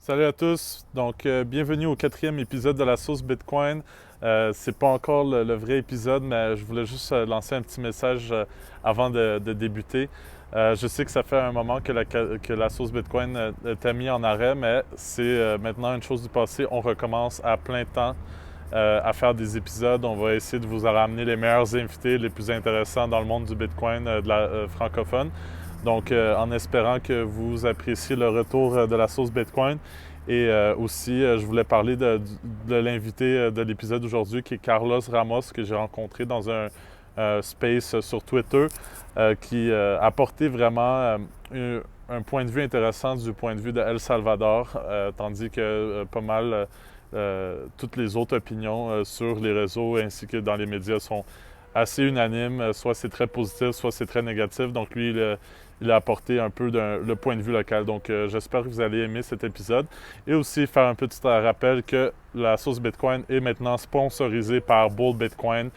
Salut à tous. Donc, bienvenue au quatrième épisode de la sauce Bitcoin. C'est pas encore le vrai épisode, mais je voulais juste lancer un petit message avant de débuter. Je sais que ça fait un moment que la sauce Bitcoin était mise en arrêt, mais c'est maintenant une chose du passé. On recommence à plein temps à faire des épisodes. On va essayer de vous ramener les meilleurs invités, les plus intéressants dans le monde du Bitcoin francophone. Donc, en espérant que vous appréciez le retour de la sauce Bitcoin. Et aussi, je voulais parler de l'invité de l'épisode d'aujourd'hui, qui est Carlos Ramos, que j'ai rencontré dans un space sur Twitter, qui a apporté vraiment un point de vue intéressant du point de vue de El Salvador, tandis que pas mal toutes les autres opinions sur les réseaux ainsi que dans les médias sont assez unanimes. Soit c'est très positif, soit c'est très négatif. Donc lui, il a apporté un peu le point de vue local. Donc j'espère que vous allez aimer cet épisode. Et aussi faire un petit rappel que la sauce Bitcoin est maintenant sponsorisée par Bull Bitcoin,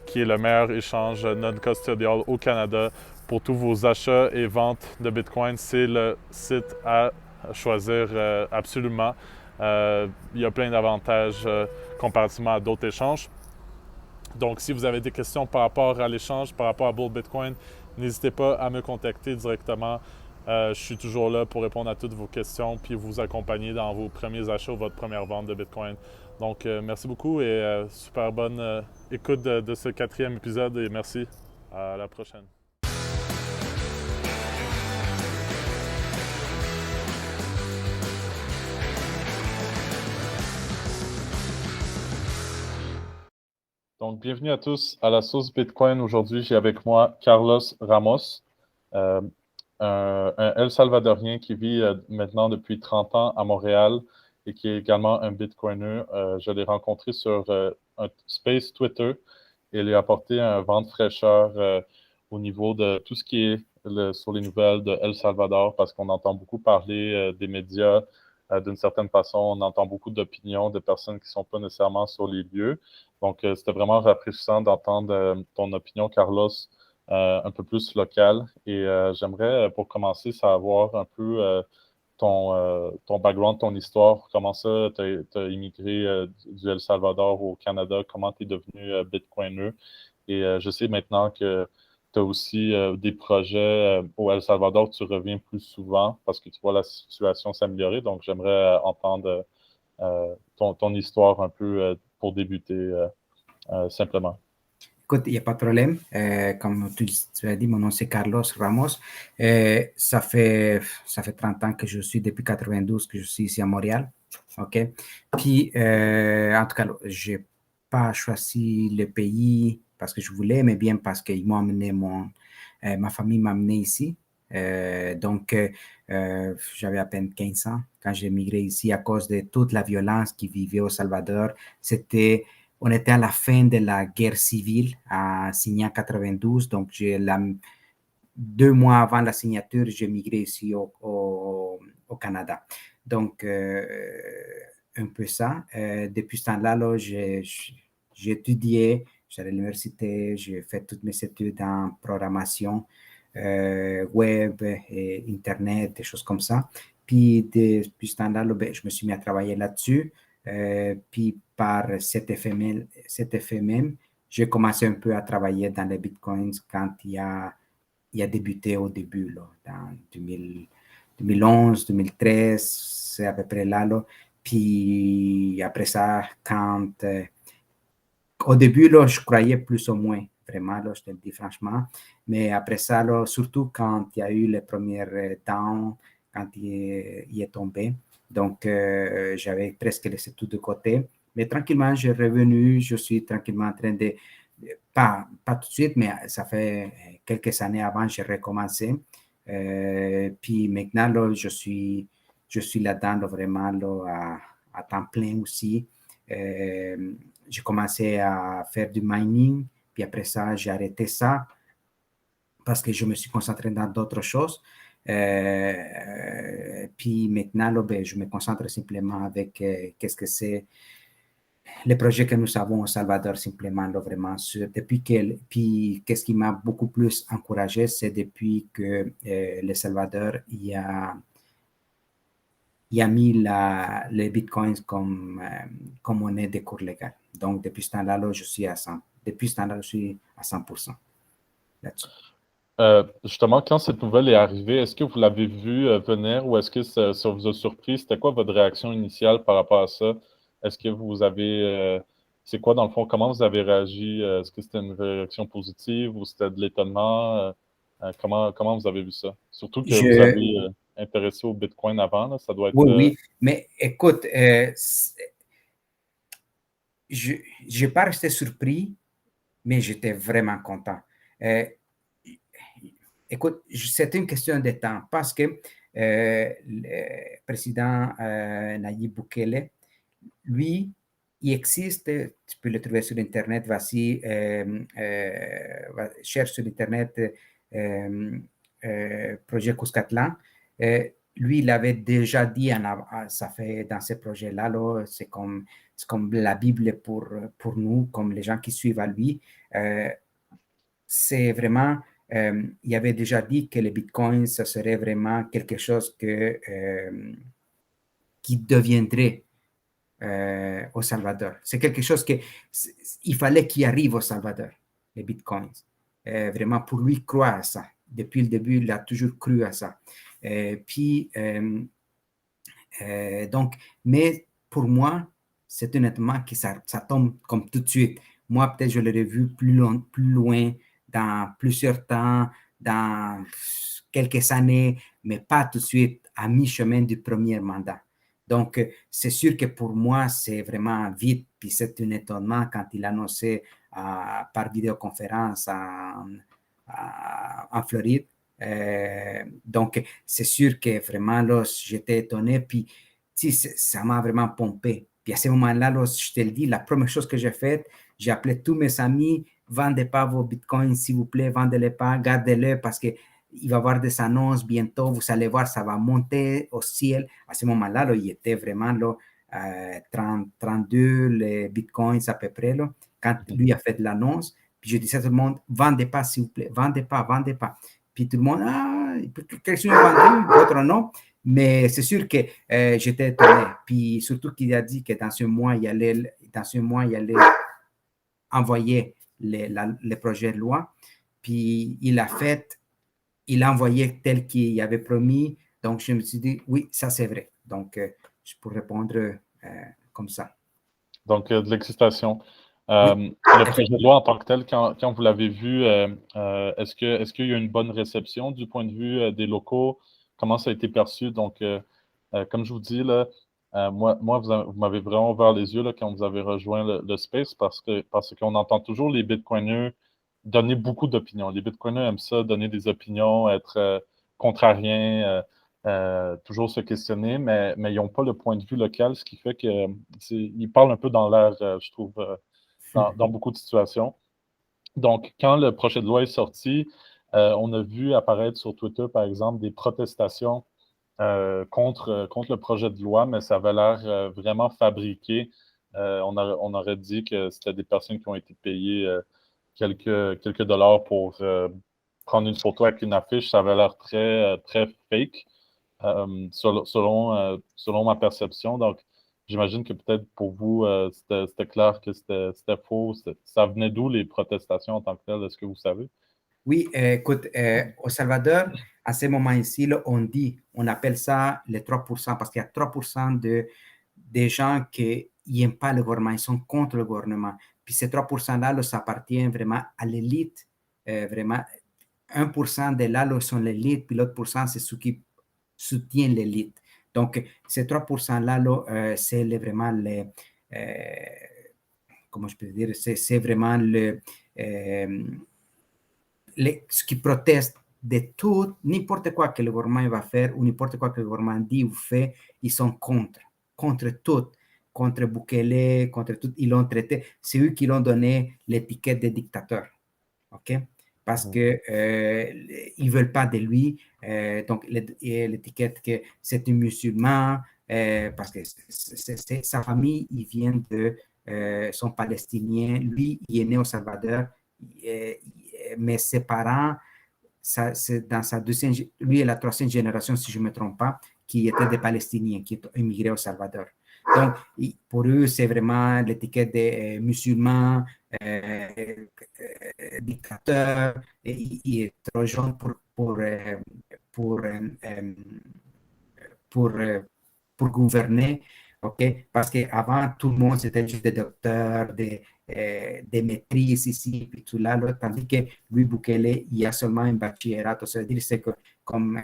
qui est le meilleur échange non-custodial au Canada. Pour tous vos achats et ventes de Bitcoin, c'est le site à choisir absolument. Il y a plein d'avantages comparativement à d'autres échanges. Donc, si vous avez des questions par rapport à l'échange, par rapport à Bull Bitcoin, n'hésitez pas à me contacter directement. Je suis toujours là pour répondre à toutes vos questions puis vous accompagner dans vos premiers achats ou votre première vente de Bitcoin. Donc, merci beaucoup et super bonne écoute de ce quatrième épisode et merci. À la prochaine. Donc, bienvenue à tous à la sauce Bitcoin. Aujourd'hui, j'ai avec moi Carlos Ramos, euh, un El Salvadorien qui vit maintenant depuis 30 ans à Montréal et qui est également un Bitcoiner. Je l'ai rencontré sur un space Twitter et lui ai apporté un vent de fraîcheur au niveau de tout ce qui est sur les nouvelles de El Salvador parce qu'on entend beaucoup parler des médias d'une certaine façon. On entend beaucoup d'opinions de personnes qui ne sont pas nécessairement sur les lieux. Donc, c'était vraiment rafraîchissant d'entendre ton opinion, Carlos, un peu plus locale. Et j'aimerais, pour commencer, savoir un peu ton background, ton histoire, comment ça, tu as immigré du El Salvador au Canada, comment tu es devenu Bitcoiner. Et je sais maintenant que tu as aussi des projets au El Salvador, tu reviens plus souvent parce que tu vois la situation s'améliorer. Donc, j'aimerais entendre ton histoire un peu pour débuter simplement. Écoute, il n'y a pas de problème. Comme tu as dit, mon nom c'est Carlos Ramos. Ça fait 30 ans que je suis, depuis 92 que je suis ici à Montréal. OK? Puis, en tout cas, je n'ai pas choisi le pays parce que je voulais, mais bien parce qu'ils m'ont amené, ma famille m'a amené ici. J'avais à peine 15 ans quand j'ai migré ici à cause de toute la violence qui vivait au Salvador. On était à la fin de la guerre civile à signé en 92, donc 2 mois avant la signature, j'ai migré ici au Canada. Donc, un peu ça. Depuis ce temps-là, là, j'ai étudié, j'allais à l'université, j'ai fait toutes mes études en programmation, web, et Internet, des choses comme ça. Puis, depuis ce temps-là, là, ben, je me suis mis à travailler là-dessus. Puis, par cet effet même, j'ai commencé un peu à travailler dans les bitcoins quand il a débuté au début, là, dans 2011, 2013, c'est à peu près là, là. Puis après ça, au début, là, je croyais plus ou moins, vraiment, là, je te le dis franchement. Mais après ça, là, surtout quand il y a eu les premières downs, quand il est tombé. Donc, j'avais presque laissé tout de côté. Mais tranquillement, j'ai revenu, je suis tranquillement en train de, pas tout de suite, mais ça fait quelques années avant, j'ai recommencé. Puis maintenant, là, je suis là-dedans, là, vraiment, là, à temps plein aussi. Euh, j'ai commencé à faire du mining, puis après ça, j'ai arrêté ça parce que je me suis concentré dans d'autres choses. Puis maintenant, là, ben, je me concentre simplement avec qu'est-ce que c'est les projets que nous avons au Salvador, simplement, là, vraiment, puis qu'est-ce qui m'a beaucoup plus encouragé, c'est depuis que le Salvador, il a mis les bitcoins comme monnaie de cours légale. Donc, depuis ce temps-là, là, je suis à 100. Depuis ce temps-là, je suis à 100% là-dessus. Justement, quand cette nouvelle est arrivée, est-ce que vous l'avez vu venir ou est-ce que ça vous a surpris? C'était quoi votre réaction initiale par rapport à ça? Est-ce que vous avez... c'est quoi dans le fond? Comment vous avez réagi? Est-ce que c'était une réaction positive ou c'était de l'étonnement? Comment vous avez vu ça? Surtout que vous Je, avez intéressé au Bitcoin avant, là, ça doit être... oui, oui, mais écoute, je n'ai pas resté surpris, mais j'étais vraiment content. Euh, Écoute, c'est une question de temps parce que le président Nayib Bukele, lui, il existe, tu peux le trouver sur Internet, vas-y, cherche sur Internet euh, projet Cuscatlan. Lui, il avait déjà dit, ça fait dans ce projet-là, là, c'est comme la Bible pour nous, comme les gens qui suivent à lui. Euh, c'est vraiment, il avait déjà dit que le Bitcoin, ce serait vraiment quelque chose qui deviendrait au Salvador. C'est quelque chose il fallait qu'il arrive au Salvador, les Bitcoins. Vraiment, pour lui, croire à ça. Depuis le début, il a toujours cru à ça. Puis, donc, mais pour moi, c'est honnêtement que ça tombe comme tout de suite. Moi, peut-être je l'aurais vu plus loin, dans plusieurs temps, dans quelques années, mais pas tout de suite, à mi-chemin du premier mandat. Donc, c'est sûr que pour moi, c'est vraiment vite. Puis c'est un étonnement quand il a annoncé par vidéoconférence en Floride. Donc, c'est sûr que vraiment, là, j'étais étonné. Puis, ça m'a vraiment pompé. Puis à ce moment-là, là, je te le dis, la première chose que j'ai faite, j'ai appelé tous mes amis, vendez pas vos bitcoins, s'il vous plaît, vendez-les pas, gardez-les parce que il va y avoir des annonces bientôt, vous allez voir, ça va monter au ciel. À ce moment-là, là, il était vraiment là, 30, 32 les bitcoins à peu près, là, quand lui a fait l'annonce. Puis je disais à tout le monde, vendez pas, s'il vous plaît, vendez pas, vendez pas. Puis tout le monde, ah, quelqu'un a vendu, d'autres non. Mais c'est sûr que j'étais étonné. Puis surtout qu'il a dit que dans ce mois, il allait envoyer les projets de loi. Puis il a envoyé tel qu'il avait promis. Donc je me suis dit, oui, ça c'est vrai. Donc je peux répondre comme ça. Donc, de l'excitation. Le projet de loi en tant que tel, quand vous l'avez vu, est-ce qu'il y a eu une bonne réception du point de vue des locaux? Comment ça a été perçu? Donc, comme je vous dis, là, moi vous m'avez vraiment ouvert les yeux là, quand vous avez rejoint le space parce qu'on entend toujours les Bitcoiners donner beaucoup d'opinions. Les Bitcoiners aiment ça, donner des opinions, être contrariens, toujours se questionner, mais ils n'ont pas le point de vue local, ce qui fait qu'ils parlent un peu dans l'air, je trouve, dans beaucoup de situations. Donc, quand le projet de loi est sorti, on a vu apparaître sur Twitter, par exemple, des protestations contre le projet de loi, mais ça avait l'air vraiment fabriqué. On aurait dit que c'était des personnes qui ont été payées quelques dollars pour prendre une photo avec une affiche. Ça avait l'air très fake, selon ma perception. Donc, j'imagine que peut-être pour vous, c'était clair que c'était faux. Ça venait d'où les protestations en tant que telles? Est-ce que vous savez? Oui, écoute, au Salvador, à ce moment ici, là, on appelle ça les 3% parce qu'il y a 3% des gens qui n'aiment pas le gouvernement, ils sont contre le gouvernement. Puis ces 3%-là, là, ça appartient vraiment à l'élite. Vraiment, 1% de là, là sont l'élite, puis l'autre pourcent, c'est ceux qui soutiennent l'élite. Donc, ces 3%-là, là, c'est vraiment comment je peux dire, c'est vraiment ce qui protestent de tout, n'importe quoi que le gouvernement va faire ou n'importe quoi que le gouvernement dit ou fait, ils sont contre tout, contre Bukele, contre tout, ils l'ont traité. C'est eux qui l'ont donné l'étiquette de dictateur, ok? Parce que ils veulent pas de lui, donc l'étiquette que c'est un musulman, parce que sa famille, ils viennent sont palestiniens, lui, il est né au Salvador, euh, mais ses parents, c'est dans sa deuxième, lui est la troisième génération, si je ne me trompe pas, qui étaient des Palestiniens qui ont immigré au Salvador. Donc, pour eux, c'est vraiment l'étiquette des musulmans, dictateurs, et il est trop jeune pour, euh, pour, pour gouverner, ok? Parce qu'avant, tout le monde, c'était juste des docteurs, des maîtrises ici, puis tout là, tandis que lui, Bukele, il y a seulement un baccalauréat, c'est-à-dire c'est comme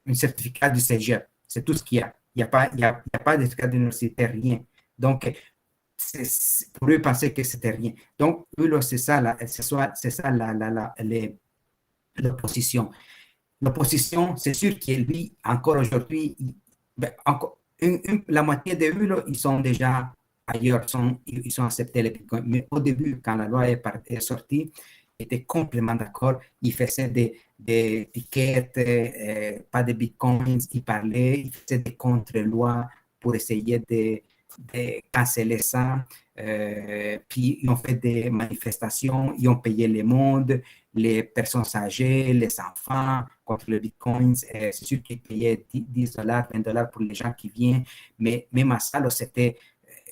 un certificat du cégep, c'est tout ce qu'il y a. Il y a pas de certificat d'université, rien. Donc, pour eux, penser que c'était rien. Donc, eux, là, c'est ça, l'opposition. L'opposition, c'est sûr que lui, encore aujourd'hui, ben, la moitié de eux, là, ils sont déjà ailleurs, ils sont acceptés les bitcoins. Mais au début, quand la loi est sortie, ils étaient complètement d'accord. Ils faisaient des étiquettes, pas de bitcoins, ils parlaient, ils faisaient des contre-lois pour essayer de canceller ça. Puis ils ont fait des manifestations, ils ont payé le monde, les personnes âgées, les enfants contre le Bitcoin. C'est sûr qu'ils payaient 10 dollars, 20 dollars pour les gens qui viennent, mais même à ça, là,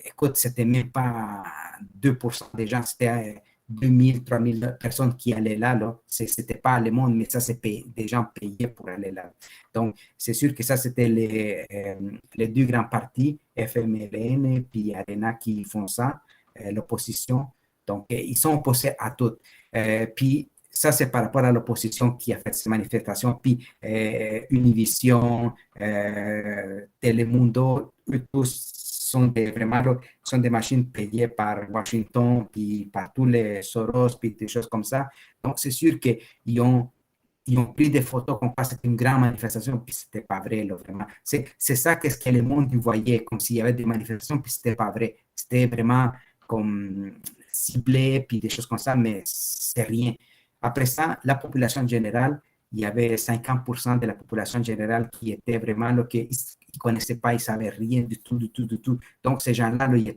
écoute, c'était même pas 2% des gens, c'était 2000, 3000 personnes qui allaient là. C'était pas le monde, mais ça, c'est des gens payés pour aller là. Donc, c'est sûr que ça, c'était les deux grands partis, FMLN puis Arena, qui font ça, l'opposition. Donc, ils sont opposés à tout. Puis, ça, c'est par rapport à l'opposition qui a fait ces manifestations. Puis, Univision, Telemundo, eux tous sont des machines payées par Washington, puis par tous les Soros, puis des choses comme ça. Donc, c'est sûr qu'ils ont pris des photos comme quoi c'était une grande manifestation, puis c'était pas vrai, là, vraiment. C'est ça qu'est-ce que le monde voyait, comme s'il y avait des manifestations, puis c'était pas vrai. C'était vraiment comme ciblé, puis des choses comme ça, mais c'est rien. Après ça, la population générale, il y avait 50% de la population générale qui était vraiment là, qui ne connaissaient pas, ils ne savaient rien du tout, du tout, du tout. Donc, ces gens-là, là, ils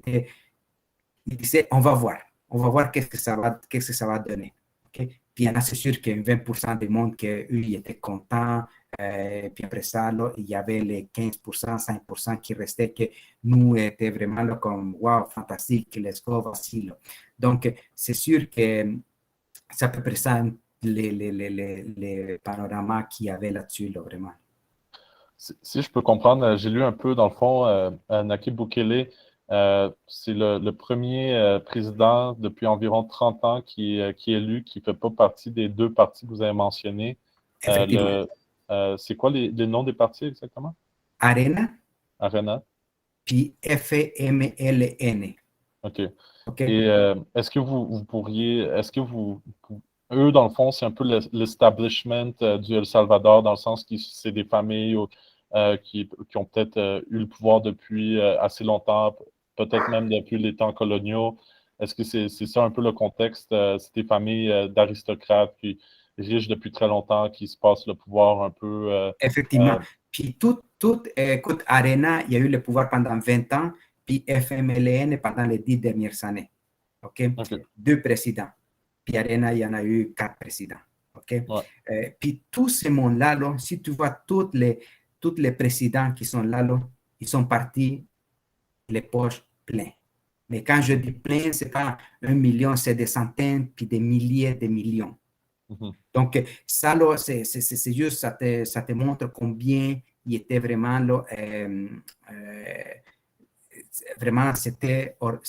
disaient, on va voir qu'est-ce que ça va donner. Okay? Puis il y en a, c'est sûr qu'il y a 20% du monde qui, eux, ils étaient contents. Puis après ça, là, il y avait les 15%, 5% qui restaient, que nous étaient vraiment là, comme, wow, fantastique, let's go, voici. Là. Donc, c'est sûr que c'est à peu près ça les panoramas qu'il y avait là-dessus, là, vraiment. Si je peux comprendre, j'ai lu un peu, dans le fond, Nayib Bukele, c'est le premier président depuis environ 30 ans qui est élu, qui ne fait pas partie des deux partis que vous avez mentionnés. Effectivement. C'est quoi les noms des partis exactement? Arena, Arena. puis FMLN. OK. OK? Et est-ce que vous pourriez, eux, dans le fond, c'est un peu l'establishment du El Salvador, dans le sens que c'est des familles qui ont peut-être eu le pouvoir depuis assez longtemps, peut-être même depuis les temps coloniaux. Est-ce que c'est ça un peu le contexte? C'est des familles d'aristocrates qui riches depuis très longtemps, qui se passent le pouvoir un peu. Effectivement. Puis écoute, Arena, il y a eu le pouvoir pendant 20 ans, puis FMLN pendant les 10 dernières années. OK? OK. 2 présidents. Puis Arena, il y en a eu 4 présidents. OK? Ouais. Puis tout ce monde-là, là, si tu vois tous les présidents qui sont là, ils sont partis les poches pleines. Mais quand je dis plein, ce n'est pas 1 million, c'est des centaines, puis des milliers de millions. Mhm. Donc, ça, là, c'est juste, ça te montre combien il était vraiment, là, vraiment, c'était, comment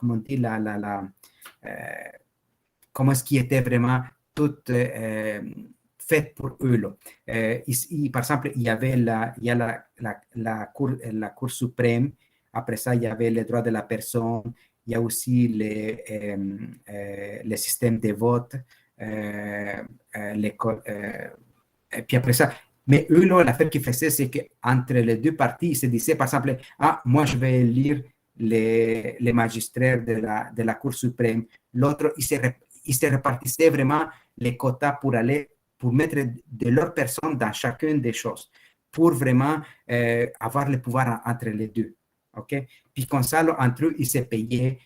on dit, comment est-ce qu'il était vraiment tout fait pour eux. Là. Par exemple, il y avait la Cour suprême. Après ça, il y avait les droits de la personne. Il y a aussi les systèmes de vote. Et puis après ça, mais eux, là, l'affaire qu'ils faisaient, c'est qu'entre les deux parties, ils se disaient, par exemple, ah, moi, je vais lire les magistrats de la Cour suprême. L'autre, ils se répartissaient vraiment les quotas pour mettre de leur personne dans chacune des choses, pour vraiment avoir le pouvoir entre les deux. OK? Puis comme ça, là, entre eux, ils se payaient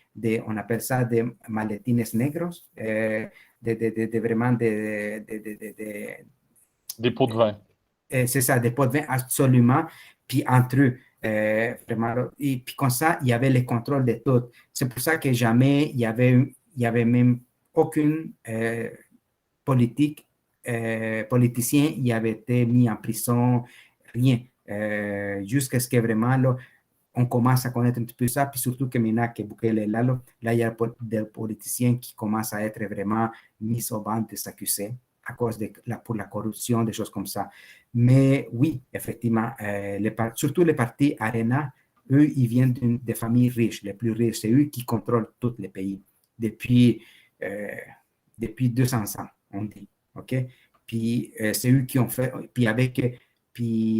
on appelle ça des maletines negros, vraiment Des pots de vin. c'est ça, des pots de vin absolument, puis entre eux, vraiment. Et puis comme ça, il y avait le contrôle de tout. C'est pour ça que jamais il y avait même aucune politique, politicien, il avait été mis en prison, rien. Jusqu'à ce que vraiment, là, on commence à connaître un petit peu ça, puis surtout que maintenant que Bukele est là, là, il y a des politiciens qui commencent à être vraiment mis au banc de s'accuser à cause pour la corruption, des choses comme ça. Mais oui, effectivement, surtout les partis Arena, eux, ils viennent des familles riches, les plus riches. C'est eux qui contrôlent tous les pays depuis, euh, depuis 200 ans, on dit. OK? Puis c'est eux qui ont fait, puis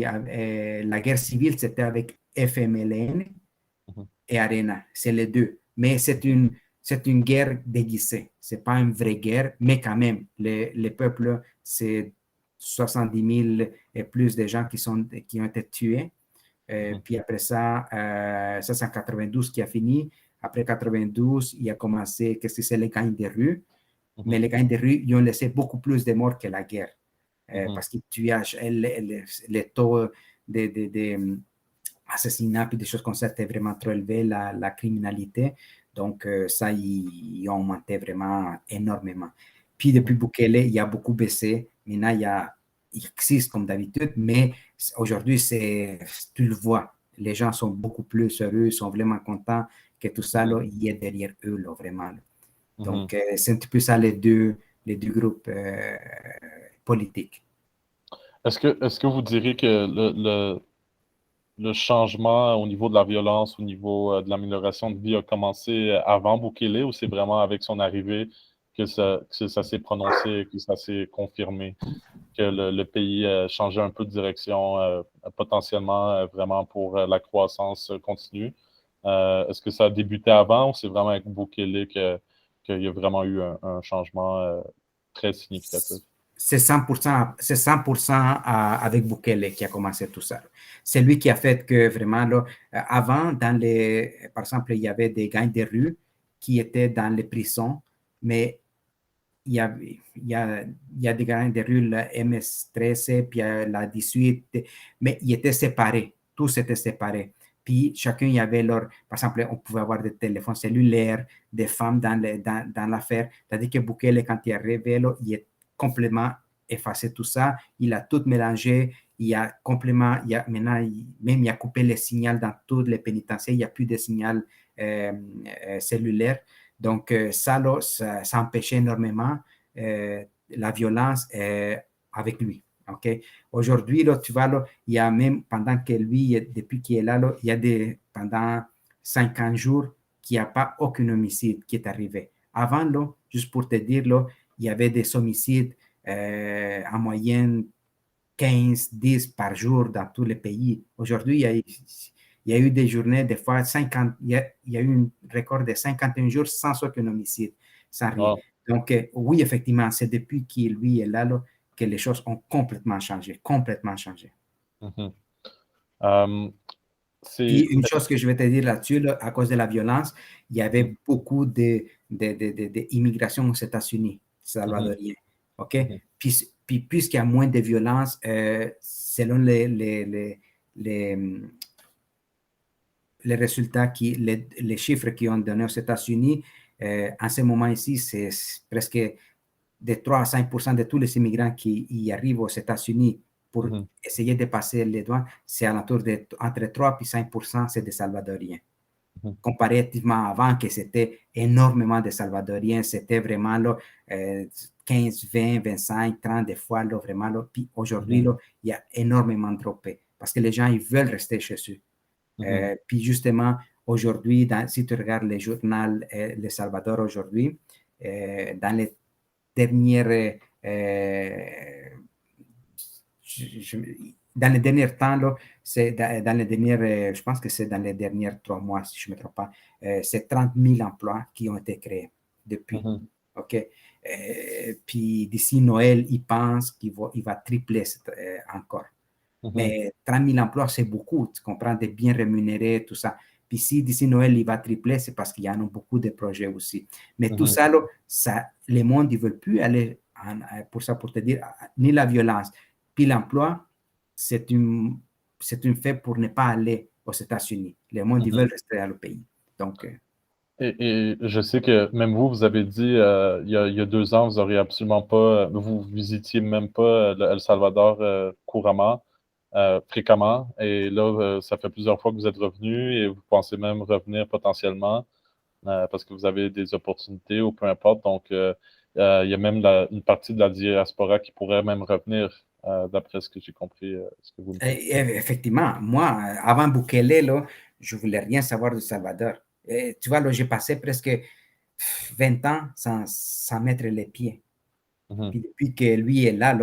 la guerre civile, c'était avec FMLN Mhm. et Arena. C'est les deux. Mais c'est une guerre déguisée. C'est pas une vraie guerre, mais quand même, les peuples, c'est 70 000 et plus de gens qui ont été tués. Mhm. Puis après ça, ça c'est en 92 qui a fini. Après 92, il a commencé, qu'est-ce que c'est, les gangs des rues. Mais Mhm. les gangs des rues, ils ont laissé beaucoup plus de morts que la guerre. Mhm. Parce qu'ils tuaient les taux de assassinats et des choses comme ça étaient vraiment trop élevés, la criminalité. Donc, ça, ils ont augmenté vraiment énormément. Puis, depuis Mhm. Bukele, il y a beaucoup baissé. Maintenant, il existe comme d'habitude, mais aujourd'hui, tu le vois. Les gens sont beaucoup plus heureux, ils sont vraiment contents que tout ça, Mhm. là, il y ait derrière eux, là, vraiment. Là. Mhm. Donc, c'est un petit peu ça les deux groupes politiques. Est-ce que vous diriez que le changement au niveau de la violence, au niveau de l'amélioration de vie a commencé avant Bukele ou c'est vraiment avec son arrivée que ça s'est prononcé, que ça s'est confirmé, que le pays changeait un peu de direction, potentiellement vraiment pour la croissance continue? Est-ce que ça a débuté avant ou c'est vraiment avec Bukele qu'il y a vraiment eu un changement très significatif? C'est 100% avec Bukele qui a commencé tout ça. C'est lui qui a fait que vraiment, là, avant, par exemple, il y avait des gangs de rue qui étaient dans les prisons, mais il y a des gangs de rue, la MS-13, puis la 18, mais ils étaient séparés, tous étaient séparés. Puis chacun, il y avait par exemple, on pouvait avoir des téléphones cellulaires, des femmes dans l'affaire. C'est-à-dire que Bukele, quand il est arrivé, là, il est complètement effacé tout ça. Il a tout mélangé. Maintenant, même il a coupé les signaux dans tous les pénitentiaires. Il n'y a plus de signal cellulaire. Donc, ça, là, ça empêchait énormément la violence avec lui. OK? Aujourd'hui, là, tu vois, là, il y a même, pendant que lui, depuis qu'il est là, là, il y a pendant 50 jours, qu'il n'y a pas aucun homicide qui est arrivé. Avant, là, juste pour te dire, là, il y avait des homicides en moyenne 15, 10 par jour dans tous les pays. Aujourd'hui, il y a eu des journées, des fois 50, il y a eu un record de 51 jours sans aucun homicide, sans rien. Ah, Donc, oui, effectivement, c'est depuis qu'il lui est là, là, que les choses ont complètement changé, complètement changé. mhm. Euh, Puis, c'est. une chose que je vais te dire là-dessus, là, à cause de la violence, il y Mhm. avait beaucoup d'immigration aux États-Unis, Mhm. salvadoriens. OK? Mhm. Puis puisqu'il y a moins de violence, selon les, les résultats, les chiffres qui ont donné aux États-Unis, en ce moment ici, c'est presque de 3 à 5% de tous les immigrants qui y arrivent aux États-Unis pour Mhm. essayer de passer les douanes, c'est alentour de entre 3 et 5%, c'est des Salvadoriens. Mhm. Comparativement avant, que c'était énormément de Salvadoriens, c'était vraiment là, 15, 20, 25, 30 des fois, là, vraiment. Là. Puis aujourd'hui, Mhm. là, il y a énormément droppé parce que les gens, ils veulent rester chez eux. Mhm. Puis justement, aujourd'hui, si tu regardes les journaux Le Salvador aujourd'hui, dans les dernières dans les derniers temps, là, dans les dernières, je pense que c'est dans les derniers 3 mois, si je ne me trompe pas, c'est 30 000 emplois qui ont été créés depuis. Mhm. OK? Puis d'ici Noël, ils pensent il va tripler encore. Mhm. Mais 30 000 emplois, c'est beaucoup, tu comprends, de bien rémunérés, tout ça. Puis si d'ici Noël, il va tripler, c'est parce qu'il y en a beaucoup de projets aussi. Mais tout Mhm. ça, là, les mondes, ils ne veulent plus aller pour ça, pour te dire, ni la violence, puis l'emploi, c'est une, c'est une fait pour ne pas aller aux États-Unis. Les monde, ils veulent rester dans le pays. Donc, Et je sais que même vous, vous avez dit il y a 2 ans, vous auriez absolument pas, vous visitiez même pas le El Salvador couramment, fréquemment. Et là, ça fait plusieurs fois que vous êtes revenu et vous pensez même revenir potentiellement parce que vous avez des opportunités ou peu importe. Donc, il y a même une partie de la diaspora qui pourrait même revenir, d'après ce que j'ai compris, ce que vous me dites. effectivement, moi, avant Bukele, là, je voulais rien savoir de Salvador. Et, tu vois, là, j'ai passé presque 20 ans sans mettre les pieds. Mhm, Puis depuis que lui est là,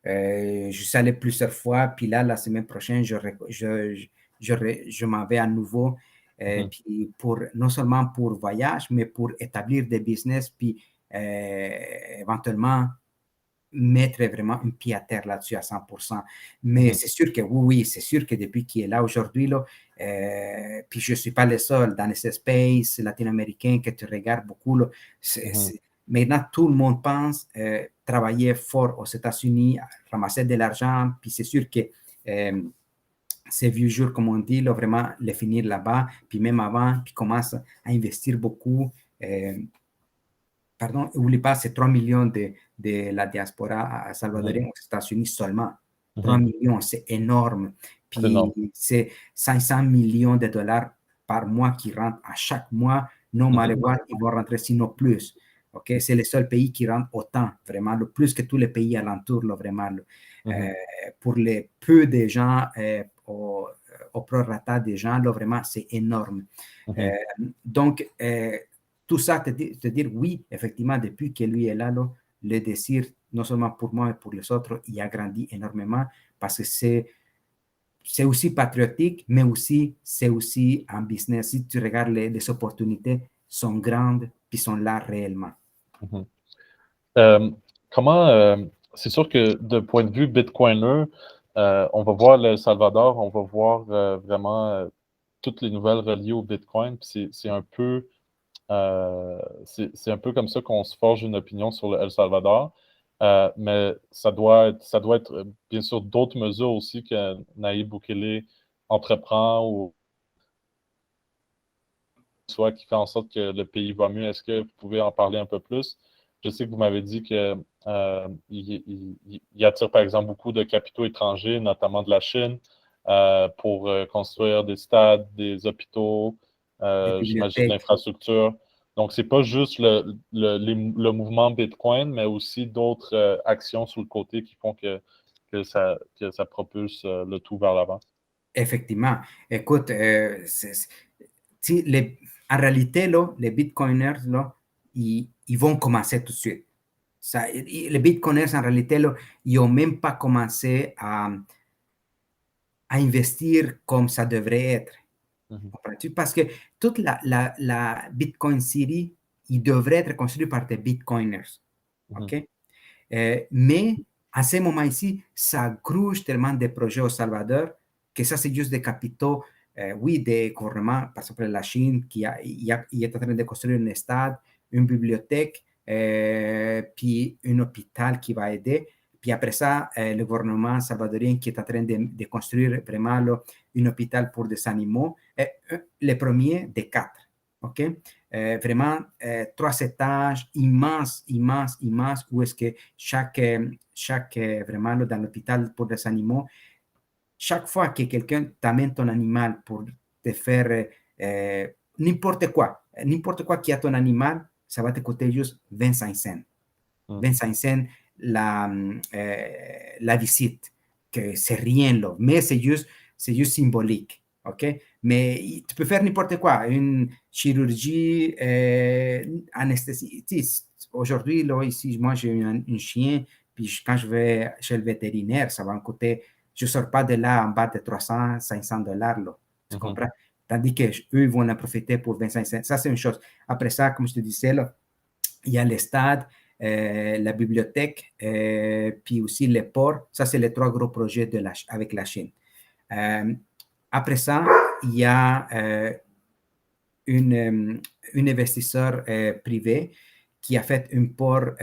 je suis allé plusieurs fois. Puis là, la semaine prochaine, je m'en vais à nouveau. mhm, Puis non seulement pour voyage, mais pour établir des business, puis éventuellement mettre vraiment un pied à terre là-dessus à 100%. Mais mhm, c'est sûr que oui, c'est sûr que depuis qu'il est là aujourd'hui, là, puis je ne suis pas le seul dans les spaces latino-américains que tu regardes beaucoup. Là, mhm, maintenant, tout le monde pense travailler fort aux États-Unis, ramasser de l'argent, puis c'est sûr que ces vieux jours, comme on dit, là, vraiment les finir là-bas, puis même avant, puis commence à investir beaucoup. Euh, Pardon, n'oublie pas, c'est 3 millions de la diaspora mhm, salvadorienne aux États-Unis seulement. 3 mhm. millions, c'est énorme. C'est énorme. Puis c'est 500 millions de dollars par mois qui rentrent à chaque mois. No matter Mhm, what, ils vont rentrer sinon plus. OK? C'est le seul pays qui rentre autant, vraiment, le plus que tous les pays alentours, là, vraiment. Euh, mhm, pour les peu de gens, au prorata des gens, là, vraiment, c'est énorme. Euh, mhm. donc, tout ça, te dire oui, effectivement, depuis que lui est là, le désir, non seulement pour moi, mais pour les autres, il a grandi énormément parce que c'est aussi patriotique, mais aussi, c'est aussi un business. Si tu regardes les opportunités, sont grandes, puis sont là réellement. Mhm. Euh, comment, c'est sûr que de point de vue Bitcoiner, on va voir le Salvador, on va voir vraiment toutes les nouvelles reliées au Bitcoin. Puis c'est un peu, c'est un peu comme ça qu'on se forge une opinion sur le El Salvador. Mais ça doit être bien sûr d'autres mesures aussi que Nayib Bukele entreprend ou soit qui fait en sorte que le pays va mieux. Est-ce que vous pouvez en parler un peu plus? Je sais que vous m'avez dit que il attire par exemple beaucoup de capitaux étrangers, notamment de la Chine, pour construire des stades, des hôpitaux, Les j'imagine de bibliothèques, l'infrastructure. Donc, c'est pas juste le mouvement Bitcoin, mais aussi d'autres actions sur le côté qui font que ça propulse le tout vers l'avant. effectivement. Écoute, si en réalité, là, les bitcoiners, là, ils vont commencer tout de suite. Ça, les bitcoiners, en réalité, là, ils n'ont même pas commencé à investir comme ça devrait être. Mhm, Comprends-tu? Parce que toute la Bitcoin City, il devrait être construit par des bitcoiners. mhm, OK? Mais à ce moment ici, ça grouche tellement de projets au Salvador que ça, c'est juste des capitaux, oui, des gouvernements, par exemple la Chine, il est en train de construire un stade, une bibliothèque, puis un hôpital qui va aider. Puis après ça, le gouvernement salvadorien qui est en train de construire vraiment un hôpital pour des animaux, le premier des quatre. OK? Vraiment 3 étages, immense, immense, immense, où est-ce que chaque vraiment dans l'hôpital pour les animaux, chaque fois que quelqu'un t'amène ton animal pour te faire n'importe quoi qui a ton animal, ça va te coûter juste 25 cents. mhm, 25 cents la visite, que c'est rien là, mais c'est juste symbolique, ok? Mais tu peux faire n'importe quoi, une chirurgie, anesthésie. Aujourd'hui, là, ici, moi, j'ai un chien, puis quand je vais chez le vétérinaire, ça va me coûter, je ne sors pas de là en bas de 300, 500 dollars, là. Tu mhm, comprends? Tandis qu'eux, ils vont en profiter pour 25 cents. Ça, c'est une chose. Après ça, comme je te disais, là, il y a les stades, la bibliothèque, puis aussi les ports. Ça, c'est les 3 gros projets avec la Chine. Euh, Après ça, il y a un investisseur privé qui a fait un port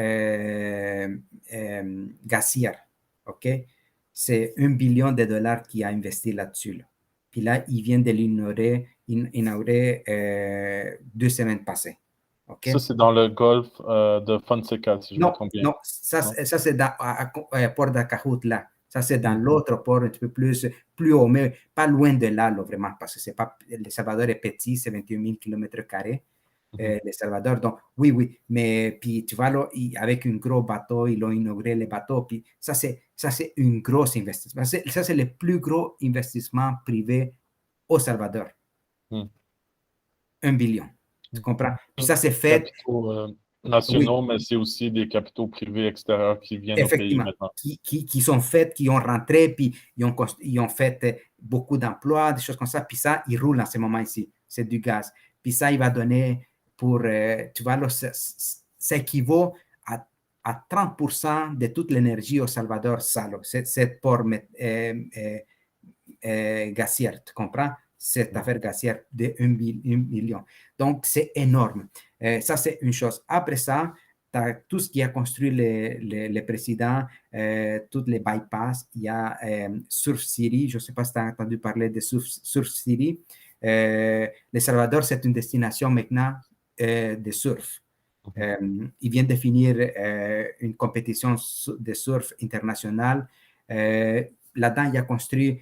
gazière, OK? c'est 1 billion de dollars qui a investi là-dessus. Là. Puis là, il vient de l'inaugurer 2 semaines passées. OK? Ça, c'est dans le golfe de Fonseca, si je me Non, trompe bien. non, ça, Non? ça c'est Port d'Acahout, là. Ça, c'est dans Mm. l'autre port un petit peu plus haut, mais pas loin de là, là, vraiment, parce que c'est pas, Le Salvador est petit, c'est 21 000 km². Mhm. Le Salvador. Donc, oui, oui, mais puis tu vois, là, avec un gros bateau, ils ont inauguré le bateau, puis ça, c'est un gros investissement. Ça, c'est le plus gros investissement privé au Salvador. Mm. 1 billion. Tu comprends? Puis ça, c'est fait, Capitaux oui, nationaux, mais c'est aussi des capitaux privés extérieurs qui viennent au pays effectivement, maintenant. qui sont faits, qui ont rentré, puis ils ont fait beaucoup d'emplois, des choses comme ça. Puis ça, il roule en ce moment ici. C'est du gaz. Puis ça, il va donner tu vois, ça équivaut à 30% de toute l'énergie au Salvador, ça, cette port gazière, tu comprends? Cette affaire gazière de 1 million. Donc, c'est énorme. Ça, c'est une chose. Après ça, tu as tout ce qui a construit le président, toutes les bypass. Il y a Surf City. Je ne sais pas si tu as entendu parler de Surf City. Le Salvador, c'est une destination maintenant de surf. Il vient de finir une compétition de surf internationale. Là-dedans, il a construit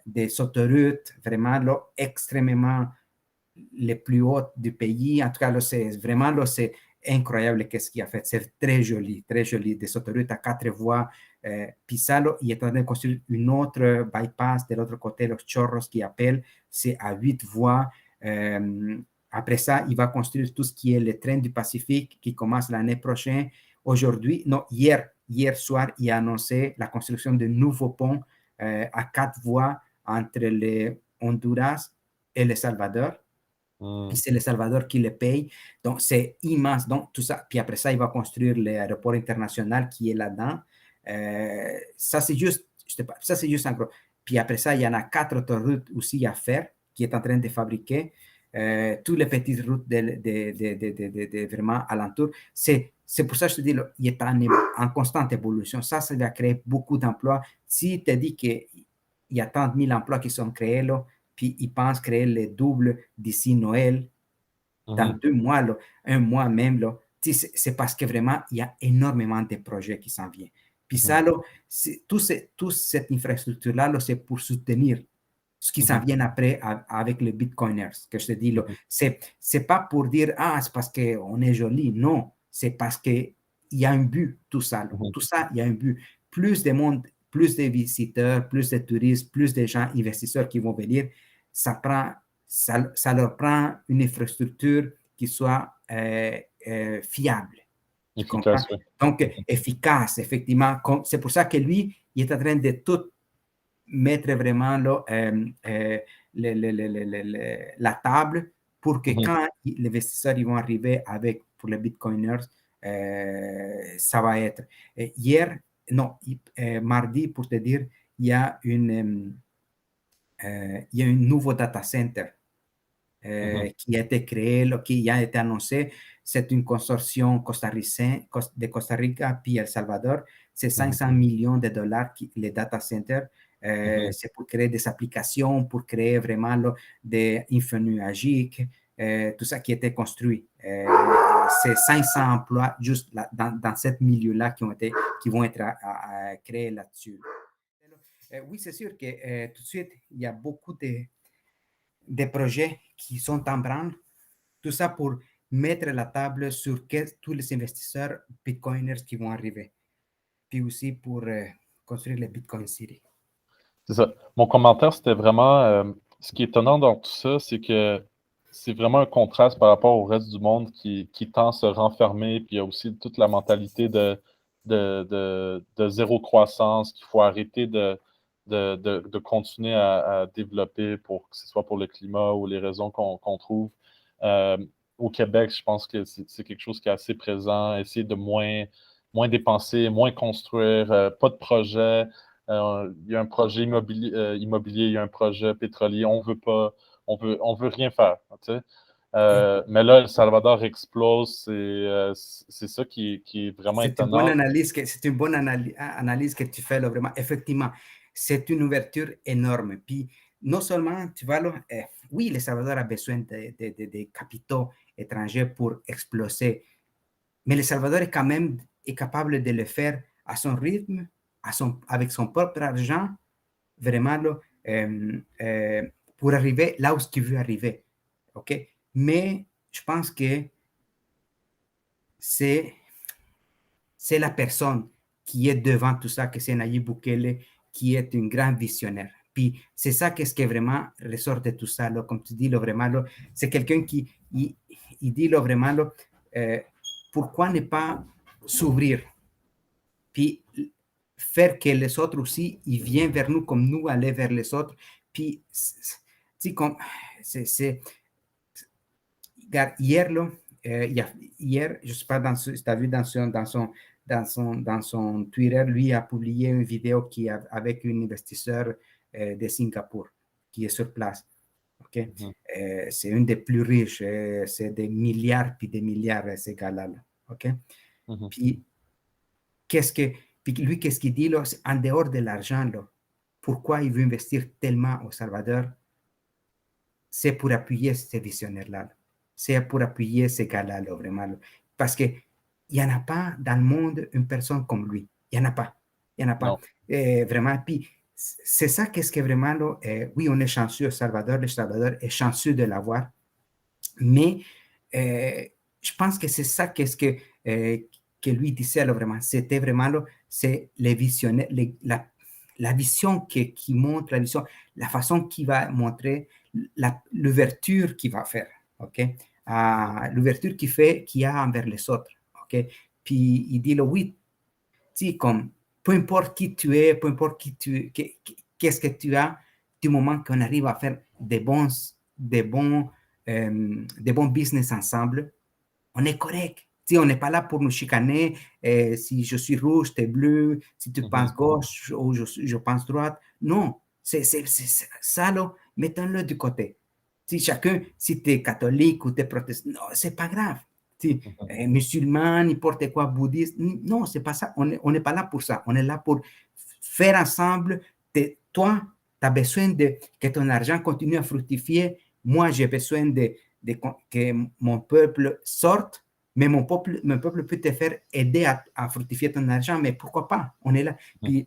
des autoroutes vraiment là, extrêmement les plus hautes du pays. En tout cas, là, c'est vraiment là, c'est incroyable qu'est-ce qu'il a fait. C'est très joli, très joli. Des autoroutes à 4 voies. Puis ça, là, il est en train de construire une autre bypass de l'autre côté, los Chorros, qui appelle. C'est à 8 voies. Après ça, il va construire tout ce qui est le train du Pacifique qui commence l'année prochaine. Aujourd'hui, non, hier soir, il a annoncé la construction de nouveaux ponts à 4 voies entre le Honduras et le Salvador. Puis c'est le Salvador qui le paye. Donc, c'est immense. Donc, tout ça. Puis après ça, il va construire l'aéroport international qui est là-dedans. Ça, c'est juste, ça, c'est juste en gros. Puis après ça, il y en a 4 autoroutes aussi à faire qui est en train de fabriquer. Toutes les petites routes vraiment alentour. C'est pour ça que je te dis, il est en constante évolution. Ça va créer beaucoup d'emplois. Si tu dis qu'il y a tant de mille emplois qui sont créés, là, puis ils pensent créer le double d'ici Noël, dans 2 mois, là, un mois même, là, c'est parce que vraiment, il y a énormément de projets qui s'en viennent. Puis ça, là, toute cette infrastructure-là, là, c'est pour soutenir ce qui s'en vient après avec les bitcoiners, que je te dis, là. C'est pas pour dire, ah, c'est parce qu'on est joli. Non, c'est parce qu'il y a un but, tout ça. Là. Tout ça, il y a un but. Plus de monde, plus de visiteurs, plus de touristes, plus de gens investisseurs qui vont venir, ça leur prend une infrastructure qui soit fiable. Tu comprends? Efficace, oui. Donc, efficace, effectivement. C'est pour ça que lui, il est en train de tout mettre vraiment là, la table pour que quand les investisseurs ils vont arriver pour les bitcoiners, ça va être. Mardi, pour te dire, il y a un nouveau data center qui a été créé, qui a été annoncé. C'est une consortium costaricien de Costa Rica puis El Salvador. C'est 500 millions de dollars les data centers. C'est pour créer des applications, pour créer vraiment des infonuagiques, tout ça qui a été construit. C'est 500 emplois juste dans ce milieu-là qui vont être créés là-dessus. Oui, c'est sûr que tout de suite, il y a beaucoup de projets qui sont en branle, tout ça pour mettre la table sur tous les investisseurs bitcoiners qui vont arriver, puis aussi pour construire les Bitcoin City. C'est ça. Mon commentaire, c'était vraiment ce qui est étonnant dans tout ça, c'est que c'est vraiment un contraste par rapport au reste du monde qui tend à se renfermer, puis il y a aussi toute la mentalité de zéro croissance, qu'il faut arrêter de continuer à développer pour que ce soit pour le climat ou les raisons qu'on trouve. Euh, Au Québec, je pense que c'est quelque chose qui est assez présent, essayer de moins dépenser, moins construire, pas de projet. Il y a un projet immobilier, il y a un projet pétrolier, on veut pas, on veut rien faire. Tu sais. Mais là, El Salvador explose. C'est ça qui est vraiment C'est une bonne étonnant. analyse c'est une bonne analyse que tu fais là, vraiment. Effectivement, c'est une ouverture énorme. Puis, non seulement, tu vois, là, oui, le Salvador a besoin de capitaux étrangers pour exploser, mais le Salvador est quand même est capable de le faire à son rythme, avec son propre argent, vraiment, là, pour arriver là où il veut arriver. OK? Mais je pense que c'est c'est la personne qui est devant tout ça, que c'est Nayib Bukele, qui est un grand visionnaire. Puis c'est ça qu'est-ce qui vraiment ressort de tout ça, là, comme tu dis, là, vraiment, là, c'est quelqu'un qui il dit là, vraiment, là, pourquoi ne pas s'ouvrir, puis faire que les autres aussi, ils viennent vers nous comme nous aller vers les autres. Puis, comme, c'est, regarde, hier, là, hier, je ne sais pas si tu as vu dans son Twitter, lui a publié une vidéo avec un investisseur de Singapour qui est sur place. Okay? Mhm. C'est un des plus riches, c'est des milliards puis des milliards, ces gars-là. Okay? Mhm. Puis, puis lui, qu'est-ce qu'il dit là? En dehors de l'argent, là, pourquoi il veut investir tellement au Salvador? C'est pour appuyer ces visionnaires-là. C'est pour appuyer ces gars-là, là, vraiment. Là. Parce qu'il n'y en a pas dans le monde une personne comme lui. Il n'y en a pas. Il n'y en a pas. Non. Vraiment. Puis, c'est ça qu'est-ce que vraiment, là, oui, on est chanceux au Salvador. Le Salvador est chanceux de l'avoir. Mais je pense que c'est ça qu'est-ce que lui disait, là, vraiment. C'était vraiment, là, c'est les visionnaires, la vision qui montre, la façon qu'il va montrer, l'ouverture qu'il va faire, OK? L'ouverture qu'il y a envers les autres, OK? Puis il dit, là, oui, tu sais, comme, peu importe qui tu es, peu importe qu'est-ce que tu as, du moment qu'on arrive à faire des bons business ensemble, on est correct. Si on n'est pas là pour nous chicaner, si je suis rouge, tu es bleu, si tu penses Mhm. gauche ou je pense droite. Non, c'est ça, là, mettons-le du côté. Si chacun, si tu es catholique ou tu es protestant, non, c'est pas grave. Si, Mhm. musulman, n'importe quoi, bouddhiste, non, c'est pas ça. On n'est pas là pour ça. On est là pour faire ensemble. Toi, tu as besoin que ton argent continue à fructifier. Moi, j'ai besoin que mon peuple sorte, mais mon peuple peut te faire aider à fructifier ton argent, mais pourquoi pas? On est là. Puis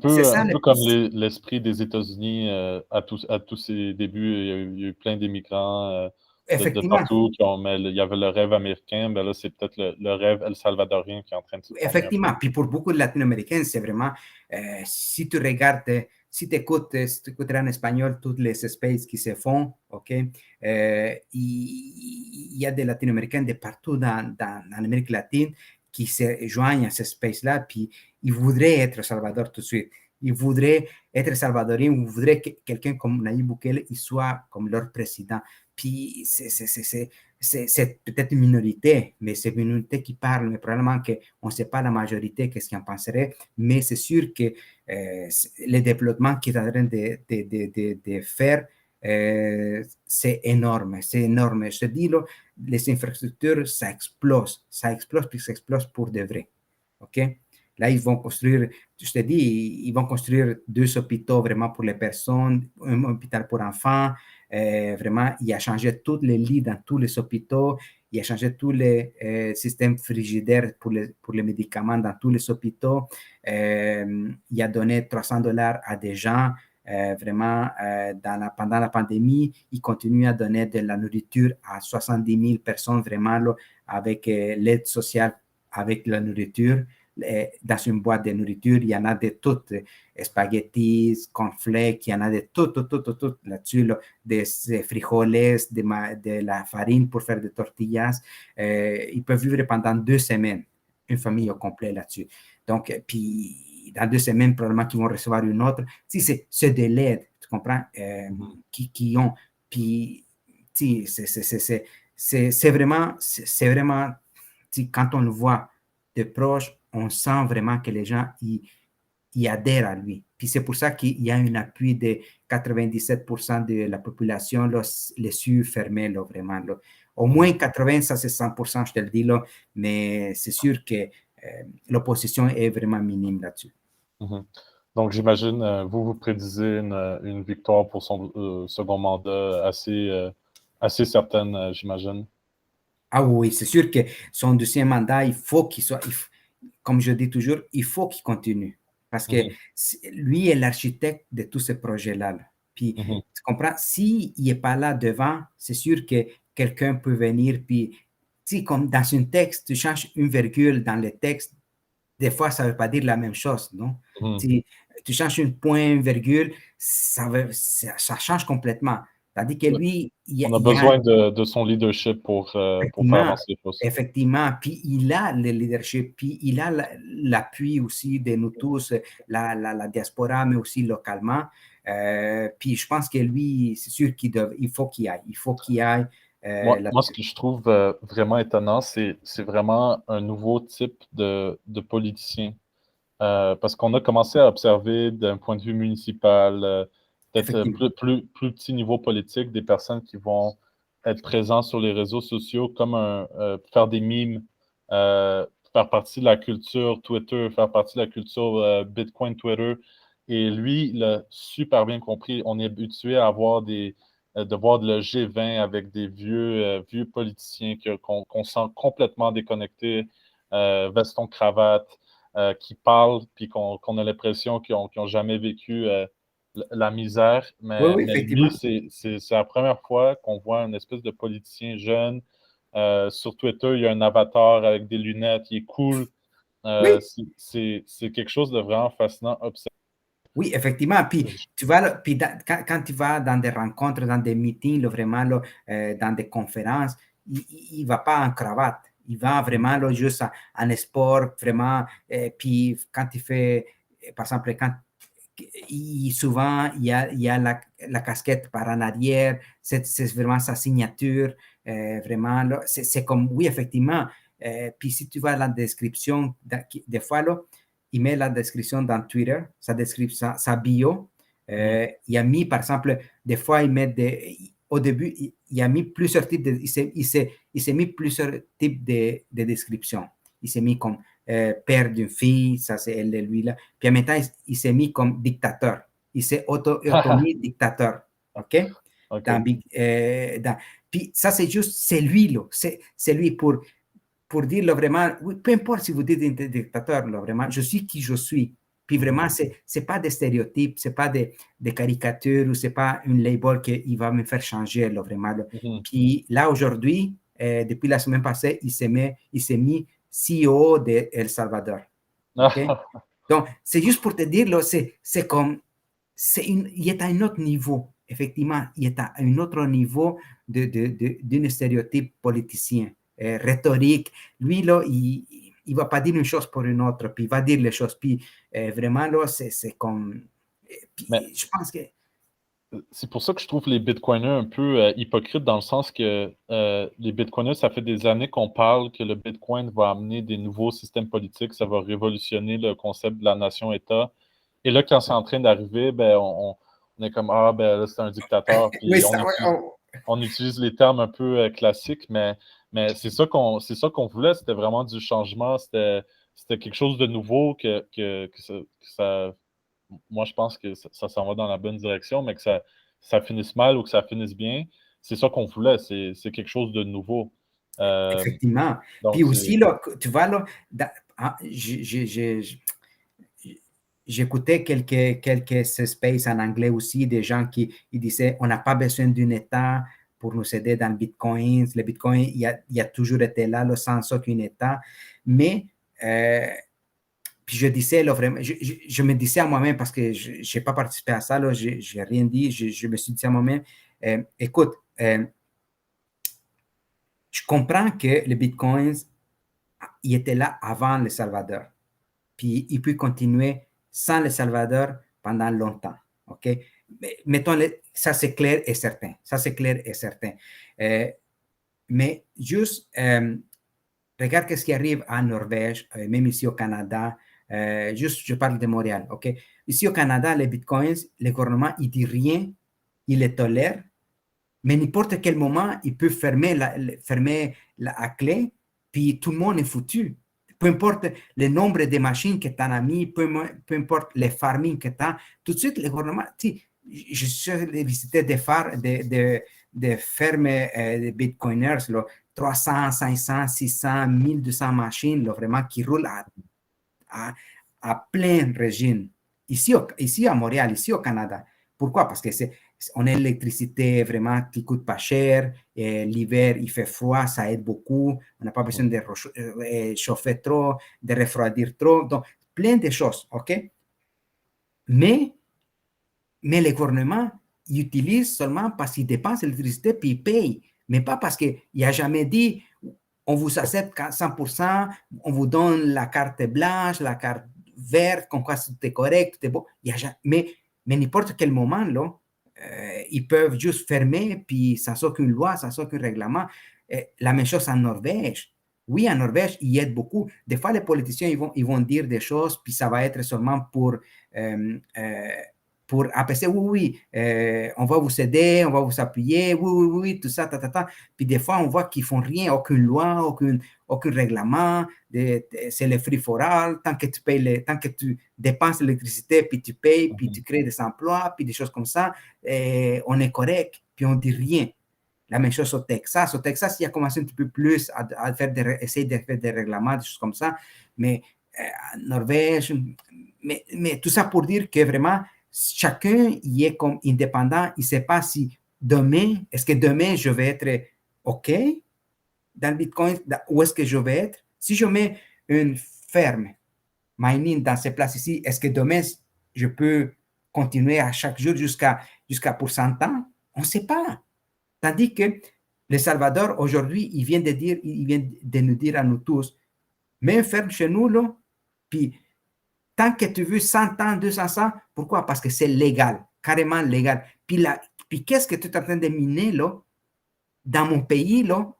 c'est ça, Un peu comme l'esprit des États-Unis à tous ses débuts. Il y a eu plein d'immigrants de effectivement, partout mais il y avait le rêve américain. Ben là, c'est peut-être le rêve el-salvadorien qui est en train de se former un peu. effectivement. Puis pour beaucoup de Latino-Américains, c'est vraiment, si tu regardes, si tu écouteras en espagnol toutes les spaces qui se font, OK? Il y a des Latino-Américains de partout dans l'Amérique latine qui se joignent à ce space-là, puis ils voudraient être Salvador tout de suite. Ils voudraient être salvadoriens, ils voudraient que quelqu'un comme Nayib Bukele il soit comme leur président. Puis c'est peut-être une minorité, mais c'est une minorité qui parle, mais probablement qu'on ne sait pas la majorité qu'est-ce qu'ils en penserait, mais c'est sûr que le développement qu'ils sont en train de faire, c'est énorme, c'est énorme. Je te dis, là, les infrastructures, ça explose, puis ça explose pour de vrai. OK? Là, ils vont construire, je te dis, ils vont construire 2 hôpitaux vraiment pour les personnes, un hôpital pour enfants. Vraiment, il a changé tous les lits dans tous les hôpitaux. Il a changé tous les systèmes frigidaires pour les médicaments dans tous les hôpitaux. Il a donné 300 $ à des gens. Vraiment, pendant la pandémie, il continue à donner de la nourriture à 70 000 personnes, vraiment, là, avec l'aide sociale, avec la nourriture dans une boîte de nourriture, il y en a de toutes, spaghettis, cornflakes, il y en a de tout là-dessus, là, des frijoles, de la farine pour faire des tortillas. Ils peuvent vivre pendant 2 semaines, une famille au complet là-dessus. Donc, puis dans 2 semaines, probablement qu'ils vont recevoir une autre. Si c'est de l'aide, tu comprends, qui ont. Puis, si, c'est vraiment, si, quand on le voit de proche, on sent vraiment que les gens y adhèrent à lui. Puis c'est pour ça qu'il y a un appui de 97% de la population, là, les yeux fermés, là, vraiment. Là. Au moins 80, ça c'est 100%, je te le dis, là, mais c'est sûr que l'opposition est vraiment minime là-dessus. Mhm. Donc, j'imagine, vous prédisez une victoire pour son second mandat assez certaine, j'imagine. Ah oui, c'est sûr que son deuxième mandat, il faut qu'il soit, comme je dis toujours, il faut qu'il continue. Parce que Mhm, lui est l'architecte de tous ces projets-là. Là. Puis, mhm, tu comprends, s'il n'est pas là devant, c'est sûr que quelqu'un peut venir, puis, tu sais, comme dans un texte, tu changes une virgule dans le texte, des fois, ça ne veut pas dire la même chose, non? mhm. Si tu changes un point, une virgule, ça change complètement. Tandis que Ouais. lui, On a il y a besoin de son leadership pour faire effectivement, avancer les choses. effectivement. Puis il a le leadership, puis il a l'appui aussi de nous tous, la diaspora, mais aussi localement. Puis je pense que lui, c'est sûr il faut qu'il aille. Il faut qu'il aille Moi, ce là-dessus. que je trouve vraiment étonnant, c'est vraiment un nouveau type de politicien. Parce qu'on a commencé à observer d'un point de vue municipal, peut-être Effectivement. plus petit niveau politique, des personnes qui vont être présentes sur les réseaux sociaux comme faire des mimes, faire partie de la culture Twitter, faire partie de la culture Bitcoin Twitter. Et lui, il a super bien compris. On est habitué à avoir de voir le G20 avec des vieux politiciens qu'on sent complètement déconnectés, veston cravate qui parlent, puis qu'on a l'impression qu'ils n'ont jamais vécu la misère. Oui, oui, Mais lui, effectivement. c'est la première fois qu'on voit une espèce de politicien jeune. Sur Twitter, il y a un avatar avec des lunettes, il est cool. Oui, C'est quelque chose de vraiment fascinant. oui, effectivement. Puis, tu vas, puis quand tu vas dans des rencontres, dans des meetings, là, vraiment, là, dans des conférences, il ne va pas en cravate. Il va vraiment là, juste en sport, vraiment. Puis, quand il fait, par exemple, souvent, il y a la casquette par en arrière. C'est vraiment sa signature. Vraiment, là, c'est comme, oui, effectivement. Puis, si tu vas dans la description, des fois, là, il met la description dans Twitter, sa description, sa bio. Mhm. Il a mis, par exemple, des fois, au début, il a mis plusieurs types il s'est mis plusieurs types de descriptions. Il s'est mis comme père d'une fille, ça c'est elle et lui là. Puis en même temps, il s'est mis comme dictateur. Il s'est auto-mis dictateur. OK? Dans, OK. puis ça, c'est juste, c'est lui, là. C'est lui pour dire là, vraiment, oui, peu importe si vous dites dictateur, là, vraiment, je suis qui je suis. Puis Mhm. vraiment, c'est pas des stéréotypes, c'est pas des caricatures ou c'est pas une label qui va me faire changer, là, vraiment. Là. Mhm. Puis là, aujourd'hui, depuis la semaine passée, il s'est mis CEO de El Salvador. OK? Donc, c'est juste pour te dire, là, c'est comme, il est à un autre niveau. Effectivement, il est à un autre niveau d'un stéréotype politicien, rhétorique. Lui, là, il va pas dire une chose pour une autre, puis il va dire les choses. Puis vraiment, là, c'est comme. Mais Puis, je pense que. c'est pour ça que je trouve les Bitcoiners un peu hypocrites dans le sens que les Bitcoiners, ça fait des années qu'on parle que le Bitcoin va amener des nouveaux systèmes politiques, ça va révolutionner le concept de la nation-État. Et là, quand c'est en train d'arriver, ben, on est comme, ah, ben là, c'est un dictateur, Oui, puis ça, ouais, oh. on utilise les termes un peu classiques, mais c'est ça qu'on voulait, c'était vraiment du changement, c'était quelque chose de nouveau que ça moi, je pense que ça s'en va dans la bonne direction, mais que ça finisse mal ou que ça finisse bien, c'est ça qu'on voulait. C'est quelque chose de nouveau. Euh, Effectivement. Puis donc, aussi, c'est. là, tu vois, là, j'écoutais quelques spaces en anglais aussi, des gens qui ils disaient on n'a pas besoin d'un État pour nous aider dans le Bitcoin. Le Bitcoin, il a toujours été là, là sans aucun État. Mais, puis je disais, là, vraiment, je me disais à moi-même, parce que je n'ai pas participé à ça, je n'ai rien dit, je me suis dit à moi-même, écoute, je comprends que le Bitcoin, il était là avant le Salvador. Puis il peut continuer sans le Salvador pendant longtemps. OK? Mais, mettons, ça c'est clair et certain. Ça c'est clair et certain. Euh, mais juste, regarde ce qui arrive en Norvège, même ici au Canada. Juste, je parle de Montréal, OK? Ici au Canada, les bitcoins, le gouvernement, il dit rien, il les tolère, mais n'importe quel moment, il peut fermer la clé, puis tout le monde est foutu. Peu importe le nombre de machines que tu as mis, peu importe les farming que tu as, tout de suite, le gouvernement, je suis visité des fermes de bitcoiners, là, 300, 500, 600, 1200 machines, là, vraiment, qui roulent à plein régime. Ici à Montréal, ici au Canada. Pourquoi? Parce que on a l'électricité vraiment qui coûte pas cher. L'hiver, il fait froid, ça aide beaucoup. On n'a pas besoin de chauffer trop, de refroidir trop. Donc, plein de choses, OK? Mais les gouvernements, ils utilisent seulement parce qu'ils dépensent l'électricité puis ils payent. Mais pas parce qu'il n'a jamais dit on vous accepte 100%, on vous donne la carte blanche, la carte verte, comme quoi tout est correct, tout est bon. Mais n'importe quel moment, là, ils peuvent juste fermer, puis ça sort qu'une loi, ça sort qu'un règlement. La même chose en Norvège. Oui, en Norvège, ils aident beaucoup. Des fois, les politiciens, ils vont dire des choses, puis ça va être seulement pour apaiser, oui, on va vous aider, on va vous appuyer, oui, tout ça, Puis des fois, on voit qu'ils font rien, aucune loi, aucun règlement, c'est le free for all, tant que tu dépenses l'électricité, puis tu payes, puis tu crées des emplois, puis des choses comme ça, on est correct, puis on dit rien. La même chose au Texas. Au Texas, il a commencé un petit peu plus à essayer de faire des règlements, des choses comme ça, mais en Norvège, mais tout ça pour dire que vraiment, chacun y est comme indépendant. Il ne sait pas si demain, est-ce que demain je vais être OK dans le Bitcoin, où est-ce que je vais être? Si je mets une ferme mining dans ces places ici, est-ce que demain je peux continuer à chaque jour jusqu'à pour 100 ans? On ne sait pas. Tandis que le Salvador, aujourd'hui, il vient de nous dire à nous tous, mets une ferme chez nous, là, puis tant que tu veux 100 ans, 200 ans, pourquoi? Parce que c'est légal, carrément légal. Puis qu'est-ce que tu es en train de miner, là? Dans mon pays, là,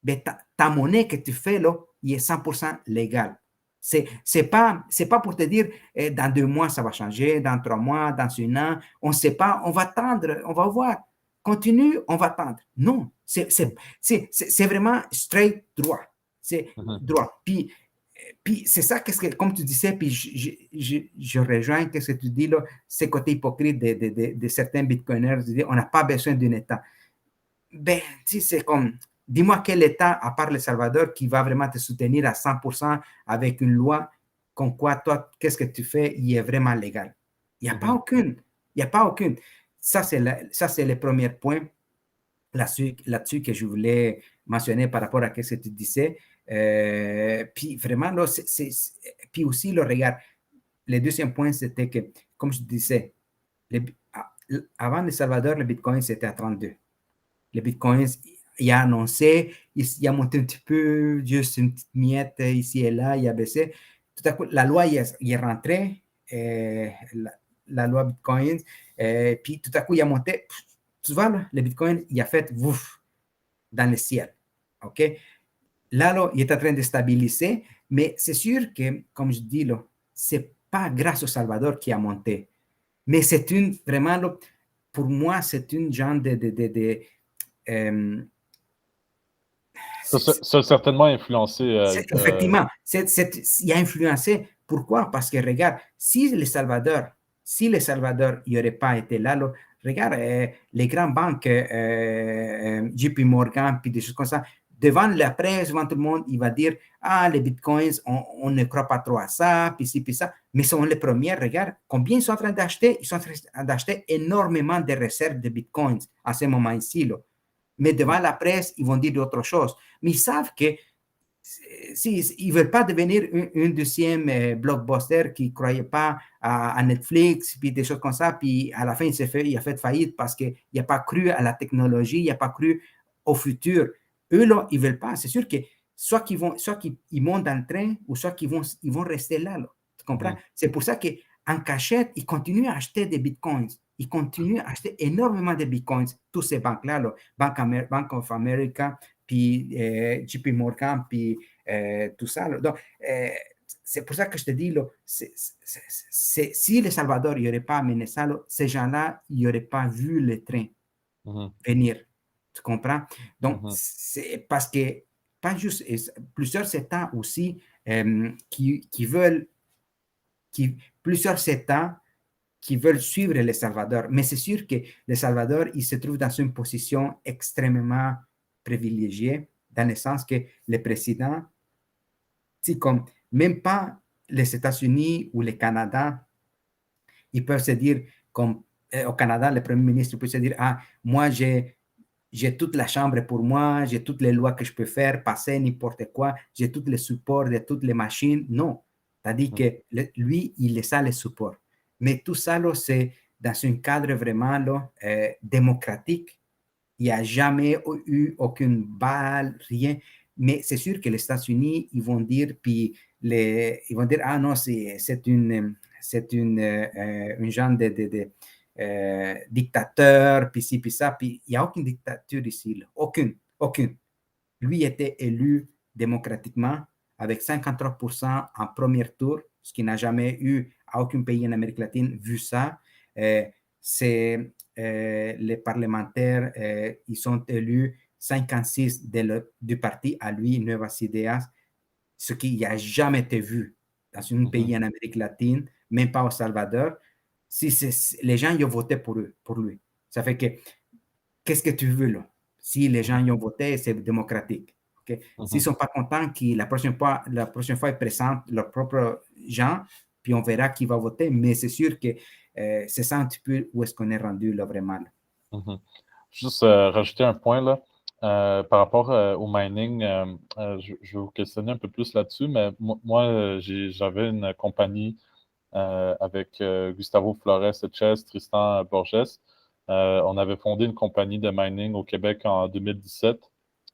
ben, ta monnaie que tu fais, là, il est 100% légal. C'est pas pour te dire, dans 2 mois, ça va changer, dans 3 mois, dans 1 an, on ne sait pas, on va attendre, on va voir. Continue, on va attendre. Non, c'est vraiment straight droit. C'est droit. Puis c'est ça, comme tu disais, puis je rejoins ce que tu dis là, ce côté hypocrite de certains bitcoiners, on n'a pas besoin d'un État. Ben, c'est comme, dis-moi quel État, à part le Salvador, qui va vraiment te soutenir à 100% avec une loi, comme quoi toi, qu'est-ce que tu fais, il est vraiment légal. Il n'y a pas aucune. Il n'y a pas aucune. Ça, c'est le premier point là-dessus que je voulais mentionner par rapport à ce que tu disais. Puis vraiment, là, puis aussi, là, regarde, le deuxième point, c'était que, comme je disais, avant le Salvador, le Bitcoin, c'était à 32. Le Bitcoin, il a annoncé, il a monté un petit peu, juste une petite miette ici et là, il a baissé. Tout à coup, la loi, il est rentré, la loi Bitcoin, puis tout à coup, il a monté. Tu vois, là, le Bitcoin, il a fait ouf dans le ciel. OK? Là, il est en train de stabiliser, mais c'est sûr que, comme je dis, là, c'est pas grâce au Salvador qui a monté, mais c'est vraiment, là, pour moi, c'est une genre ça a certainement influencé. Effectivement, il a influencé. Pourquoi? Parce que regarde, si le Salvador, il n'aurait pas été là, regarde, les grandes banques, JP Morgan, puis des choses comme ça, devant la presse, devant tout le monde, il va dire, ah, les bitcoins, on ne croit pas trop à ça, puis ci, puis ça, mais sont les premiers, regarde, combien ils sont en train d'acheter? Ils sont en train d'acheter énormément de réserves de bitcoins à ce moment-ci, là. Mais devant la presse, ils vont dire d'autres choses. Mais ils savent que ils ne veulent pas devenir un deuxième blockbuster qui ne croyait pas à Netflix, puis des choses comme ça, puis à la fin, il a fait faillite parce qu'il n'a pas cru à la technologie, il n'a pas cru au futur. Eux, là, ils ne veulent pas. C'est sûr que soit qu'ils montent dans le train, ou soit qu'ils vont rester là. Tu comprends? C'est pour ça qu'en cachette, ils continuent à acheter des bitcoins. Ils continuent à acheter énormément de bitcoins. Toutes ces banques-là, Bank of America, puis JP Morgan, puis tout ça. Donc, c'est pour ça que je te dis, là, si Le Salvador n'y aurait pas amené ça, là, ces gens-là, ils n'auraient pas vu le train venir. Tu comprends? Donc, c'est parce que, pas juste, plusieurs États aussi qui veulent, plusieurs États qui veulent suivre Le Salvador. Mais c'est sûr que Le Salvador, il se trouve dans une position extrêmement privilégiée, dans le sens que le président, comme même pas les États-Unis ou le Canada, ils peuvent se dire, comme au Canada, le Premier ministre peut se dire, ah, moi, j'ai toute la chambre pour moi, j'ai toutes les lois que je peux faire, passer n'importe quoi, j'ai tous les supports de toutes les machines. Non, c'est-à-dire que lui, il a les supports. Mais tout ça, c'est dans un cadre vraiment démocratique. Il n'y a jamais eu aucune balle, rien. Mais c'est sûr que les États-Unis, ils vont dire, ils vont dire, ah non, c'est une genre de dictateur, puis ci, puis ça. Puis il n'y a aucune dictature ici, là. Aucune. Lui était élu démocratiquement avec 53% en premier tour, ce qui n'a jamais eu à aucun pays en Amérique latine vu ça. Les parlementaires, ils sont élus 56 du parti à lui, Nuevas Ideas, ce qui n'a jamais été vu dans un pays en Amérique latine, même pas au Salvador. Les gens y ont voté pour lui. Ça fait que, qu'est-ce que tu veux là? Si les gens y ont voté, c'est démocratique. Okay? S'ils ne sont pas contents, la prochaine fois, ils présentent leurs propres gens, puis on verra qui va voter. Mais c'est sûr que c'est ça un petit peu où est-ce qu'on est rendu là, vraiment. Juste rajouter un point là. Par rapport au mining, je vais vous questionner un peu plus là-dessus, mais moi j'avais une compagnie avec Gustavo Flores Etches, Tristan Borges. On avait fondé une compagnie de mining au Québec en 2017.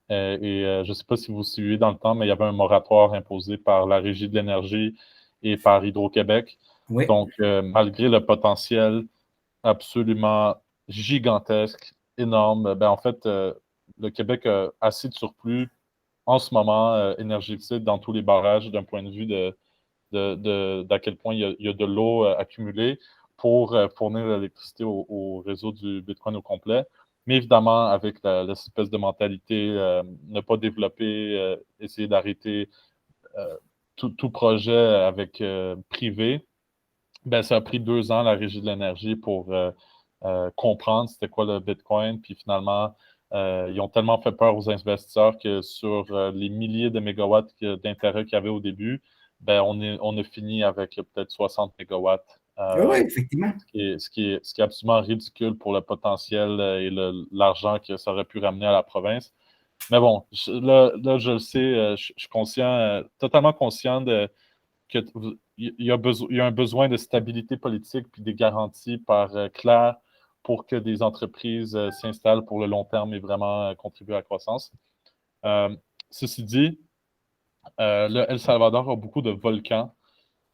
Je ne sais pas si vous suivez dans le temps, mais il y avait un moratoire imposé par la Régie de l'énergie et par Hydro-Québec. Oui. Donc, malgré le potentiel absolument gigantesque, énorme, en fait, le Québec a assez de surplus en ce moment énergétique dans tous les barrages d'un point de vue d'à quel point il y a de l'eau accumulée pour fournir l'électricité au réseau du Bitcoin au complet. Mais évidemment, avec l'espèce de mentalité, ne pas développer, essayer d'arrêter tout projet avec privé, ça a pris 2 ans, la Régie de l'énergie, pour comprendre c'était quoi le Bitcoin. Puis finalement, ils ont tellement fait peur aux investisseurs que sur les milliers de mégawatts d'intérêt qu'il y avait au début, on a fini avec peut-être 60 mégawatts. Oui, effectivement. Ce qui est absolument ridicule pour le potentiel et l'argent que ça aurait pu ramener à la province. Mais bon, là je le sais, je suis conscient, totalement conscient qu'il y a un besoin de stabilité politique puis des garanties claires pour que des entreprises s'installent pour le long terme et vraiment contribuer à la croissance. Ceci dit, le El Salvador a beaucoup de volcans,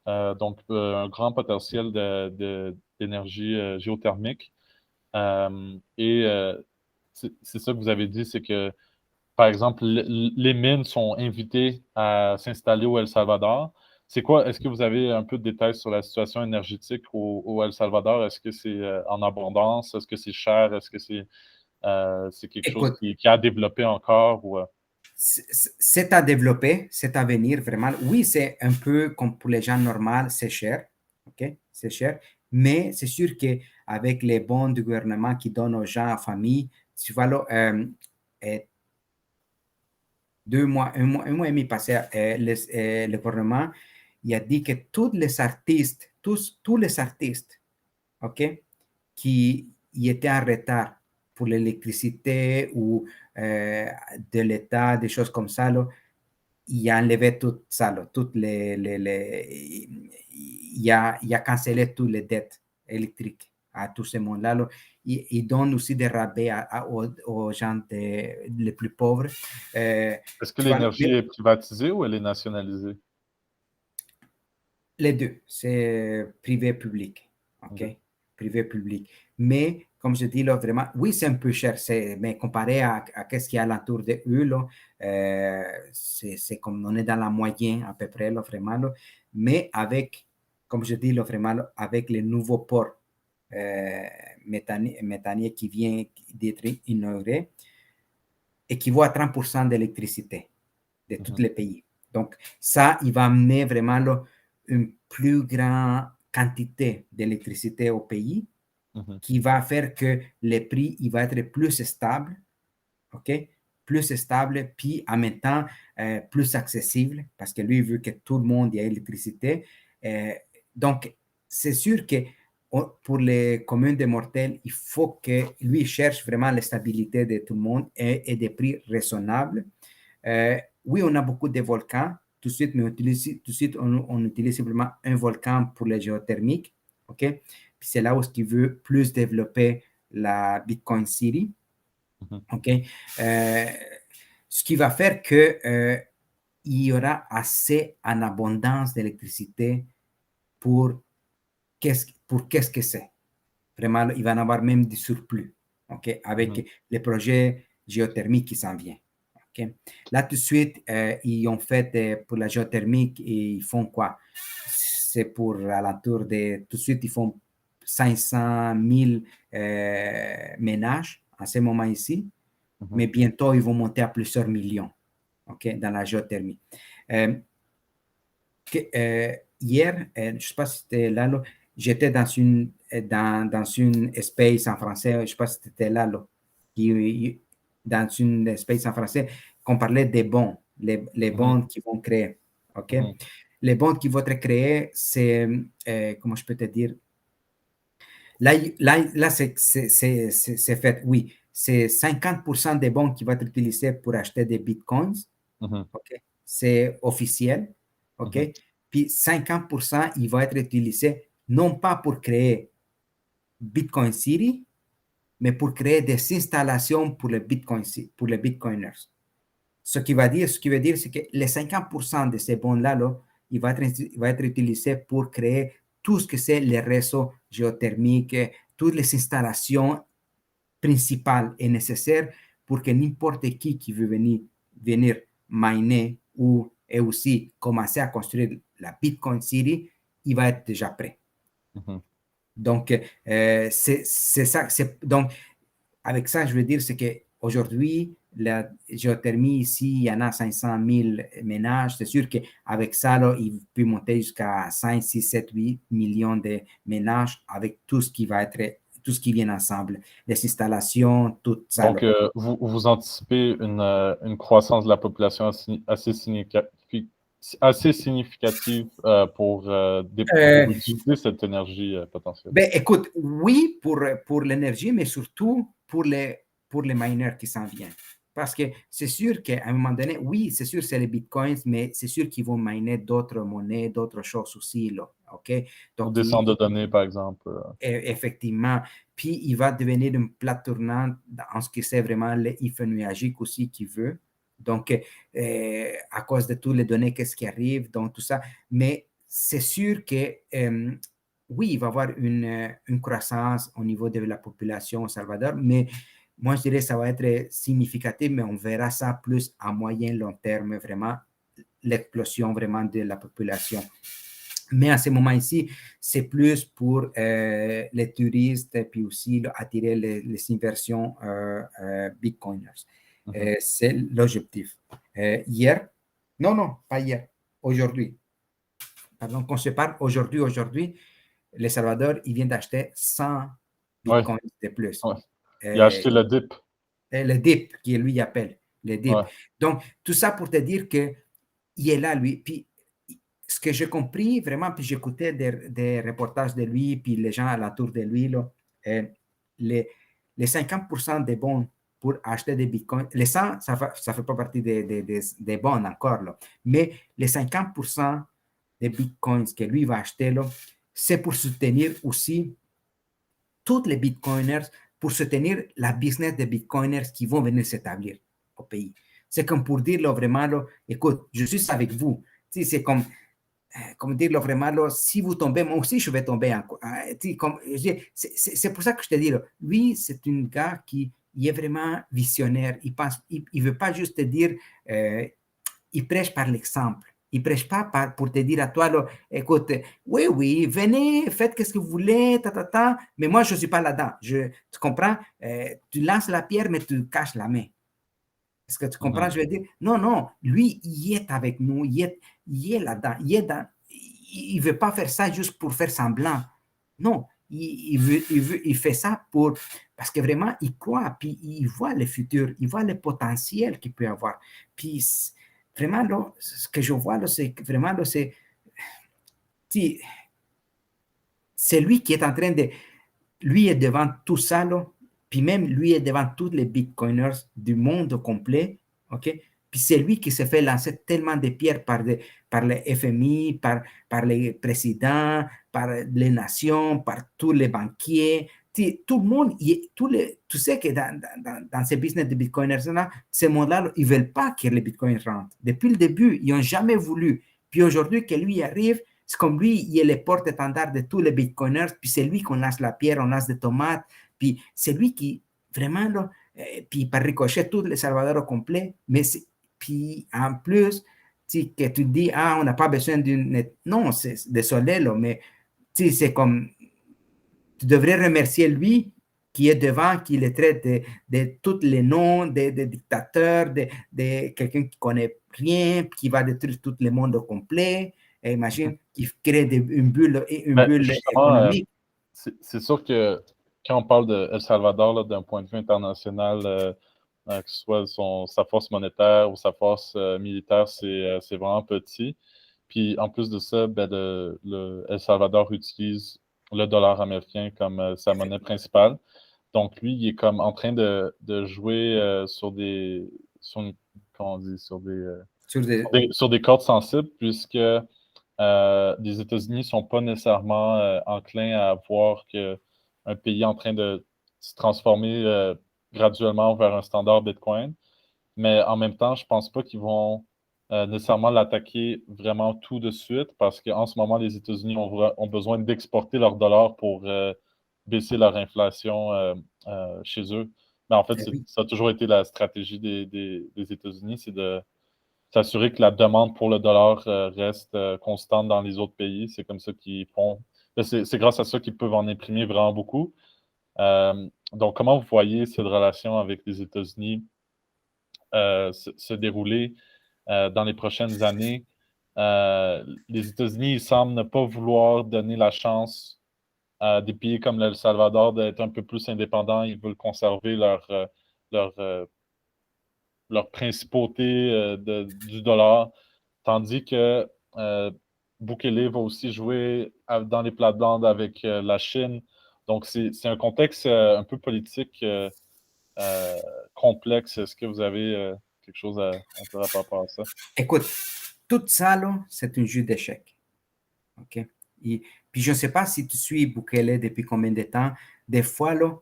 donc un grand potentiel d'énergie géothermique. C'est ça que vous avez dit, c'est que, par exemple, les mines sont invitées à s'installer au El Salvador. C'est quoi? Est-ce que vous avez un peu de détails sur la situation énergétique au El Salvador? Est-ce que c'est en abondance? Est-ce que c'est cher? Est-ce que c'est quelque chose qui a développé encore? C'est à développer, c'est à venir vraiment. Oui, c'est un peu comme pour les gens normaux, c'est cher. OK? C'est cher. Mais c'est sûr qu'avec les bons du gouvernement qui donnent aux gens, aux familles, tu vois, là, 2 mois, un mois et demi passé, le gouvernement il a dit que tous les artistes, tous les artistes, OK, qui y étaient en retard pour l'électricité ou de l'État, des choses comme ça, là, il a enlevé tout ça, là, toutes il a cancellé toutes les dettes électriques à tout ce monde-là. Là. Il donne aussi des rabais aux gens les plus pauvres. Est-ce que l'énergie est privatisée ou elle est nationalisée? Les deux, c'est privé-public. OK? privé-public. Mais, comme je dis là, vraiment, oui, c'est un peu cher, mais comparé à ce qu'il y a alentour de eux, là, c'est comme on est dans la moyenne à peu près, là, vraiment. Là. Mais avec, comme je dis, là, vraiment, là, avec les nouveaux ports méthaniers qui viennent d'être inaugurés, équivaut à 30% d'électricité de tous les pays. Donc, ça, il va amener vraiment là, une plus grande quantité d'électricité au pays qui va faire que le prix il va être plus stable, OK? Plus stable, puis en même temps plus accessible, parce que lui, il veut que tout le monde ait l'électricité. Donc, c'est sûr que pour les communes de mortels, il faut que lui cherche vraiment la stabilité de tout le monde et des prix raisonnables. Oui, on a beaucoup de volcans tout de suite, mais on utilise simplement un volcan pour les géothermiques, OK? Puis c'est là où il veut plus développer la Bitcoin City, OK? Ce qui va faire que il y aura assez en abondance d'électricité pour qu'est-ce que c'est. Vraiment, il va en avoir même du surplus, OK? Avec les projets géothermiques qui s'en viennent. Okay. Là, tout de suite, ils ont fait pour la géothermique, et ils font quoi? C'est pour alentour de, tout de suite, ils font 500 000 ménages à ce moment ici, mais bientôt, ils vont monter à plusieurs millions, OK, dans la géothermie. Hier, je ne sais pas si c'était là, j'étais dans une space en français, je ne sais pas si c'était là, dans une space en français, qu'on parlait des bons, les bons qui vont créer. OK? Les bons qui vont être créés, c'est, comment je peux te dire? Là c'est fait, oui. C'est 50% des bons qui vont être utilisés pour acheter des bitcoins. OK? C'est officiel. OK? Puis 50%, il va être utilisé non pas pour créer Bitcoin City, mais pour créer des installations pour les Bitcoiners. Ce qui veut dire, c'est que les 50% de ces bons-là, il va être utilisé pour créer tout ce que c'est les réseaux géothermiques, toutes les installations principales et nécessaires pour que n'importe qui veut venir miner et aussi commencer à construire la Bitcoin City, il va être déjà prêt. Donc, c'est ça. Donc, avec ça, je veux dire, c'est qu'aujourd'hui, la géothermie ici, il y en a 500 000 ménages. C'est sûr qu'avec ça, là, il peut monter jusqu'à 5, 6, 7, 8 millions de ménages avec tout ce qui va être, tout ce qui vient ensemble, les installations, tout ça. Donc, vous anticipez une croissance de la population assez significative pour utiliser cette énergie potentielle. Ben, écoute, oui, pour l'énergie, mais surtout pour les miners qui s'en viennent. Parce que c'est sûr qu'à un moment donné, oui, c'est sûr, c'est les bitcoins, mais c'est sûr qu'ils vont miner d'autres monnaies, d'autres choses aussi, là, OK? Donc, des centres de données, par exemple. Effectivement. Puis, il va devenir une plate tournante en ce qui c'est vraiment l'IFE nuagique aussi qu'il veut. Donc, à cause de toutes les données, qu'est-ce qui arrive, donc tout ça. Mais c'est sûr que, oui, il va y avoir une croissance au niveau de la population au Salvador, mais moi, je dirais que ça va être significatif, mais on verra ça plus à moyen, long terme, vraiment, l'explosion vraiment de la population. Mais à ce moment ici, c'est plus pour les touristes et puis aussi attirer les inversions bitcoiners. C'est l'objectif. Non, pas hier, aujourd'hui. Pardon, quand je parle aujourd'hui, le Salvador, il vient d'acheter 100 bitcoins de plus. Il a acheté le DIP. Le DIP, qui lui appelle, le DIP. Donc, tout ça pour te dire qu'il est là, lui. Puis, ce que j'ai compris vraiment, puis j'écoutais des reportages de lui, puis les gens alentour de lui, là, les 50% des bons pour acheter des bitcoins, les 100, ça fait pas partie des bons encore, là, mais les 50% des bitcoins que lui va acheter, là, c'est pour soutenir aussi tous les bitcoiners, pour soutenir la business des bitcoiners qui vont venir s'établir au pays. C'est comme pour dire, là, vraiment, là, écoute, je suis avec vous. C'est comme comment dire, vraiment, là, si vous tombez, moi aussi, je vais tomber. C'est pour ça que je te dis, là, lui, c'est un gars qui il est vraiment visionnaire. Il pense, il veut pas juste te dire, il prêche par l'exemple. Il prêche pas pour te dire à toi, là, écoute, oui, oui, venez, faites ce que vous voulez, mais moi, je ne suis pas là-dedans. Tu comprends? Tu lances la pierre, mais tu caches la main. Est-ce que tu comprends? Je veux dire, non, non, lui, il est avec nous, il est là-dedans, il ne veut pas faire ça juste pour faire semblant. Non, il fait ça parce que vraiment, il croit, puis il voit le futur, il voit le potentiel qu'il peut avoir. Puis vraiment, là, ce que je vois, là, c'est vraiment, là, c'est lui qui est en train de, lui est devant tout ça, là, puis même lui est devant tous les bitcoiners du monde complet, OK? Puis c'est lui qui se fait lancer tellement de pierres par le FMI, par les présidents, par les nations, par tous les banquiers. Tout le monde, tu sais que dans ces business de bitcoiners-là, ces mondes-là, ils ne veulent pas que les bitcoins rentrent. Depuis le début, ils n'ont jamais voulu. Puis aujourd'hui, que lui arrive, c'est comme lui, il est le porte-étendard de tous les bitcoiners, puis c'est lui qu'on lance la pierre, on lance des tomates, puis c'est lui qui, vraiment, là, puis par ricochet, tout le Salvador au complet, mais puis en plus, que tu dis, ah, on n'a pas besoin d'une... Non, c'est désolé, là, mais c'est comme, tu devrais remercier lui qui est devant, qui le traite de tous les noms des dictateurs, de quelqu'un qui ne connaît rien, qui va détruire tout le monde au complet. Et imagine qu'il crée une bulle Justement, économique. c'est sûr que quand on parle de El Salvador d'un point de vue international, que ce soit sa force monétaire ou sa force militaire, c'est vraiment petit. Puis en plus de ça, ben, El Salvador utilise le dollar américain comme sa monnaie principale. Donc lui, il est comme en train de jouer comment on dit, Sur des, sur des cordes sensibles, puisque les États-Unis ne sont pas nécessairement enclins à voir qu'un pays est en train de se transformer graduellement vers un standard Bitcoin. Mais en même temps, je ne pense pas qu'ils vont nécessairement l'attaquer vraiment tout de suite parce qu'en ce moment, les États-Unis ont besoin d'exporter leur dollar pour baisser leur inflation chez eux. Mais en fait, oui. ça a toujours été la stratégie des États-Unis, c'est de s'assurer que la demande pour le dollar reste constante dans les autres pays. C'est comme ça qu'ils font. C'est grâce à ça qu'ils peuvent en imprimer vraiment beaucoup. Donc, comment vous voyez cette relation avec les États-Unis se dérouler dans les prochaines années? Les États-Unis, ils semblent ne pas vouloir donner la chance à des pays comme le Salvador d'être un peu plus indépendants. Ils veulent conserver leur, euh, leur principauté du dollar. Tandis que Bukele va aussi jouer dans les plates-bandes avec la Chine. Donc, c'est un contexte un peu politique euh, complexe. Est-ce que vous avez quelque chose à dire par rapport à ça? Écoute, tout ça, là, c'est un jeu d'échecs. OK? Puis je ne sais pas si tu suis Bukele depuis combien de temps. Des fois, là,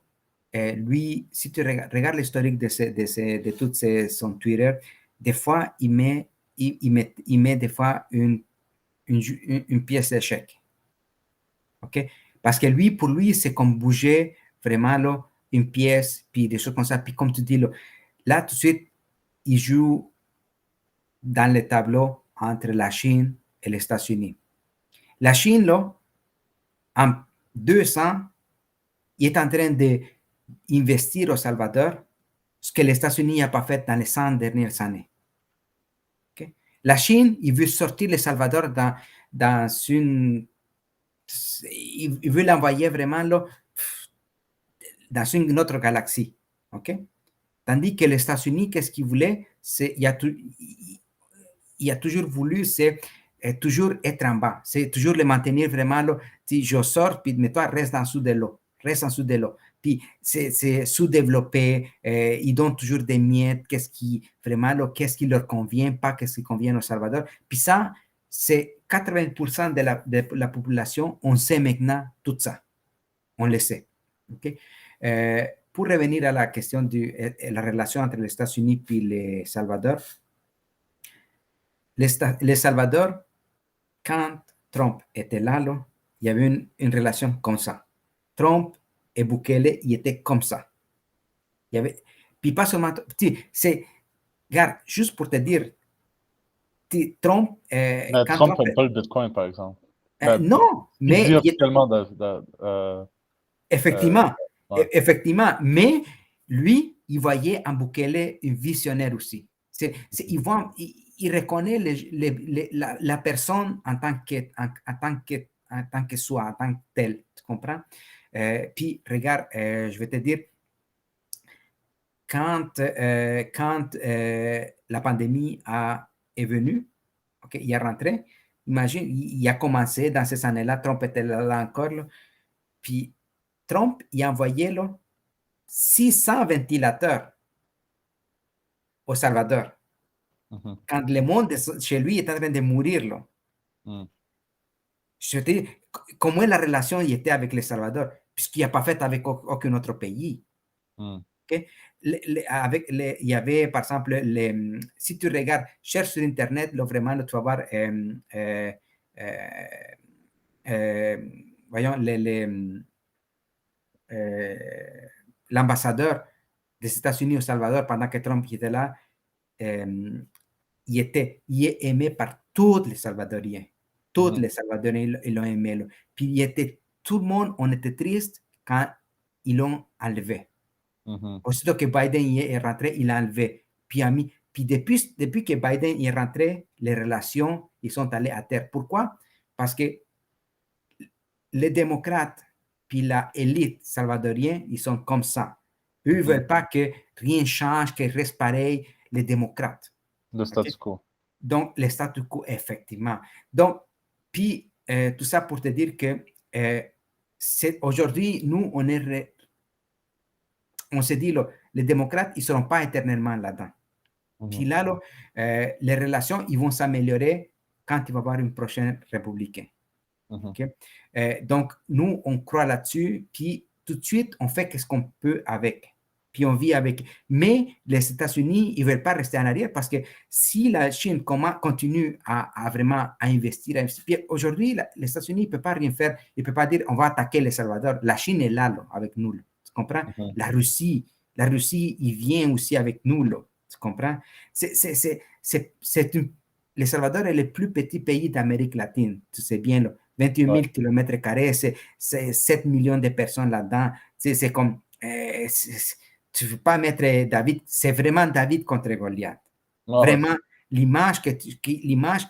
lui, si tu regardes l'historique de tout son Twitter, des fois, il met des fois une pièce d'échec. OK? Parce que lui, pour lui, c'est comme bouger vraiment là, une pièce, puis des choses comme ça. Puis comme tu dis, là tout de suite, il joue dans le tableau entre la Chine et les États-Unis. La Chine, là, en 2 ans, il est en train d'investir au Salvador, ce que les États-Unis n'ont pas fait dans les 100 dernières années. Okay? La Chine, il veut sortir le Salvador dans une... Il veut l'envoyer vraiment là, dans une autre galaxie. OK? Tandis que les États-Unis, qu'est-ce qu'ils voulaient? Il a toujours voulu, c'est toujours être en bas. C'est toujours le maintenir vraiment là. Si je sors, puis mais toi, reste en dessous de l'eau. Reste en dessous de l'eau. Puis c'est sous-développé. Ils donnent toujours des miettes. Qu'est-ce qui leur convient, pas qu'est-ce qui convient au Salvador. Puis ça, c'est 80% de la population, on sait maintenant tout ça. On le sait. Okay? Pour revenir à la question de la relation entre les États-Unis et le Salvador, le Salvador, quand Trump était là, il y avait une relation comme ça. Trump et Bukele, ils étaient comme ça. Il y avait, puis pas seulement, c'est, regarde, juste pour te dire, Trump, Mais quand Trump Trump, n'aime pas le Bitcoin, par exemple. Ben, non, il mais dit officiellement euh, effectivement, ouais. effectivement, mais lui, il voyait en Bukele un visionnaire aussi. Il reconnaît la personne en tant que soi, en tant que tel, tu comprends? Puis, regarde, je vais te dire, quand la pandémie est venue, okay, il est rentré, imagine, il a commencé dans ces années-là, Trump était là encore, là, puis Trump, il a envoyé là, 600 ventilateurs au Salvador, Mhm. quand le monde chez lui est en train de mourir. Là. Mm. Je te dis, comment la relation il était avec le Salvador, puisqu'il n'a pas fait avec aucun autre pays. Mm. Okay? Il y avait, par exemple, si tu regardes, cherche sur Internet, là, vraiment, tu vas voir, voyons, l'ambassadeur des États-Unis au Salvador pendant que Trump était là, il est aimé par tous les Salvadoriens. Tous Mhm. les Salvadoriens, ils l'ont aimé. Là. Puis tout le monde, on était triste quand ils l'ont enlevé. Mhm. Aussitôt que Biden est rentré, il l'a enlevé. Puis depuis que Biden est rentré, les relations, ils sont allées à terre. Pourquoi? Parce que les démocrates, puis la élite salvadorienne, ils sont comme ça. Eux ne Mhm. veulent pas que rien change, que reste pareil, les démocrates. Le Okay? statu quo. Donc, le statu quo, effectivement. Donc, puis, tout ça pour te dire que aujourd'hui, nous, on se dit, là, les démocrates, ils ne seront pas éternellement là-dedans. Puis Mhm. là, les relations, ils vont s'améliorer quand il va y avoir une prochaine républicain. Mhm. Okay? Donc, nous, on croit là-dessus, puis tout de suite, on fait ce qu'on peut avec. Puis on vit avec. Mais les États-Unis, ils ne veulent pas rester en arrière parce que si la Chine continue à vraiment investir, puis aujourd'hui, les États-Unis ne peuvent pas rien faire. Ils ne peuvent pas dire on va attaquer le Salvador. La Chine est là avec nous. Là. Tu comprends? Mhm. La Russie, il vient aussi avec nous. Là. Tu comprends? Le Salvador est le plus petit pays d'Amérique latine. Tu sais bien, là. 21 Ouais. 000 km², c'est 7 millions de personnes là-dedans. C'est comme, tu ne veux pas mettre David, c'est vraiment David contre Goliath. Ah ouais. Vraiment, l'image,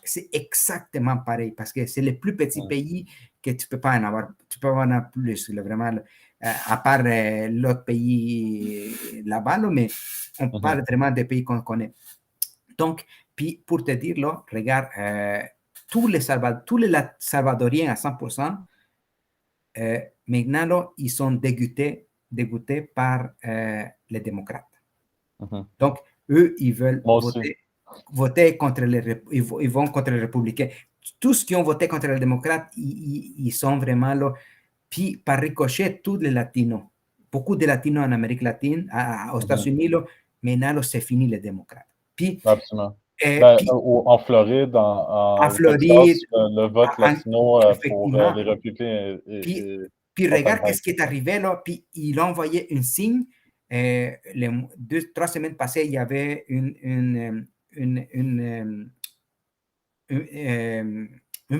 c'est exactement pareil parce que c'est le plus petit Mm. pays que tu ne peux pas en avoir. Tu peux pas en avoir plus, là, vraiment, à part l'autre pays là-bas, là, mais on Mhm. parle vraiment des pays qu'on connaît. Donc, puis pour te dire, là, regarde, tous les Salvadoriens à 100%, maintenant, là, ils sont dégoûtés par les démocrates. Mhm. Donc, eux, ils veulent Moi aussi. voter contre ils vont contre les républicains. Tous qui ont voté contre les démocrates, ils sont vraiment là. Puis, par ricochet, tous les latinos, beaucoup de latinos en Amérique latine, aux Mhm. États-Unis, là, maintenant, là, c'est fini les démocrates. Puis, Absolument. Ben, puis en Floride, en au Floride, Texas, le vote latino pour effectivement. les républicains Puis, est puis regarde totalement qu'est-ce qui est existant. arrivé là. Puis il a envoyé un signe. Les 3 semaines passées, il y avait une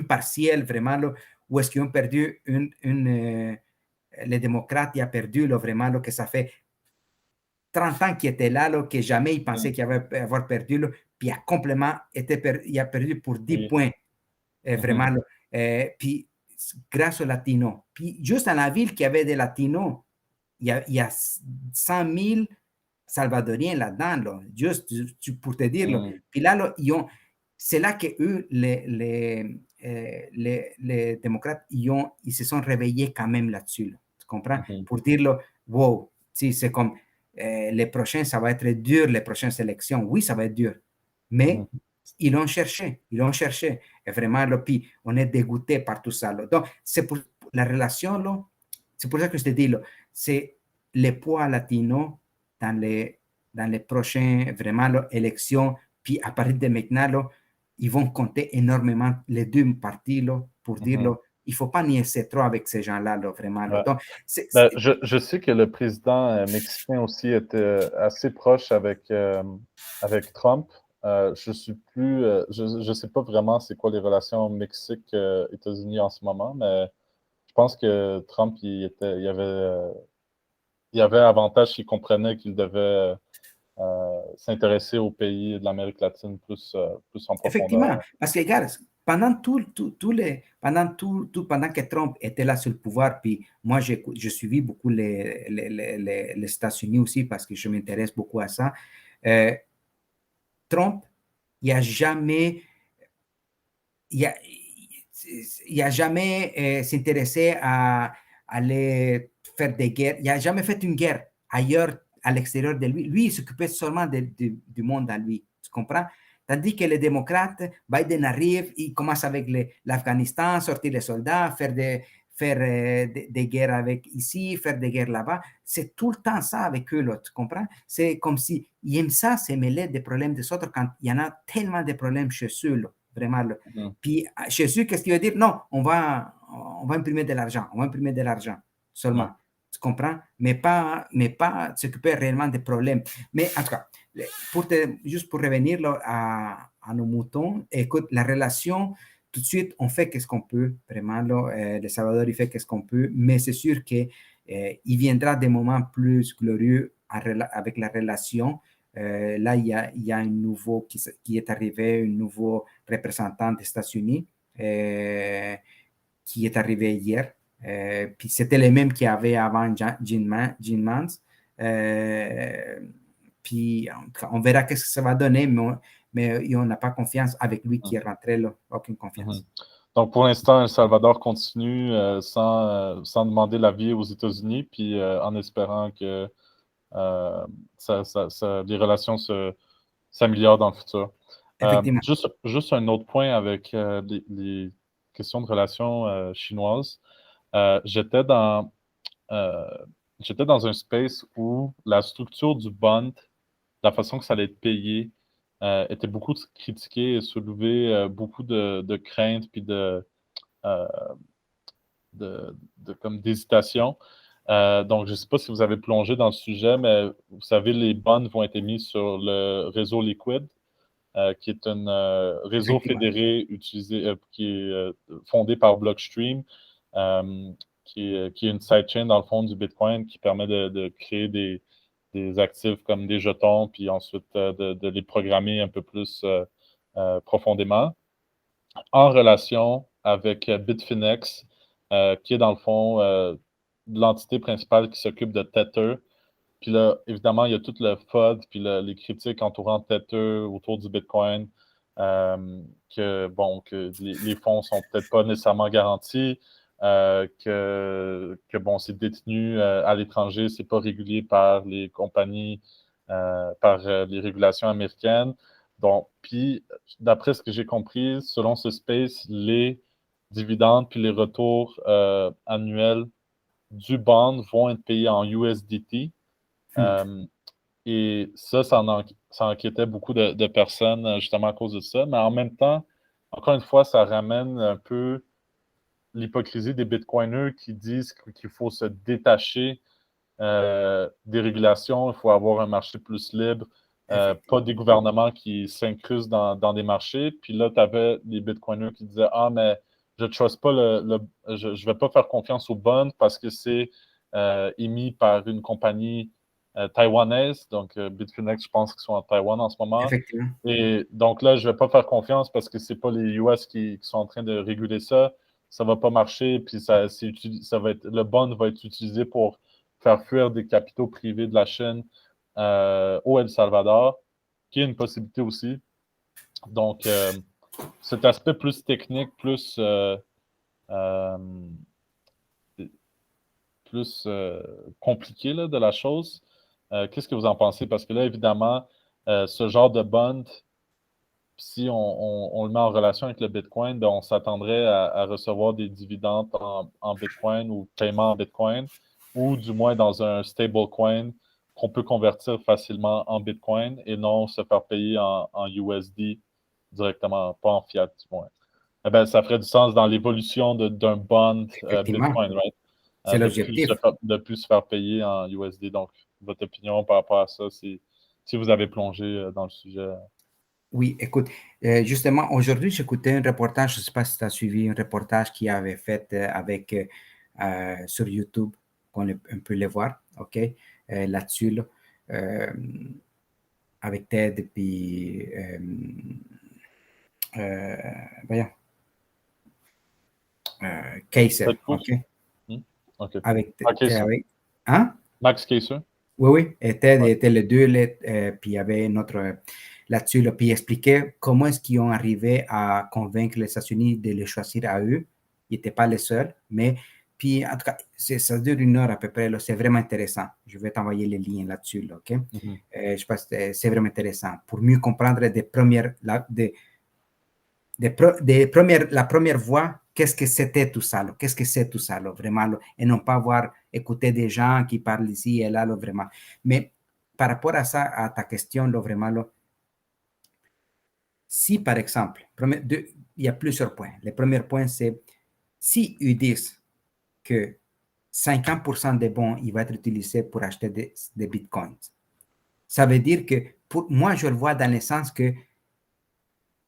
partielle vraiment là, où est-ce qu'ils ont perdu les démocrates, il a perdu là, vraiment là, que ça fait 30 ans qu'il était là, que jamais il pensait Mm. qu'il allait avoir perdu. Là, puis il a complètement il a perdu pour 10 Oui. points. Mhm. Vraiment. Puis grâce aux Latinos. Puis juste dans la ville qui avait des Latinos, il y a 100 000 Salvadoriens là-dedans, là, juste pour te dire. Là. Mm. Puis là, c'est là que eux, les démocrates, ils se sont réveillés quand même là-dessus. Là, tu comprends? Mhm. Pour dire, là, wow, c'est comme les prochains, ça va être dur, les prochaines élections. Oui, ça va être dur. Mais Mhm. ils l'ont cherché. Et vraiment, là, puis on est dégoûté par tout ça. Là. Donc, c'est pour la relation, là, c'est pour ça que je te dis, là, c'est les poids latinos dans les prochaines vraiment là, élections. Puis à partir de maintenant, là, ils vont compter énormément, les deux parties, là, pour dire, Mhm. là, il ne faut pas niaiser trop avec ces gens-là, là, vraiment. Là. Ouais. Donc, Ben, je sais que le président mexicain aussi était assez proche avec Trump. Je suis plus, je sais pas vraiment c'est quoi les relations Mexique-États-Unis en ce moment, mais je pense que Trump, il y avait avantage s'il comprenait qu'il devait s'intéresser aux pays de l'Amérique latine plus en effectivement, profondeur. parce que regarde, pendant que Trump était là sur le pouvoir, puis moi je suivi beaucoup les États-Unis aussi parce que je m'intéresse beaucoup à ça. Euh, Trump, il a jamais, il a, il a jamais s'intéressé à aller faire des guerres. Il n'a jamais fait une guerre ailleurs, à l'extérieur de lui. Lui, il s'occupait seulement du monde à lui. Tu comprends? Tandis que les démocrates, Biden arrive, il commence avec l'Afghanistan, sortir les soldats, faire des guerres avec ici, faire des guerres là-bas. C'est tout le temps ça avec eux, là, tu comprends? C'est comme si ils aiment ça, c'est mêler des problèmes des autres quand il y en a tellement de problèmes chez eux, là, vraiment. Là. Mhm. Puis chez eux, qu'est-ce qu'il veut dire? Non, on va imprimer de l'argent, on va imprimer de l'argent Ouais. seulement. Tu comprends? Mais pas s'occuper réellement des problèmes. Mais en tout cas, juste pour revenir là, à nos moutons, écoute, la relation, tout de suite, on fait qu'est-ce qu'on peut, vraiment, là, Le Salvador, il fait qu'est-ce qu'on peut, mais c'est sûr qu'il viendra des moments plus glorieux avec la relation. Là, il y a un nouveau qui est arrivé, un nouveau représentant des États-Unis qui est arrivé hier. Puis c'était les mêmes qu'il y avait avant Gene Mans. Euh, puis on verra qu'est-ce que ça va donner, mais on n'a pas confiance avec lui qui est rentré là, aucune Mhm. confiance. Donc, pour l'instant, El Salvador continue sans demander l'avis aux États-Unis, puis en espérant que euh, les relations s'améliorent dans le futur. Effectivement. Juste un autre point avec les questions de relations chinoises. J'étais euh, j'étais dans un space où la structure du bond, la façon que ça allait être payé, était beaucoup critiquée et soulevait beaucoup de craintes puis euh, comme d'hésitation. Donc, je ne sais pas si vous avez plongé dans le sujet, mais vous savez, les bonds vont être émis sur le réseau Liquid, qui est un réseau Effectivement. fédéré qui est fondé par Blockstream, euh, qui est une sidechain dans le fond du Bitcoin qui permet de créer des actifs comme des jetons, puis ensuite de les programmer un peu plus profondément en relation avec Bitfinex, qui est dans le fond l'entité principale qui s'occupe de Tether. Puis là, évidemment, il y a tout le FUD, puis les critiques entourant Tether, autour du Bitcoin, que les fonds sont peut-être pas nécessairement garantis, que bon, c'est détenu à l'étranger, c'est pas régulier par les compagnies, par les régulations américaines. Donc, puis, d'après ce que j'ai compris, selon ce space, les dividendes puis les retours annuels du bond vont être payés en USDT. Hmm. Euh, et ça inquiétait beaucoup de personnes justement à cause de ça. Mais en même temps, encore une fois, ça ramène un peu l'hypocrisie des Bitcoiners qui disent qu'il faut se détacher des régulations, il faut avoir un marché plus libre, pas des Effectivement. gouvernements qui s'incrustent dans des marchés. Puis là, tu avais des Bitcoiners qui disaient ah, mais je ne trust pas je ne vais pas faire confiance aux bonds parce que c'est émis par une compagnie taïwanaise. Donc, Bitfinex, je pense qu'ils sont en Taïwan en ce moment. Effectivement. Et donc là, je ne vais pas faire confiance parce que ce n'est pas les US qui sont en train de réguler ça. Ça ne va pas marcher. Puis le bond va être utilisé pour faire fuir des capitaux privés de la Chine au El Salvador, qui est une possibilité aussi. Donc, cet aspect plus technique, euh, plus compliqué là, de la chose, qu'est-ce que vous en pensez? Parce que là, évidemment, ce genre de bond, si on le met en relation avec le Bitcoin, ben, on s'attendrait à recevoir des dividendes en Bitcoin ou paiement en Bitcoin, ou du moins dans un stablecoin qu'on peut convertir facilement en Bitcoin et non se faire payer en USD directement, pas en fiat, du moins. Eh ben, ça ferait du sens dans l'évolution d'un bond Effectivement, Bitcoin, right? c'est l'objectif. De plus se faire payer en USD. Donc, votre opinion par rapport à ça, si vous avez plongé dans le sujet. Oui, écoute, justement, aujourd'hui, j'écoutais un reportage, je ne sais pas si tu as suivi un reportage qui avait fait sur YouTube, on peut le voir, OK, là-dessus, là, euh, avec Ted et puis, voyons, Kaiser, Ted OK, Cruz? Hmm? OK. avec, OK, avec, hein? Max Keiser? Oui, oui, et Ted Ouais. était les deux, puis il y avait notre là-dessus, là, puis il expliquait comment est-ce qu'ils ont arrivé à convaincre les États-Unis de les choisir à eux. Ils n'étaient pas les seuls, mais puis en tout cas, ça dure 1 heure à peu près, là, c'est vraiment intéressant. Je vais t'envoyer les liens là-dessus, là, OK? Mhm. Je pense que c'est vraiment intéressant pour mieux comprendre la première voix, qu'est-ce que c'était tout ça, là, qu'est-ce que c'est tout ça, là, vraiment, là, et non pas voir, écouter des gens qui parlent ici et là, là, vraiment. Mais par rapport à ça, à ta question, là, vraiment, là, si par exemple, il y a plusieurs points. Le premier point, c'est si ils disent que 50% des bons, il va être utilisé pour acheter des bitcoins, ça veut dire que pour moi, je le vois dans le sens que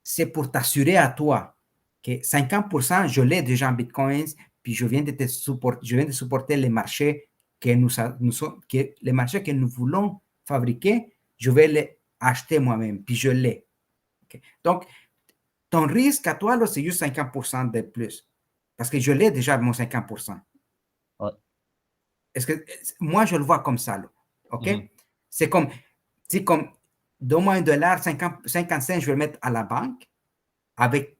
c'est pour t'assurer à toi que 50%, je l'ai déjà en bitcoins, puis je viens de supporter les marchés les marchés que nous voulons fabriquer, je vais les acheter moi-même, puis je l'ai. Okay? Donc, ton risque à toi, c'est juste 50% de plus. Parce que je l'ai déjà mon 50%. Ouais. Est-ce que moi, je le vois comme ça, là. OK? Mhm. C'est comme, donne-moi $1, 50 cents, je vais le mettre à la banque avec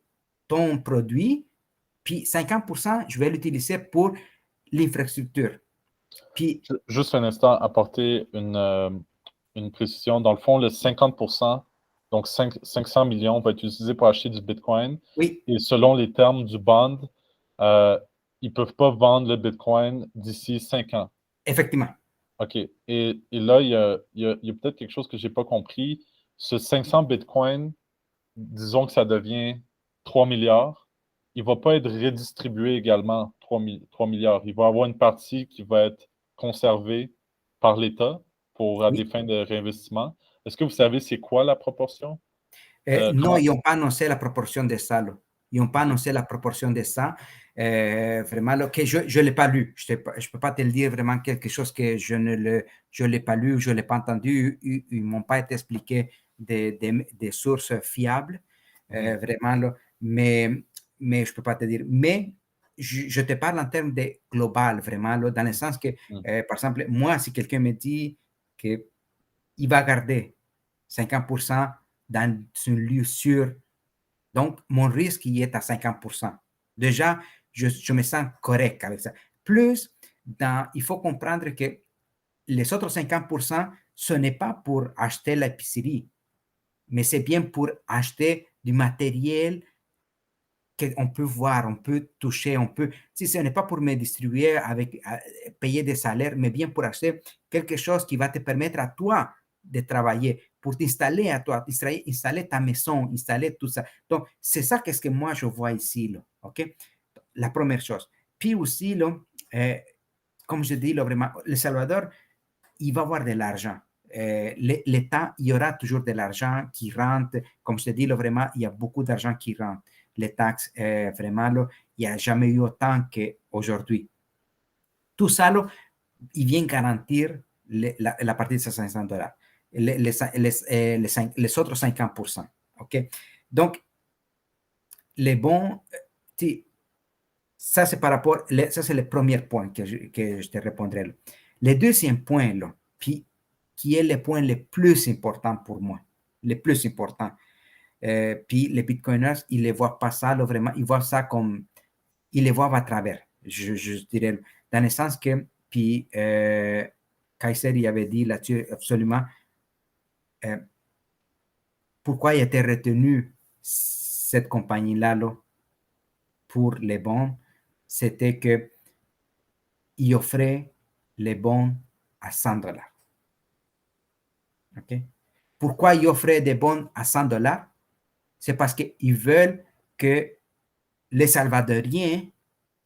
ton produit, puis 50%, je vais l'utiliser pour l'infrastructure. Puis, Juste un instant, apporter une précision. Dans le fond, le 50%, donc 500 millions, va être utilisé pour acheter du Bitcoin. oui, Et selon les termes du bond, euh, ils ne peuvent pas vendre le Bitcoin d'ici 5 ans. effectivement. OK. Et là, il y a peut-être quelque chose que je n'ai pas compris. Ce 500 Bitcoin, disons que ça devient 3 milliards, il ne va pas être redistribué également 3 milliards. Il va y avoir une partie qui va être conservée par l'État pour à des Oui. fins de réinvestissement. Est-ce que vous savez c'est quoi la proportion? Non, Comment? ils n'ont pas annoncé la proportion de ça, là. Ils n'ont pas OK. annoncé la proportion de ça. Vraiment, là, que je ne l'ai pas lu. Je ne peux pas te le dire vraiment quelque chose que je l'ai pas lu, je ne l'ai pas entendu. Ils ne m'ont pas été expliqué des sources fiables, Mhm. vraiment, là. Mais je ne peux pas te dire. Mais je te parle en termes de global, vraiment, là, dans le sens que, Mhm. par exemple, moi, si quelqu'un me dit qu'il va garder 50% dans un lieu sûr. Donc, mon risque y est à 50%. Déjà, je me sens correct avec ça. Plus, il faut comprendre que les autres 50%, ce n'est pas pour acheter l'épicerie, mais c'est bien pour acheter du matériel qu'on peut voir, on peut toucher, si ce n'est pas pour me distribuer payer des salaires, mais bien pour acheter quelque chose qui va te permettre à toi de travailler, pour t'installer à toi, installer ta maison, installer tout ça. Donc, c'est ça qu'est-ce que moi je vois ici, là, OK? La première chose. Puis aussi, là, euh, comme je dis, là, vraiment, Le Salvador, il va avoir de l'argent. L'État, il y aura toujours de l'argent qui rentre. Comme je te dis, là, vraiment, il y a beaucoup d'argent qui rentre. Les taxes, vraiment, là, il n'y a jamais eu autant qu'aujourd'hui. Tout ça, là, il vient garantir la partie de ces $500. Les autres 50%. OK? Donc, les bons, ça, c'est par rapport, ça, c'est le premier point que je te répondrai. Là. Le deuxième point, là, puis, qui est le point le plus important pour moi, le plus important. Puis les bitcoiners, ils ne voient pas ça, là, vraiment, ils voient ça comme, ils les voient à travers, je dirais, dans le sens que, puis Kaiser, il avait dit là-dessus absolument, euh, pourquoi il était retenu cette compagnie-là là, pour les bons, c'était que il offrait les bons à $100. Okay? Pourquoi il offrait des bons à $100? c'est parce qu'ils veulent que les Salvadoriens,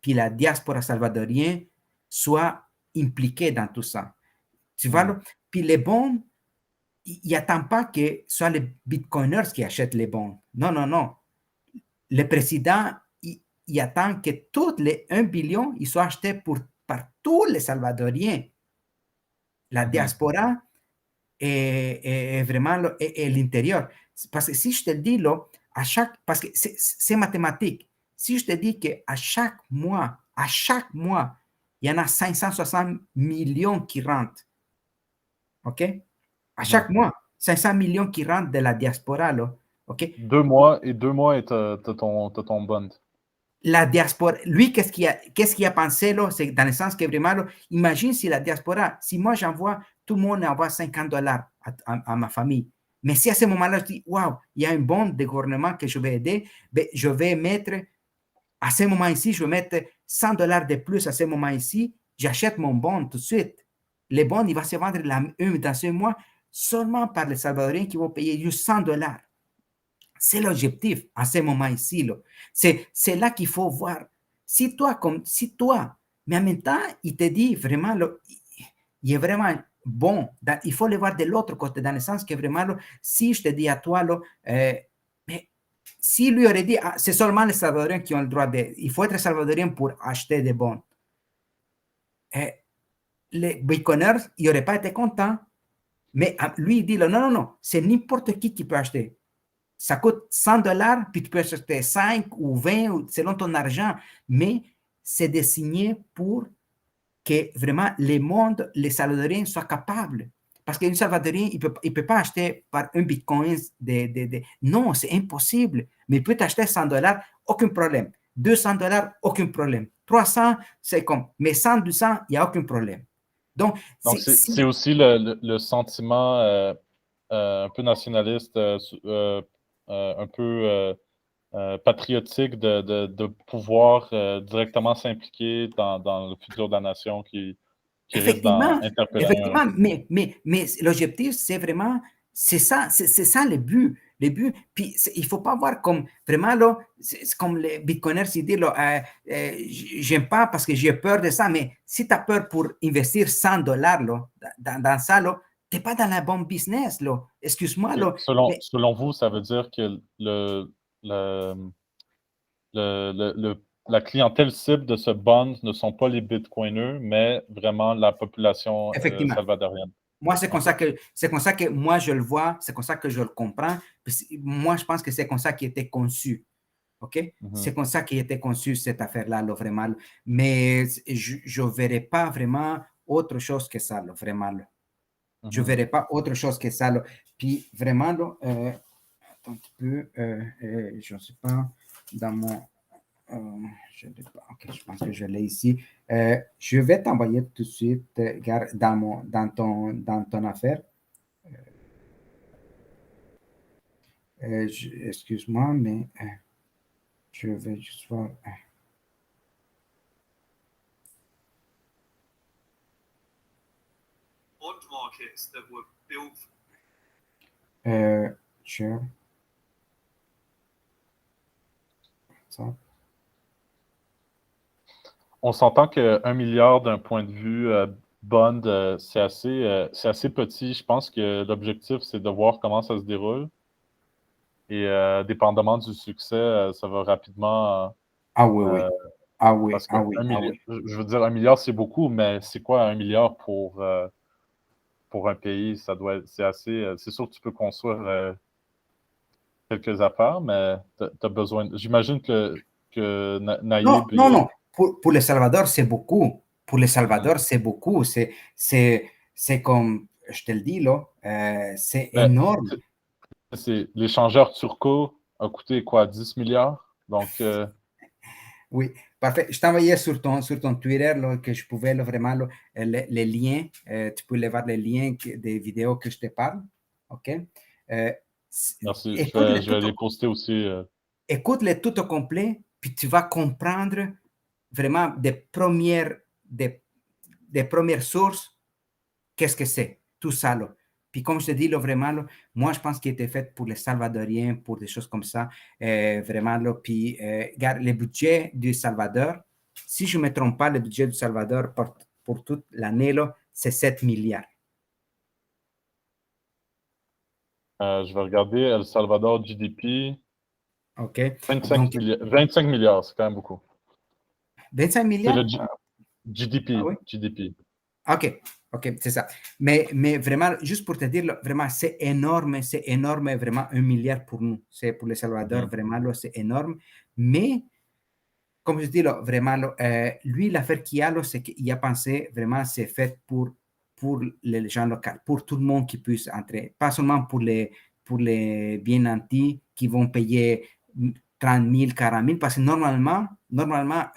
puis la diaspora salvadorienne, soient impliqués dans tout ça. Tu vois, Mhm. puis les bons, il n'attend pas que ce soit les bitcoiners qui achètent les bons. Non, non, non. Le président, il attend que tous les 1 billion ils soient achetés par tous les Salvadoriens. La Mhm. diaspora est vraiment l'intérieur. Parce que si je te dis, là, parce que c'est mathématique, si je te dis qu'à chaque mois, il y en a 560 millions qui rentrent, OK? À Mhm. chaque mois, 500 millions qui rentrent de la diaspora, là, OK? 2 mois et 2 mois et t'as ton bond. La diaspora, lui, qu'est-ce qu'il a pensé, là? C'est dans le sens que vraiment, là, imagine si la diaspora, si moi j'envoie, tout le monde envoie $50 à ma famille. Mais si à ce moment-là, je dis, waouh, il y a un bon de gouvernement que je vais aider, ben, je vais mettre, à ce moment ici, je vais mettre $100 de plus à ce moment ici, j'achète mon bon tout de suite. Le bon, il va se vendre dans ce mois seulement par les Salvadoriens qui vont payer juste $100. C'est l'objectif à ce moment ici. C'est là qu'il faut voir. Si toi, mais en même temps, il te dit vraiment, il est vraiment bon. Il faut le voir de l'autre côté, dans le sens que vraiment, si je te dis à toi, mais si lui aurait dit, ah, c'est seulement les Salvadoriens qui ont le droit de, il faut être Salvadorien pour acheter des bons. Les bitcoiners, ils n'auraient pas été contents. Mais lui, il dit, non, non, non, c'est n'importe qui peut acheter. Ça coûte $100, puis tu peux acheter 5 ou 20 selon ton argent, mais c'est dessiné pour que vraiment le monde, les Salvadoriens soient capables. Parce qu'un Salvadorien, il ne peut pas acheter par un bitcoin. Non, c'est impossible. Mais il peut acheter $100, aucun problème. $200, aucun problème. 300, c'est comme. Mais 100, 200, il n'y a aucun problème. Donc, Donc, c'est aussi le sentiment un peu nationaliste, un peu patriotique de pouvoir directement s'impliquer dans le futur de la nation qui risque effectivement, d'interpeller. effectivement, mais l'objectif, c'est vraiment, c'est ça le but. Le but, puis il ne faut pas voir comme vraiment, là, c'est comme les bitcoiners, ils disent, j'aime pas parce que j'ai peur de ça, mais si tu as peur pour investir $100 là, dans ça, tu n'es pas dans la bonne business, là. Excuse-moi, là, mais Selon vous, ça veut dire que le, la clientèle cible de ce bond ne sont pas les bitcoiners, mais vraiment la population effectivement. salvadorienne. Moi, OK. c'est comme ça que moi je le vois, c'est comme ça que je le comprends. Moi, je pense que c'est comme ça qui était conçu. OK? Mhm. C'est comme ça qui était conçu cette affaire-là, là, vraiment. Mais je ne verrai pas vraiment autre chose que ça, là, vraiment. Là. Je ne Mhm. verrai pas autre chose que ça. Là. Puis vraiment, là, attends un petit peu, je ne sais pas, dans mon. Je l'ai pas. OK, je pense que je l'ai ici. Je vais t'envoyer tout de suite, dans ton affaire. Excuse-moi, mais je vais juste voir. Bond markets that were built. Sure. On s'entend que 1 milliard d'un point de vue bond, c'est assez petit. Je pense que l'objectif, c'est de voir comment ça se déroule. Et dépendamment du succès, ça va rapidement. Ah oui, Euh, oui. Ah oui, parce que ah oui, un ah milliard, oui. je veux dire, 1 milliard, c'est beaucoup, mais c'est quoi 1 milliard pour un pays? C'est assez. C'est sûr que tu peux construire quelques affaires, mais tu as besoin. J'imagine que Non, Naïb et non, autres. non. Pour le Salvador, c'est beaucoup. Pour le Mhm. Salvador, c'est beaucoup. C'est comme, je te le dis, là, c'est Mais énorme. l'échangeur turco a coûté quoi, 10 milliards? Donc, Oui, parfait. Je t'envoyais sur ton Twitter là, que je pouvais là, vraiment là, les liens. Tu peux aller voir les liens des vidéos que je te parle. OK? Euh, merci. écoute-les Je tout, vais les poster aussi. écoute-les tout au complet, puis tu vas comprendre vraiment des premières sources, qu'est-ce que c'est, tout ça. Là. Puis comme je te dis, là, vraiment, là, moi, je pense qu'il était fait pour les Salvadoriens, pour des choses comme ça. Vraiment, là, puis, regarde, le budget du Salvador, si je ne me trompe pas, le budget du Salvador pour toute l'année, là, c'est 7 milliards. Je vais regarder El Salvador GDP. OK? 25 Donc, milliards, 25 milliards, c'est quand même beaucoup. 25 C'est le milliards? Ah GDP. oui? GDP. OK, OK, c'est ça. Mais vraiment, juste pour te dire, là, vraiment, c'est énorme, vraiment, 1 milliard pour nous. C'est pour le Salvador, Mhm. vraiment, là, c'est énorme. Mais, comme je dis, là, vraiment, là, lui, l'affaire qu'il a, là, c'est qu'il a pensé, vraiment, c'est fait pour les gens locaux, pour tout le monde qui puisse entrer. Pas seulement pour les bien nantis qui vont payer 30 000, 40 000, parce que normalement,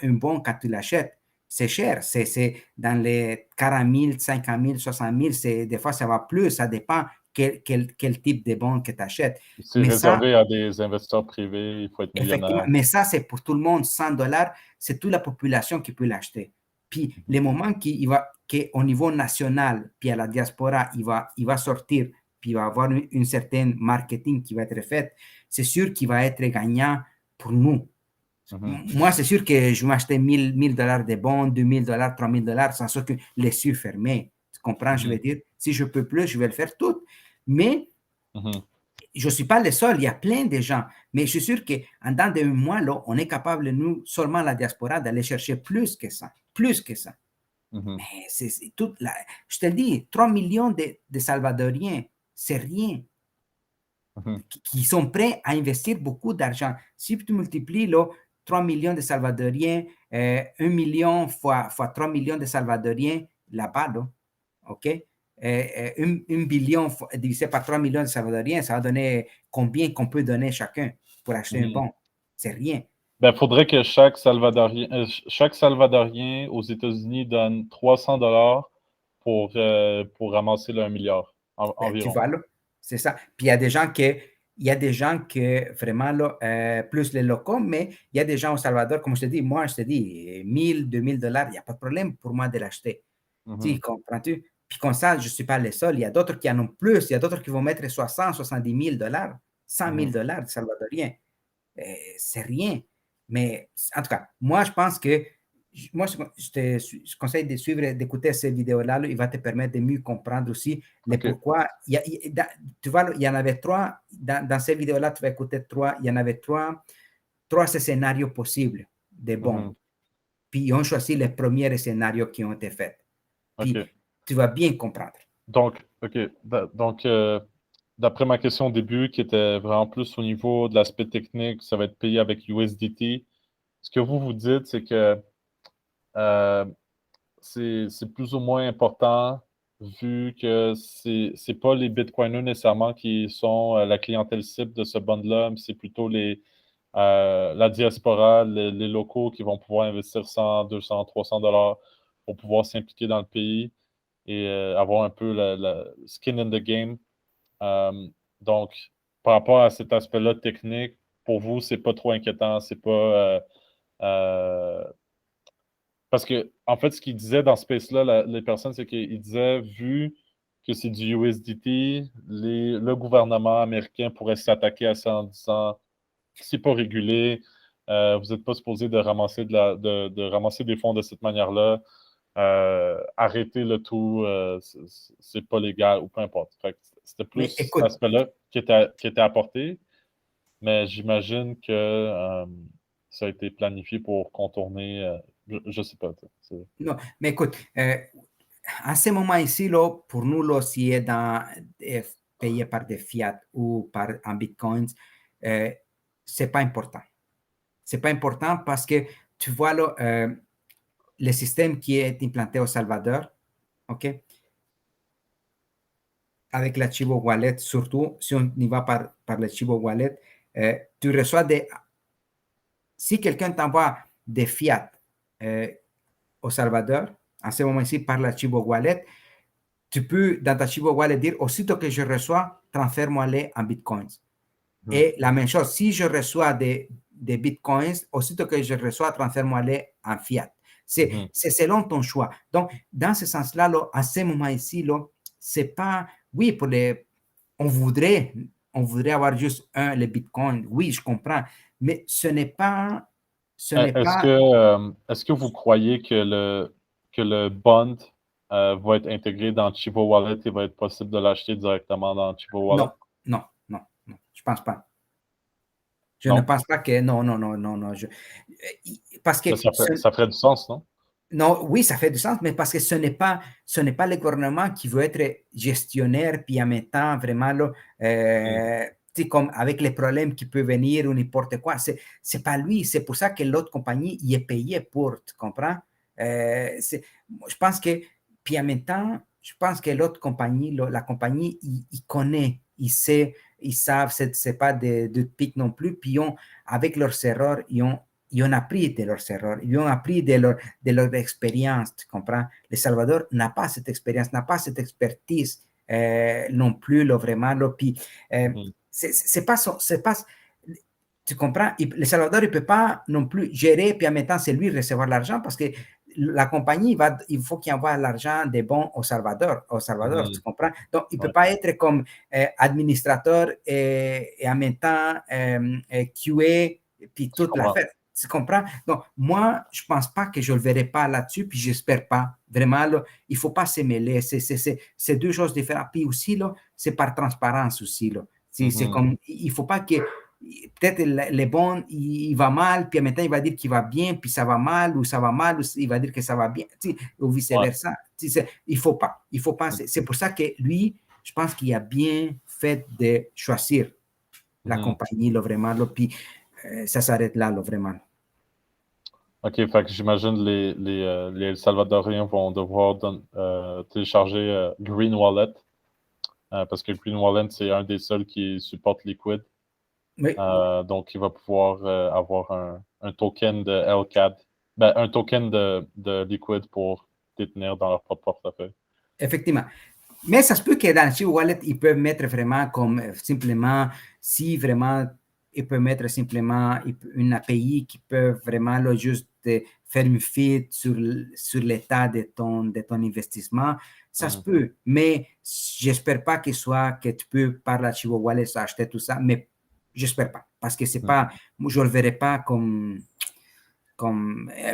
un bon, quand tu l'achètes, c'est cher. C'est dans les 40 000, 50 000, 60 000. Des fois, ça va plus. Ça dépend quel type de bon que tu achètes. C'est Mais ça, réservé à des investisseurs privés, il faut être effectivement, millionnaire. mais ça, c'est pour tout le monde. 100 dollars, c'est toute la population qui peut l'acheter. Puis, le moment qu'au niveau national, puis à la diaspora, il va sortir, puis il va avoir une certaine marketing qui va être faite, c'est sûr qu'il va être gagnant pour nous. Moi, c'est sûr que je vais m'acheter 1000 dollars de bons, 2000 dollars, 3000 dollars, sans ça que les yeux fermés. Tu comprends, je veux dire? Si je peux plus, je vais le faire tout. Mais je ne suis pas le seul, il y a plein de gens. Mais je suis sûr qu'en dans de mois, là, on est capable, nous, seulement la diaspora, d'aller chercher plus que ça. Plus que ça. Mais c'est toute la... Je te le dis, 3 millions de Salvadoriens, c'est rien. Qui sont prêts à investir beaucoup d'argent. Si tu multiplies là, 3 millions de Salvadoriens, 1 million fois 3 millions de Salvadoriens là-bas, là, OK? Un billion divisé par 3 millions de Salvadoriens, ça va donner combien qu'on peut donner chacun pour acheter un bon? C'est rien. Ben, faudrait que chaque Salvadorien aux États-Unis donne 300 dollars pour ramasser le 1 milliard Tu environ. vois, là, c'est ça. Puis il y a des gens que vraiment, là, plus les locaux, mais il y a des gens au Salvador, comme je te dis, moi, je te dis, 1000, 2000 dollars, il n'y a pas de problème pour moi de l'acheter. Tu comprends-tu? Puis comme ça, je ne suis pas le seul. Il y a d'autres qui en ont plus. Il y a d'autres qui vont mettre 60, 70 000 dollars, 100 000 dollars salvadoriens. C'est rien. Mais en tout cas, moi, je pense que moi, je conseille de suivre, d'écouter ces vidéos-là. Là, il va te permettre de mieux comprendre aussi les pourquoi. Tu vois, il y en avait trois. Dans ces vidéos-là, tu vas écouter trois. Il y en avait trois scénarios possibles de bons. Puis, ils ont choisi les premiers scénarios qui ont été faits. Puis, tu vas bien comprendre. Donc, d'après ma question au début, qui était vraiment plus au niveau de l'aspect technique, ça va être payé avec USDT. Ce que vous dites, c'est que c'est plus ou moins important vu que c'est pas les Bitcoiners nécessairement qui sont la clientèle cible de ce bond-là, mais c'est plutôt la diaspora, les locaux qui vont pouvoir investir 100, 200, 300 dollars pour pouvoir s'impliquer dans le pays et avoir un peu la skin in the game. Donc, par rapport à cet aspect-là technique, pour vous, c'est pas trop inquiétant, c'est pas... parce que, en fait, ce qu'ils disaient dans ce space-là, les personnes, c'est qu'ils disaient, vu que c'est du USDT, le gouvernement américain pourrait s'attaquer à ça en disant c'est pas régulé, vous n'êtes pas supposé de ramasser, de ramasser des fonds de cette manière-là, arrêtez le tout, c'est pas légal ou peu importe. C'était plus cet aspect-là qui était apporté, mais j'imagine que ça a été planifié pour contourner. Je ne sais pas. Non, mais écoute, à ce moment ici, là, pour nous, là, si est payé par des fiat ou en bitcoins, c'est pas important. C'est pas important parce que tu vois là, le système qui est implanté au Salvador, OK? Avec la Chivo Wallet, surtout si on y va par le Chivo Wallet, tu reçois si quelqu'un t'envoie des fiat au Salvador, en ce moment-ci, par la Chivo Wallet, tu peux, dans ta Chivo Wallet, dire aussitôt que je reçois, transfère-moi-les en bitcoins. Et la même chose, si je reçois des bitcoins, aussitôt que je reçois, transfère-moi-les en fiat. C'est selon ton choix. Donc, dans ce sens-là, à ce moment ici, c'est pas oui, on voudrait avoir juste le Bitcoin. Oui, je comprends. Mais Est-ce que vous croyez que le bond va être intégré dans Chivo Wallet et va être possible de l'acheter directement dans Chivo Wallet? non, non, non, non, je pense pas. Je ne Non? pense pas que, non, non, non, non, non. Parce que Mais ça ferait du sens, non? non, oui, ça fait du sens, mais parce que ce n'est pas le gouvernement qui veut être gestionnaire, puis en même temps, vraiment, là, Mm. tu sais, comme avec les problèmes qui peuvent venir ou n'importe quoi, c'est pas lui. C'est pour ça que l'autre compagnie y est payée pour, tu comprends? Je pense que, puis en même temps, je pense que l'autre compagnie, la compagnie, il connaît, il sait, ils savent, c'est pas de pique non plus, puis avec leurs erreurs, ils ont appris de leurs erreurs, ils ont appris de leur expérience, tu comprends? Le Salvador n'a pas cette expérience, n'a pas cette expertise non plus, là, vraiment. Là, puis, Mhm. c'est pas, tu comprends? Le Salvador, il ne peut pas non plus gérer, puis en même temps, c'est lui recevoir l'argent parce que la compagnie, il faut qu'il envoie l'argent des bons au Salvador, tu Mhm. comprends? Donc, il ne peut Ouais. pas être comme administrateur et en même temps QA, puis Je toute comprends. l'affaire. Tu comprends? Donc, moi, je ne pense pas que je ne le verrai pas là-dessus, puis j'espère pas. Vraiment, là, il ne faut pas se mêler. C'est deux choses différentes. Puis aussi, là, c'est par transparence aussi. Là. C'est Mhm. comme, il ne faut pas que peut-être les bons, il va mal, puis en même temps, il va dire qu'il va bien, puis ça va mal, ou ça va mal, ou il va dire que ça va bien, ou Ouais. vice-versa. Il faut pas. Il faut pas. C'est pour ça que lui, je pense qu'il a bien fait de choisir la Mhm. compagnie, là, vraiment, là, puis ça s'arrête là, vraiment. OK, fait que j'imagine les Salvadoriens vont devoir télécharger Green Wallet parce que Green Wallet, c'est un des seuls qui supporte Liquid. Oui, Donc, il va pouvoir avoir un token de LCAD, ben, un token de Liquid pour détenir dans leur propre portefeuille. effectivement. Mais ça se peut que dans Chivo Wallet, ils peuvent mettre vraiment comme simplement, si vraiment, ils peuvent mettre simplement une API qui peut vraiment là, juste faire une feed sur l'état de ton investissement. Ça se Mhm. peut, mais j'espère pas que soit que tu peux par la Chivo Wallet acheter tout ça, mais j'espère pas. Parce que c'est Mhm. pas, moi, je le verrai pas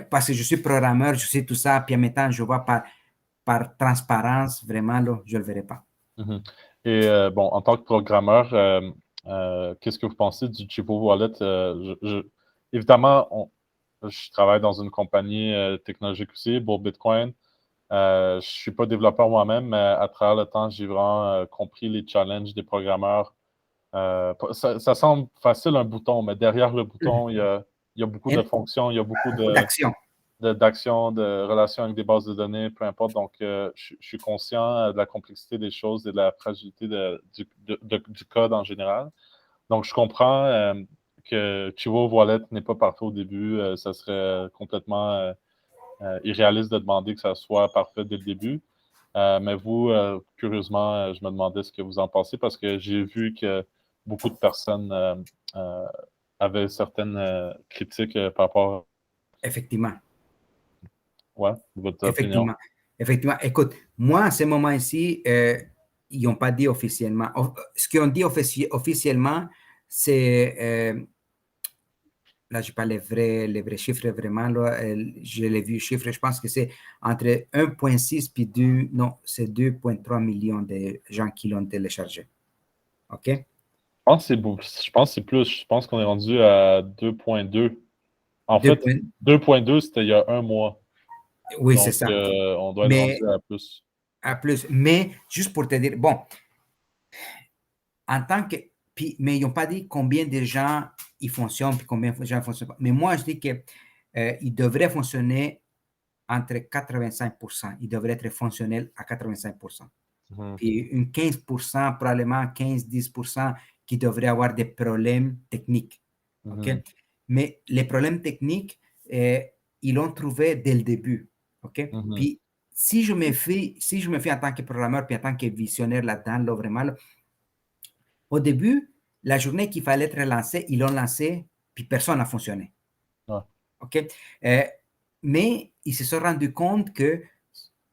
parce que je suis programmeur, je sais tout ça, puis en même temps, je vois par transparence, vraiment, là, je ne le verrai pas. Mhm. Et bon, en tant que programmeur, qu'est-ce que vous pensez du Chivo Wallet? Évidemment, je travaille dans une compagnie technologique aussi, pour Bitcoin. Je ne suis pas développeur moi-même, mais à travers le temps, j'ai vraiment compris les challenges des programmeurs. Ça semble facile un bouton, mais derrière le bouton, il y a beaucoup de fonctions, il y a beaucoup D'action. d'actions, de relations avec des bases de données, peu importe. Donc, je suis conscient de la complexité des choses et de la fragilité du code en général. Donc, je comprends que Chivo Wallet n'est pas parfait au début. Ça serait complètement irréaliste de demander que ça soit parfait dès le début. Mais vous, curieusement, je me demandais ce que vous en pensez parce que j'ai vu que beaucoup de personnes euh, avaient certaines critiques par rapport Effectivement. ouais, votre opinion. Effectivement. Effectivement. Écoute, moi, à ce moment-ci, ils n'ont pas dit officiellement. Ce qu'ils ont dit officiellement, c'est, là, je n'ai pas les vrais chiffres vraiment, là, je l'ai vu, chiffre, je pense que c'est entre 1,6 puis 2, non, c'est 2,3 millions de gens qui l'ont téléchargé. OK? Je pense que c'est plus. Je pense qu'on est rendu à 2,2. En 2 fait, points, 2,2, c'était il y a un mois. oui, c'est Donc, ça. on doit être rendu Mais à plus. à plus. Mais juste pour te dire, bon, en tant que. Puis, mais ils n'ont pas dit combien de gens ils fonctionnent, puis combien de gens ne fonctionnent pas. Mais moi, je dis qu'il devrait fonctionner entre 85%. Il devrait être fonctionnel à 85%. Mhm, Puis, une 15%, probablement 15-10% qui devrait avoir des problèmes techniques. OK? mhm, Mais les problèmes techniques, ils l'ont trouvé dès le début. OK? mhm. Puis, si je me fais en tant que programmeur, puis en tant que visionnaire là-dedans, là, vraiment, là, au début, la journée qu'il fallait être lancé, ils l'ont lancé, puis personne n'a fonctionné. Ouais. OK? Euh, mais ils se sont rendus compte qu'il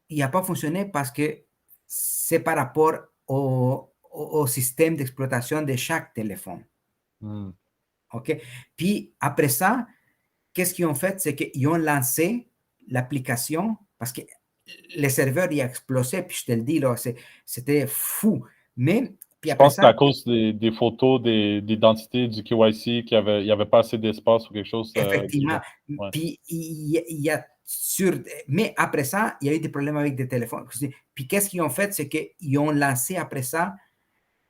n'a pas fonctionné parce que c'est par rapport au système d'exploitation de chaque téléphone. Hmm. OK? Puis après ça, qu'est-ce qu'ils ont fait? C'est qu'ils ont lancé l'application parce que les serveurs y a explosé, puis je te le dis, là, c'était fou. Mais, puis Je après pense que c'est ça, à cause des photos d'identité du KYC il y avait pas assez d'espace ou quelque chose du effectivement, genre. Ouais. puis il y a mais après ça, il y a eu des problèmes avec des téléphones. Puis qu'est-ce qu'ils ont fait? C'est qu'ils ont lancé après ça,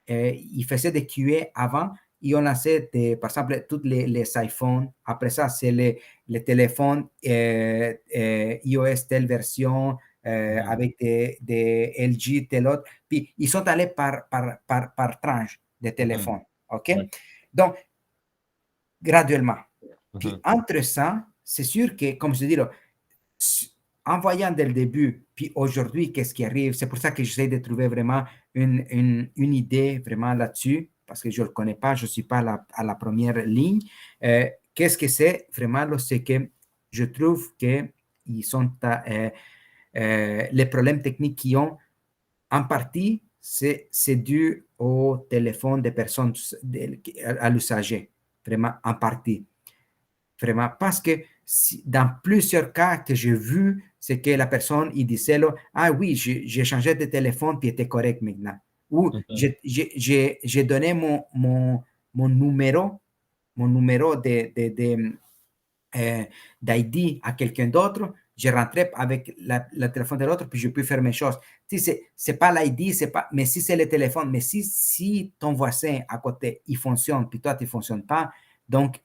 ils faisaient des QA avant, ils ont lancé, par exemple, tous les iPhones. Après ça, c'est les téléphones iOS telle version, avec des LG tel autre. Puis ils sont allés par tranche de Mhm. téléphones. OK? Ouais. Donc, graduellement. Puis Mhm. entre ça, c'est sûr que, comme je dis, là, en voyant dès le début, puis aujourd'hui, qu'est-ce qui arrive, c'est pour ça que j'essaie de trouver vraiment une idée vraiment là-dessus, parce que je ne le connais pas, je ne suis pas à la première ligne. Qu'est-ce que c'est vraiment, là, c'est que je trouve que ils sont les problèmes techniques qu'ils ont, en partie, c'est dû au téléphone des personnes, à l'usager, vraiment en partie. Vraiment, parce que dans plusieurs cas que j'ai vus, c'est que la personne, il disait, là, ah oui, j'ai changé de téléphone, puis il était correct maintenant. Ou Mhm. j'ai donné mon numéro d'ID à quelqu'un d'autre, je rentrais avec le téléphone de l'autre, puis je peux faire mes choses. Tu sais, c'est pas l'ID, c'est pas, mais si c'est le téléphone, mais si ton voisin à côté, il fonctionne, puis toi, tu ne fonctionnes pas, donc,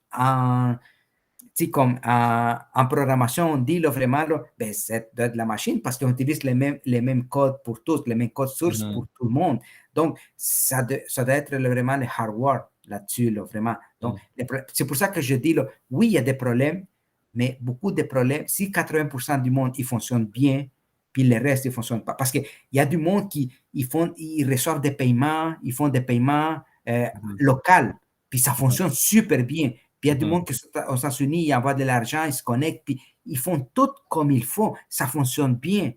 comme en programmation, on dit vraiment, ben, c'est de la machine parce qu'on utilise les mêmes codes pour tous, les mêmes codes sources Mhm. pour tout le monde. Donc, ça doit être vraiment le hardware là-dessus, là, vraiment. Donc, Mhm. c'est pour ça que je dis, là, oui, il y a des problèmes, mais beaucoup de problèmes, si 80% du monde, il fonctionne bien, puis le reste, il ne fonctionne pas. Parce qu'il y a du monde qui ils reçoivent des paiements, ils font des paiements Mhm. locaux, puis ça Mhm. fonctionne super bien. Puis il y a du Mhm. monde qui sont aux États-Unis, ils envoient de l'argent, ils se connectent, puis ils font tout comme il faut. Ça fonctionne bien.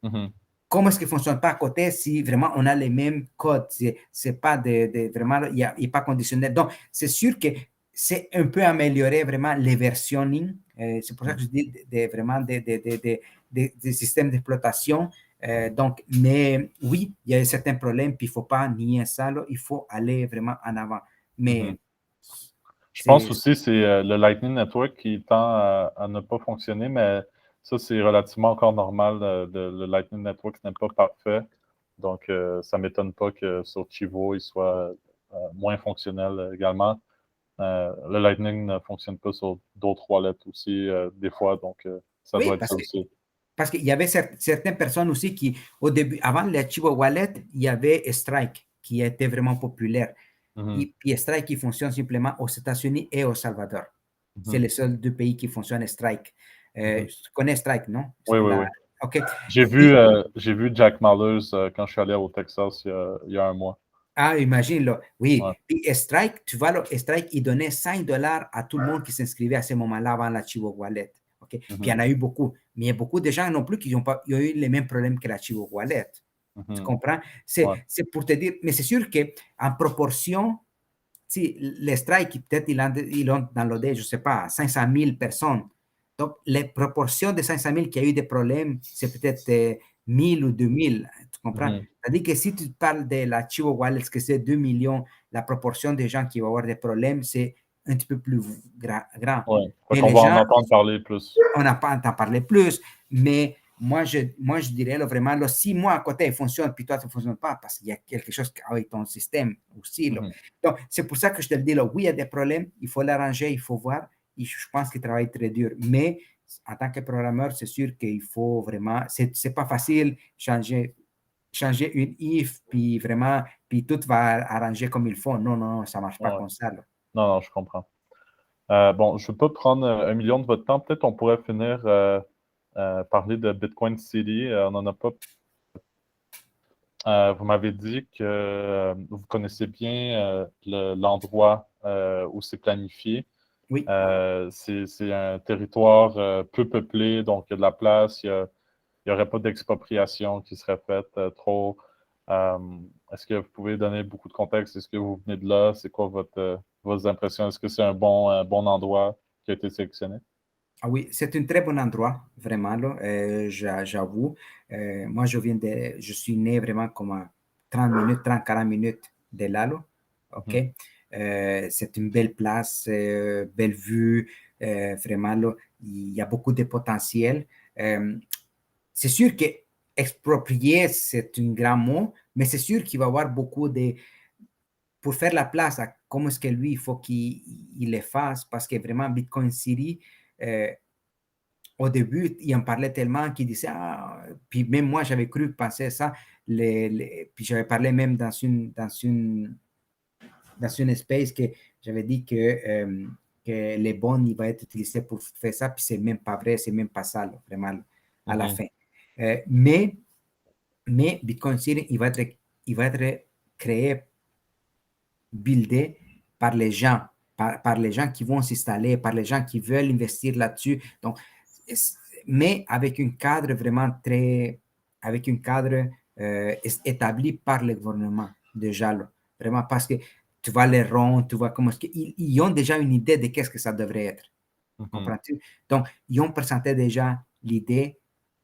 Mhm. Comment est-ce qu'il ne fonctionne pas à côté si vraiment on a les mêmes codes? C'est pas vraiment, il n'y a pas conditionnel. Donc, c'est sûr que c'est un peu amélioré vraiment les versionning. C'est pour ça que je dis vraiment des systèmes d'exploitation. Donc, mais oui, il y a certains problèmes, puis il ne faut pas nier ça, là, il faut aller vraiment en avant. Mhm. Mais Je pense c'est aussi que c'est le Lightning Network qui tend à ne pas fonctionner, mais ça, c'est relativement encore normal. Le Lightning Network n'est pas parfait. Donc, ça ne m'étonne pas que sur Chivo, il soit moins fonctionnel également. Le Lightning ne fonctionne pas sur d'autres wallets aussi, des fois. Donc, ça oui, doit être ça aussi. parce qu'il y avait certaines personnes aussi qui, au début, avant le Chivo Wallet, il y avait Strike qui était vraiment populaire. Mhm. Et puis Strike qui fonctionne simplement aux États-Unis et au Salvador. C'est Mhm. les seuls deux pays qui fonctionnent Strike. Mhm. Tu connais Strike, non? Oui, oui, oui. OK. J'ai Puis, vu Jack Mallers quand je suis allé au Texas il y a un mois. imagine, là. Ouais. Oui. Puis Strike, tu vois, là, Strike, il donnait $5 à tout le monde qui s'inscrivait à ce moment-là avant la Chivo Wallet. OK. Puis il y Mhm. en a eu beaucoup. Mais il y a beaucoup de gens non plus qui ont eu les mêmes problèmes que la Chivo Wallet. Tu Mhm. comprends? Ouais. C'est pour te dire, mais c'est sûr qu'en proportion, si les strikes, peut-être ils ont downloadé, je ne sais pas, 500 000 personnes. Donc, les proportions de 500 000 qui a eu des problèmes, c'est peut-être 1000 ou 2000. Tu comprends? Mhm. C'est-à-dire que si tu parles de la Chivo Wallet, que c'est 2 millions, la proportion des gens qui vont avoir des problèmes, c'est un petit peu plus grand. Ouais. Fait Mais qu'on les va en gens, entendre parler plus. on n'a pas à en parler plus, mais moi, je dirais là, vraiment, là, si moi à côté il fonctionne, puis toi, ça ne fonctionne pas, parce qu'il y a quelque chose avec ton système aussi. Là. Mhm. Donc, c'est pour ça que je te le dis, là, oui, il y a des problèmes, il faut l'arranger, il faut voir, et je pense qu'il travaille très dur, mais en tant que programmeur, c'est sûr qu'il faut vraiment, c'est pas facile changer une if, puis vraiment, puis tout va arranger comme il faut. Non, non, non, ça ne marche pas Ouais. comme ça. Là. Non, non, je comprends. Bon, je ne veux pas prendre 1 million de votre temps. Peut-être on pourrait finir parler de Bitcoin City. On n'en a pas. Vous m'avez dit que vous connaissez bien l'endroit où c'est planifié. Oui, C'est un territoire peu peuplé, donc il y a de la place, il n'y aurait pas d'expropriation qui serait faite trop. Euh, est-ce que vous pouvez donner beaucoup de contexte? Est-ce que vous venez de là? C'est quoi vos impressions? Est-ce que c'est un bon endroit qui a été sélectionné? Ah oui, c'est un très bon endroit, vraiment, là, j'avoue. Moi, je suis né vraiment comme à 30 minutes, 30, 40 minutes de là, là. OK? Mhm, C'est une belle place, belle vue, vraiment, là, il y a beaucoup de potentiel. C'est sûr que exproprier, c'est un grand mot, mais c'est sûr qu'il va y avoir beaucoup de, pour faire la place à comment est-ce que lui, il faut qu'il le fasse, parce que vraiment, Bitcoin City, euh, au début, il en parlait tellement qu'il disait, ah, puis même moi, j'avais cru penser ça, puis j'avais parlé même dans une space que j'avais dit que les bons, il va être utilisé pour faire ça, puis c'est même pas vrai, c'est même pas ça, là, vraiment, à la mhm, fin. Euh, mais, mais Bitcoin City, il va être créé, buildé par les gens, par les gens qui vont s'installer, par les gens qui veulent investir là-dessus. Donc, mais avec un cadre vraiment très, avec un cadre établi par le gouvernement déjà, là. Vraiment parce que tu vas les rendre, tu vois comment est-ce ils ont déjà une idée de qu'est-ce que ça devrait être. mhm, Comprends-tu? Donc, ils ont présenté déjà l'idée.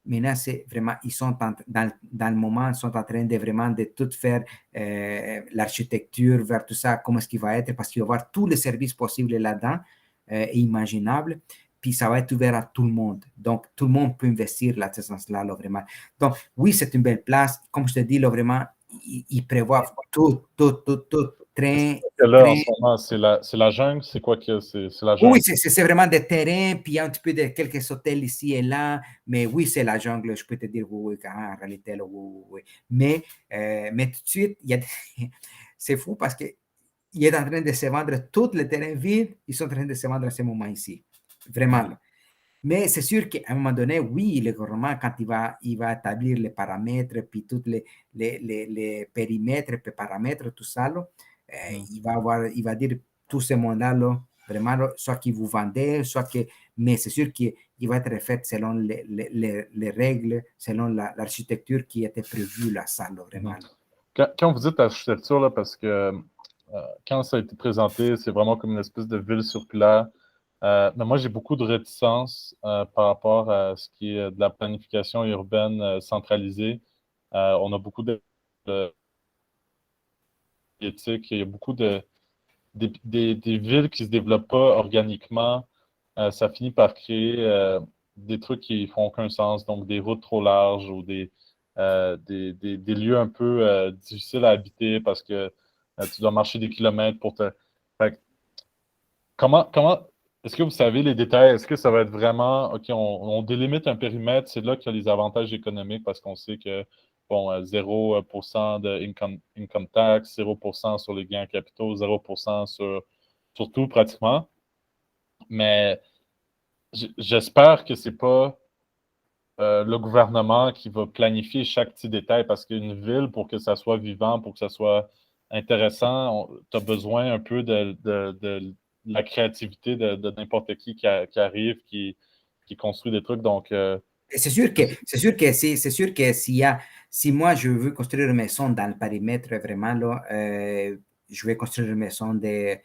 Maintenant, c'est vraiment, ils sont dans le moment, ils sont en train de vraiment de tout faire, l'architecture vers tout ça, comment est-ce qu'il va être, parce qu'il va y avoir tous les services possibles là-dedans et imaginables. Puis ça va être ouvert à tout le monde. Donc, tout le monde peut investir là, ce sens-là, là, vraiment. Donc, oui, c'est une belle place. Comme je te dis, là, vraiment, ils prévoient tout, train, que là, en train, ce moment, c'est la jungle? C'est quoi que c'est la oui, jungle? c'est vraiment des terrains, puis il y a un petit peu de quelques hôtels ici et là, mais oui, c'est la jungle, je peux te dire, oui, oui, en réalité, là, oui, oui, oui. Mais tout de suite, c'est fou parce qu'il est en train de se vendre tous les terrains vides, ils sont en train de se vendre à ce moment ici, vraiment. Mhm, Là. Mais c'est sûr qu'à un moment donné, oui, le gouvernement, quand il va établir les paramètres, puis tous les périmètres, les paramètres, tout ça, là, mhm. il va dire tout ce monde-là, là, vraiment, là, soit que vous vendez, soit que, mais c'est sûr qu'il va être fait selon les règles, selon l'architecture qui était prévue, là, ça, là, vraiment. Mhm. Là. Quand vous dites architecture, là, parce que quand ça a été présenté, c'est vraiment comme une espèce de ville circulaire. Mais moi, j'ai beaucoup de réticence par rapport à ce qui est de la planification urbaine centralisée. On a beaucoup de éthique, il y a beaucoup des villes qui ne se développent pas organiquement. Ça finit par créer des trucs qui font aucun sens, donc des routes trop larges ou des lieux un peu difficiles à habiter parce que tu dois marcher des kilomètres pour te. Fait que comment est-ce que vous savez les détails? Est-ce que ça va être vraiment, OK, on délimite un périmètre, c'est là qu'il y a les avantages économiques parce qu'on sait que, bon, 0% de income tax, 0% sur les gains en capitaux, 0% sur tout pratiquement. Mais j'espère que c'est pas le gouvernement qui va planifier chaque petit détail parce qu'une ville, pour que ça soit vivant, pour que ça soit intéressant, tu as besoin un peu de la créativité de n'importe qui arrive, qui construit des trucs. Donc, C'est sûr que si moi je veux construire une maison dans le périmètre vraiment là, je vais construire une maison de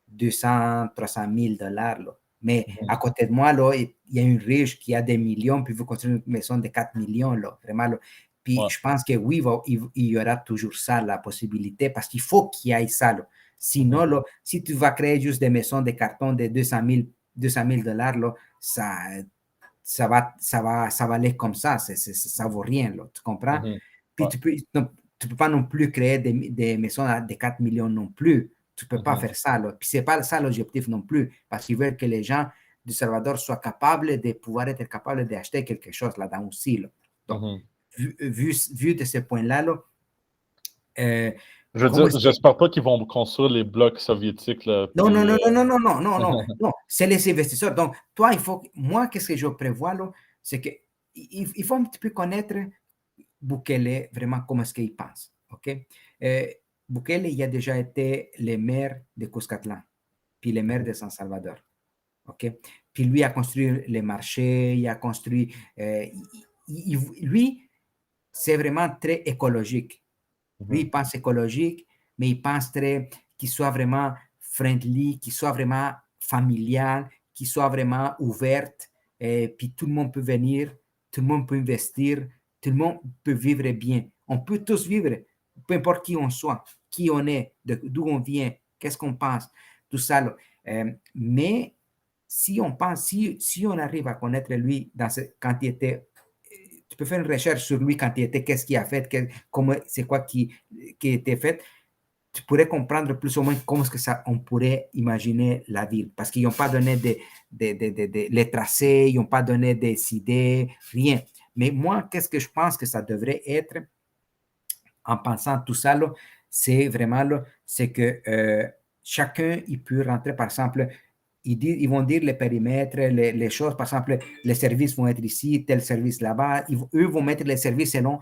200, 300 000 dollars là. Mais à mhm, côté de moi là, il y a une riche qui a des millions puis veut construire une maison de 4 millions là, vraiment là. Puis ouais, je pense que oui, il y aura toujours ça, la possibilité, parce qu'il faut qu'il y ait ça là. Sinon mhm, là, si tu vas créer juste des maisons de carton de 200 000 dollars là, ça va aller comme ça, ça vaut rien, là, tu comprends? mhm, Puis ouais, tu peux pas non plus créer des maisons de 4 millions non plus. Tu peux pas mhm, faire ça, là. Puis c'est pas ça l'objectif non plus, parce qu'ils veulent que les gens du Salvador soient capables de pouvoir être capables d'acheter quelque chose là-dedans aussi, là. Donc, mhm. vu de ce point-là, là, euh, Je veux comment dire, est-ce que j'espère pas qu'ils vont construire les blocs soviétiques, là, non, non, puis non, non, non, non, non, non, non, non, c'est les investisseurs. Donc, toi, moi, qu'est-ce que je prévois là, c'est que il faut un petit peu connaître Bukele, vraiment, comment est-ce qu'il pense, OK? Euh, Bukele, il a déjà été le maire de Cuscatlán, puis le maire de San Salvador, OK? Puis lui a construit les marchés, il a construit, lui, c'est vraiment très écologique. Lui, Mhm. il pense écologique, mais il pense qu'il soit vraiment friendly, qu'il soit vraiment familial, qu'il soit vraiment ouverte, et puis tout le monde peut venir, tout le monde peut investir, tout le monde peut vivre bien. On peut tous vivre, peu importe qui on soit, qui on est, d'où on vient, qu'est-ce qu'on pense, tout ça. Là. Mais si on pense, si on arrive à connaître lui quand il était, tu peux faire une recherche sur lui quand il était, qu'est-ce qu'il a fait, comment, c'est quoi qui était fait, tu pourrais comprendre plus ou moins comment est-ce que ça, on pourrait imaginer la ville. Parce qu'ils n'ont pas donné les tracés, ils n'ont pas donné des idées, rien. Mais moi, qu'est-ce que je pense que ça devrait être en pensant tout ça, c'est vraiment, c'est que chacun, il peut rentrer, par exemple, ils vont dire les périmètres, les choses, par exemple, les services vont être ici, tel service là-bas, eux vont mettre les services selon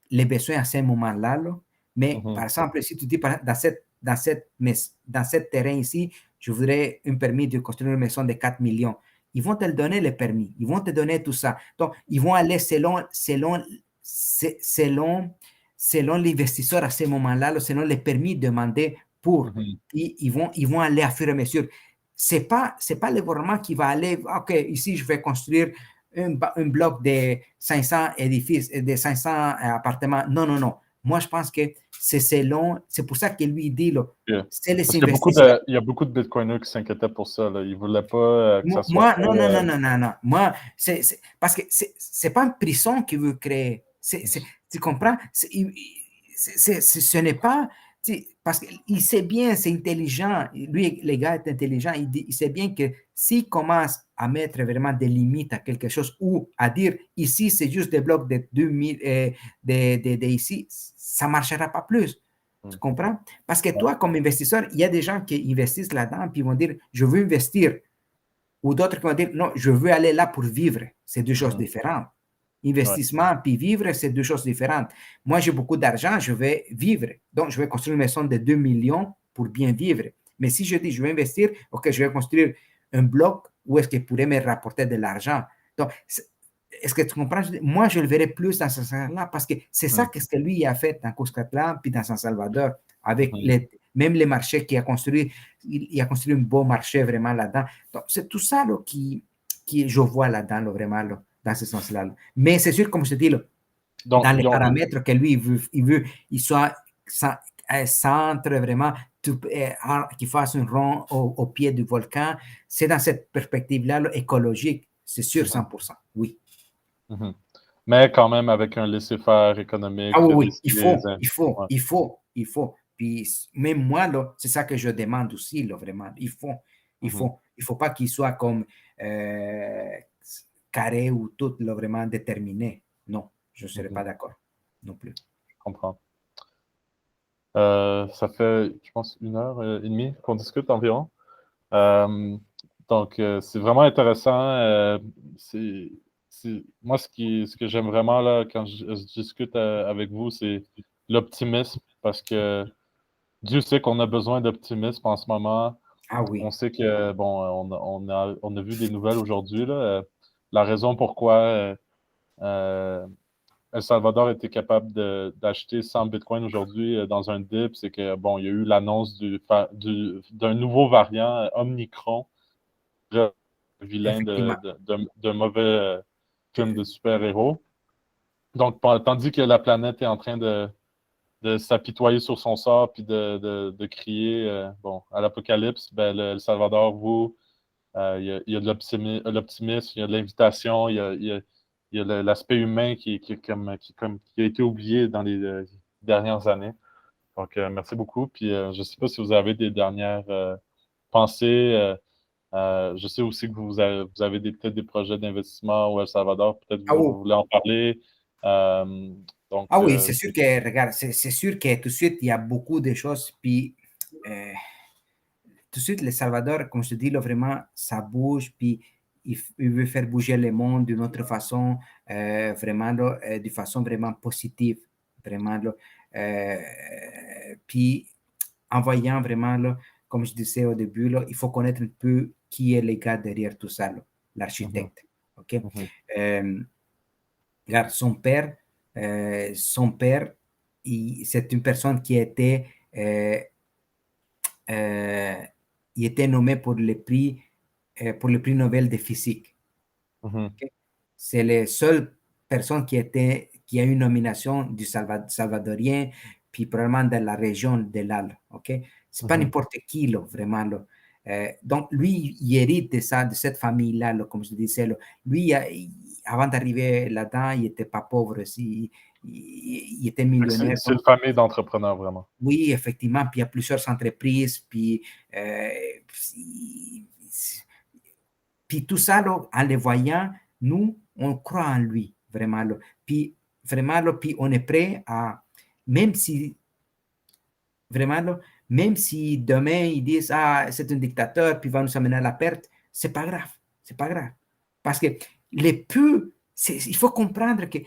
les besoins à ce moment-là. Là. Mais par Mhm. exemple, si tu dis dans cette terrain ici, je voudrais un permis de construire une maison de 4 millions. Ils vont te le donner, le permis. Ils vont te donner tout ça. Donc, ils vont aller selon l'investisseur à ce moment-là, selon les permis demandés pour. Mhm. Ils vont aller à fur et à mesure. C'est pas le gouvernement qui va aller, OK, ici, je vais construire un bloc de 500 édifices, de 500 appartements. Non, non, non. Moi, je pense que c'est pour ça que lui dit, là, Yeah. c'est les Parce qu'il y a investisseurs. il y a beaucoup de Bitcoiners qui s'inquiétaient pour ça. Là. Ils ne voulaient pas que ça soit Moi, trop. non, non, non, non, non, non. Moi, parce que c'est pas une prison qu'il veut créer. Tu comprends? Ce n'est pas. Parce qu'il sait bien, c'est intelligent. Lui, les gars, est intelligent. Il sait bien que s'il commence à mettre vraiment des limites à quelque chose ou à dire ici, c'est juste des blocs de 2000, ici, ça ne marchera pas plus. Tu Mhm. comprends? Parce que toi, comme investisseur, il y a des gens qui investissent là-dedans, puis ils vont dire, je veux investir. Ou d'autres qui vont dire, non, je veux aller là pour vivre. C'est deux choses Mhm. différentes. Ouais. Investissement puis vivre, c'est deux choses différentes. Moi, j'ai beaucoup d'argent, je vais vivre. Donc, je vais construire une maison de 2 millions pour bien vivre. Mais si je dis, je vais investir, OK, je vais construire un bloc où est-ce qu'il pourrait me rapporter de l'argent. Donc, est-ce que tu comprends? Moi, je le verrais plus dans ce sens-là parce que c'est ça Mhm. qu'est-ce que lui a fait dans Cuscatlán puis dans San Salvador avec Mhm. même les marchés qu'il a construit. Il a construit un beau marché vraiment là-dedans. Donc, c'est tout ça là, qui je vois là-dedans, là, vraiment, là, dans ce sens-là. Là. Mais c'est sûr, comme je te dis, là, Donc, dans les paramètres que lui, il soit un centre vraiment qui fasse un rond au pied du volcan. C'est dans cette perspective-là là, écologique, c'est sûr mhm. 100%. Oui. Mhm. Mais quand même avec un laisser-faire économique, Ah oui, oui, risquer les. Ouais. il faut. Puis même moi, là, c'est ça que je demande aussi, là, vraiment. Mhm. Il faut pas qu'il soit comme euh, carré ou tout, là, vraiment déterminé. Non, je ne serais Mhm. pas d'accord non plus. Je comprends. Ça fait, je pense, 1 heure et demie qu'on discute environ. Euh, donc, c'est vraiment intéressant. C'est, moi, ce que j'aime vraiment là, quand je discute avec vous, c'est l'optimisme, parce que Dieu sait qu'on a besoin d'optimisme en ce moment. Ah On oui, sait que, bon, on a vu des nouvelles aujourd'hui, là. La raison pourquoi El Salvador était capable d'acheter 100 bitcoins aujourd'hui dans un dip, c'est que, bon, il y a eu l'annonce d'un nouveau variant, Omicron, vilain effectivement. d'un mauvais film de super-héros. Donc, tandis que la planète est en train de s'apitoyer sur son sort puis de crier bon, à l'apocalypse, ben, El Salvador, vous, il y a de l'optimisme, il y a de l'invitation, il y a l'aspect humain qui a été oublié dans les dernières années. Donc, merci beaucoup. Puis, je ne sais pas si vous avez des dernières pensées. Je sais aussi que vous avez peut-être des projets d'investissement au El Salvador. Peut-être que Ah oui, vous voulez en parler. Euh, donc, ah oui, c'est sûr que, regarde, c'est sûr que tout de suite, il y a beaucoup de choses. Puis, euh, tout de suite, le Salvador, comme je te dis, là, vraiment, ça bouge, puis il veut faire bouger le monde d'une autre façon, vraiment, là, de façon vraiment positive, vraiment, là. Puis, en voyant vraiment, là, comme je disais au début, là, il faut connaître un peu qui est le gars derrière tout ça, mhm, l'architecte, OK? mhm, Euh, Regarde, son père, c'est une personne qui était, euh, il était nommé pour le prix Nobel de physique. Mhm. Ok. C'est la seule personne qui a une nomination du salvadorien, puis probablement de la région de l'Al. Ok, c'est pas Mhm. n'importe qui, là, vraiment. Là. Donc, lui, il hérite de ça, de cette famille-là, là, comme je disais. Là. Lui, avant d'arriver là-dedans, il n'était pas pauvre aussi. Il était Fait que millionnaire. c'est Donc, une famille d'entrepreneurs, vraiment. oui, effectivement, puis il y a plusieurs entreprises, euh, puis, puis tout ça, là, en le voyant, nous, on croit en lui, vraiment. Là. Puis, vraiment, là, puis on est prêt à, même si, vraiment, là, même si demain ils disent, ah, c'est un dictateur, puis il va nous amener à la perte, c'est pas grave, c'est pas grave. Parce que les peu, il faut comprendre que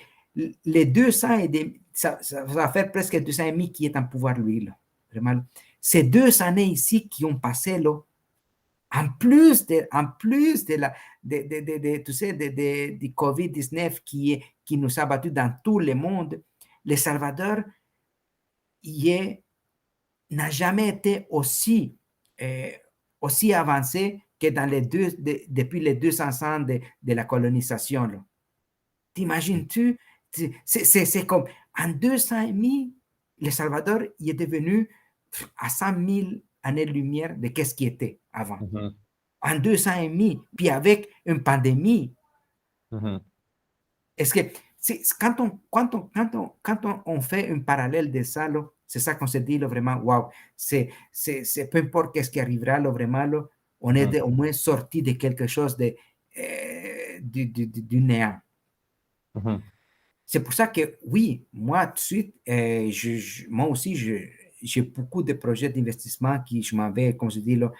les 200 et des, ça va faire presque 200 et demi qui est en pouvoir, lui, là, vraiment. Ces 2 années ici qui ont passé, là, en plus de tu sais, du COVID-19 qui nous a battus dans tout le monde, le Salvador n'a jamais été euh, aussi avancé que depuis les 200 ans de la colonisation. T'imagines-tu? C'est comme en 200 et demi, le Salvador il est devenu à 100 000 années-lumière de ce qui était avant. Mhm. En 2 ans et demi, puis avec une pandémie. Mhm. Est-ce que quand on fait un parallèle de ça, c'est ça qu'on se dit là, vraiment, wow, peu importe ce qui arrivera, là, vraiment, là, on est Mhm. au moins sorti de quelque chose du néant. Mhm. C'est pour ça que, oui, moi, tout de suite, moi aussi, j'ai beaucoup de projets d'investissement qui, je m'en vais, comme je dis, là,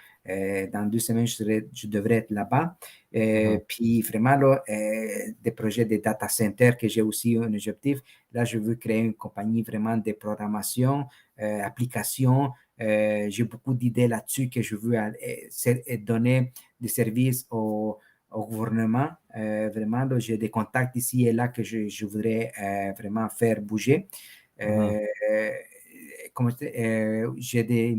dans 2 semaines, je devrais être là-bas. Mhm. Puis vraiment, là, des projets de data center que j'ai aussi un objectif. Là, je veux créer une compagnie vraiment de programmation, application. J'ai beaucoup d'idées là-dessus que je veux donner des services au gouvernement. Vraiment, là, j'ai des contacts ici et là que je voudrais vraiment faire bouger. Mhm. Euh, j'ai des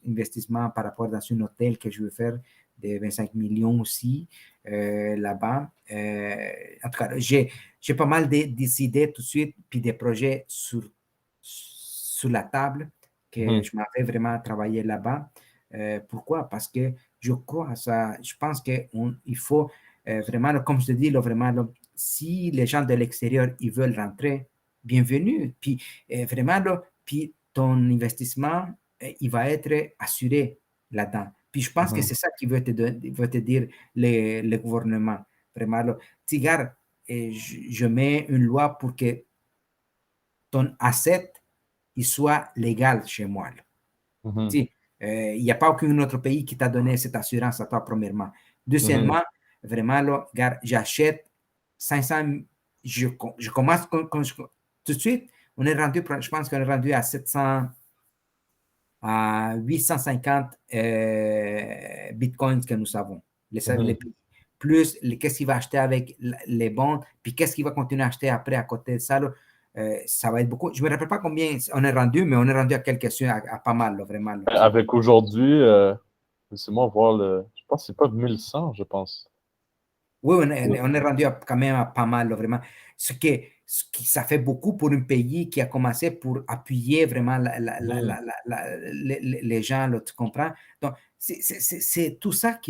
investissements par rapport dans un hôtel que je veux faire de 25 millions aussi là-bas. En tout cas, j'ai pas mal d'idées tout de suite, puis des projets sur la table que Mhm. je m'avais vraiment travaillé là-bas. Pourquoi? Parce que je crois à ça. Je pense qu'il faut vraiment, comme je te dis, là, vraiment, là, si les gens de l'extérieur ils veulent rentrer, bienvenue. Puis vraiment, là, puis ton investissement, il va être assuré là-dedans. Puis je pense que Mhm. c'est ça qui veut te dire le gouvernement. Vraiment, là. Tu regardes, je mets une loi pour que ton asset il soit légal chez moi. Là. Mhm. Il n'y a pas aucun autre pays qui t'a donné cette assurance à toi, premièrement. Mhm. Deuxièmement, vraiment, là, regarde, j'achète 500, je commence tout de suite, on est rendu, je pense qu'on est rendu à 700, à 850 bitcoins que nous avons, les Mhm. pays. Plus qu'est-ce qu'il va acheter avec les bons, puis qu'est-ce qu'il va continuer à acheter après à côté de ça. Là, ça va être beaucoup. Je ne me rappelle pas combien on est rendu, mais on est rendu à quelques-uns, à pas mal, là, vraiment. Là. Avec aujourd'hui, laissez-moi voir je pense que c'est pas 1100, je pense. Oui, Oui. on est rendu quand même à pas mal, là, vraiment. Ça fait beaucoup pour un pays qui a commencé pour appuyer vraiment Mhm. les gens, là, tu comprends? Donc, c'est tout ça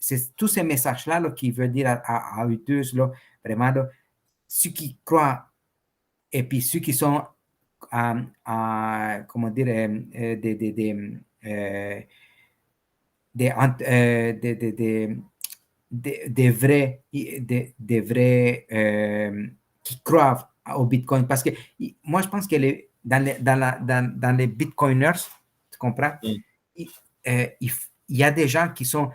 c'est tous ces messages-là là, qui veulent dire à eux tous, là, vraiment, là, ceux qui croient et puis ceux qui sont, comment dire, euh, des vrais, qui croient au Bitcoin. Parce que moi, je pense que dans les Bitcoiners, tu comprends, Mhm. il, il y a des gens qui sont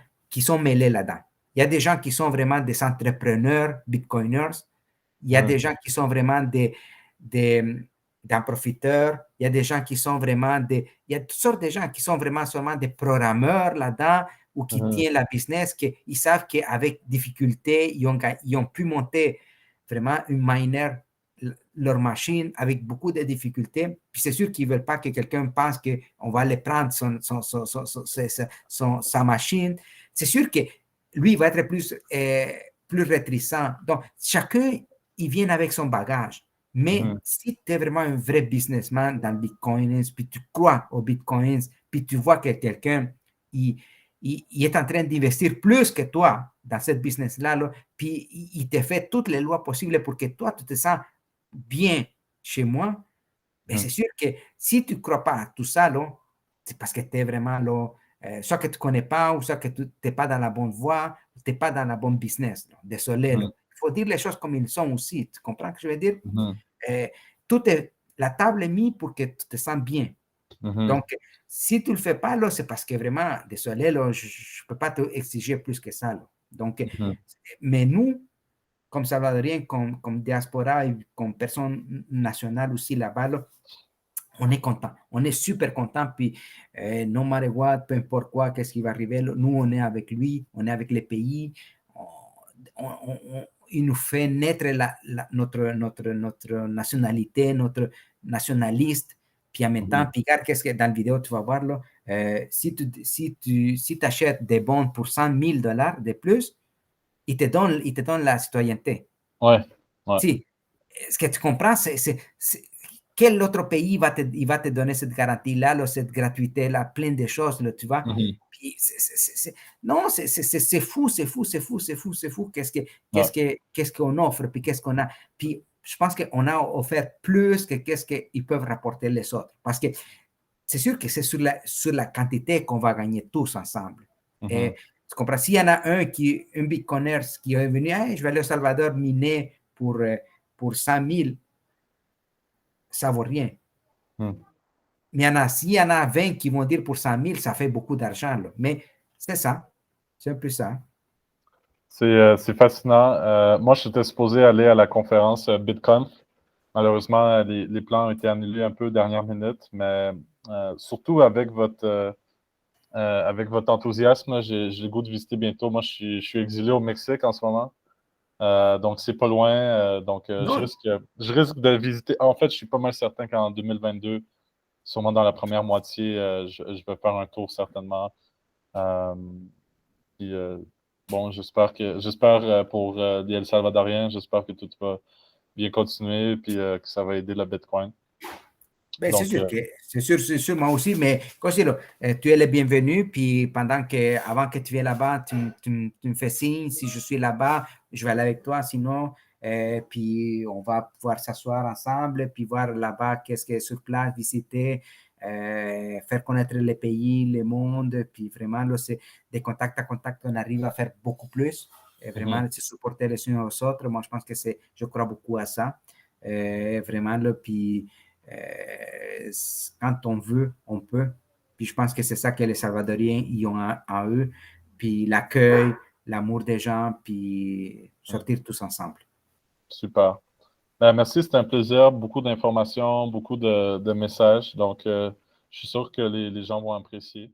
mêlés là-dedans. Il y a des gens qui sont vraiment des entrepreneurs Bitcoiners. Il y a des Mhm. gens qui sont vraiment des profiteurs. Il y a des gens qui sont vraiment il y a toutes sortes de gens qui sont vraiment seulement des programmeurs là-dedans ou qui Mhm. tiennent la business, ils savent qu'avec difficulté, ils ont pu monter vraiment une miner leur machine avec beaucoup de difficultés. Puis c'est sûr qu'ils ne veulent pas que quelqu'un pense qu'on va les prendre sa machine. C'est sûr que lui, il va être plus réticent. Donc, chacun, il vient avec son bagage. Mais si tu es vraiment un vrai businessman dans le Bitcoin, puis tu crois au Bitcoin, puis tu vois que quelqu'un, il est en train d'investir plus que toi dans cette business-là, là, puis il te fait toutes les lois possibles pour que toi, tu te sens bien chez moi. Mais c'est sûr que si tu ne crois pas à tout ça, c'est parce que tu es vraiment là, soit que tu ne connais pas, ou soit que tu n'es pas dans la bonne voie, ou tu n'es pas dans la bonne business. Là. Désolé. Là. Il faut dire les choses comme ils sont aussi. Tu comprends ce que je veux dire? La table est mise pour que tu te sens bien. Donc, si tu ne le fais pas, là, c'est parce que vraiment, désolé, là, je ne peux pas te exiger plus que ça. Là. Donc, mais nous, comme Salvadoriens, comme diaspora et comme personne nationale aussi là-bas, là, on est content. On est super content. Puis, no matter what, peu importe quoi, qu'est-ce qui va arriver, là, nous, on est avec lui, on est avec les pays. Il nous fait naître notre nationalité, notre nationaliste. Puis en même temps, puis regarde qu'est-ce que dans la vidéo, tu vas voir, là, si tu achètes des bons pour 100 000 $ de plus, il te donne la citoyenneté. Ouais. Si, ce que tu comprends, quel autre pays il va te donner cette garantie-là, cette gratuité-là, plein de choses, là, tu vois. Puis non, c'est fou, qu'est-ce qu'on offre, puis qu'est-ce qu'on a. Puis je pense qu'on a offert plus que qu'est-ce qu'ils peuvent rapporter les autres. Parce que c'est sûr que c'est sur la quantité qu'on va gagner tous ensemble. Et tu comprends? S'il y en a un bitcoiner qui est venu, hey, je vais aller au Salvador miner pour 100 000, ça ne vaut rien. Mais s'il y en a 20 qui vont dire pour 100 000, ça fait beaucoup d'argent. Là. Mais c'est ça. C'est un peu ça. C'est fascinant. Moi, j'étais supposé aller à la conférence BitConf. Malheureusement, les plans ont été annulés un peu dernière minute, mais surtout avec votre enthousiasme, j'ai le goût de visiter bientôt. Moi, je suis exilé au Mexique en ce moment. Donc, c'est pas loin. Donc, je risque de visiter. En fait, je suis pas mal certain qu'en 2022, sûrement dans la première moitié, je vais faire un tour certainement. Puis, bon, j'espère pour les El Salvadoriens, j'espère que tout va bien continuer puis que ça va aider le Bitcoin. Ben, c'est sûr, moi aussi, mais considère, tu es le bienvenu, puis avant que tu viennes là-bas, tu me fais signe, si je suis là-bas, je vais aller avec toi, sinon, puis on va pouvoir s'asseoir ensemble, puis voir là-bas qu'est-ce qui est sur place, visiter, faire connaître les pays, le monde, puis vraiment, là, c'est de contact à contact, on arrive à faire beaucoup plus, et vraiment, se supporter les uns aux autres, moi, je pense que je crois beaucoup à ça, vraiment, là, puis quand on veut, on peut. Puis je pense que c'est ça que les Salvadoriens y ont en eux. Puis l'accueil, l'amour des gens, puis sortir tous ensemble. Super. Ben, merci, c'était un plaisir. Beaucoup d'informations, beaucoup de messages. Donc, je suis sûr que les gens vont apprécier.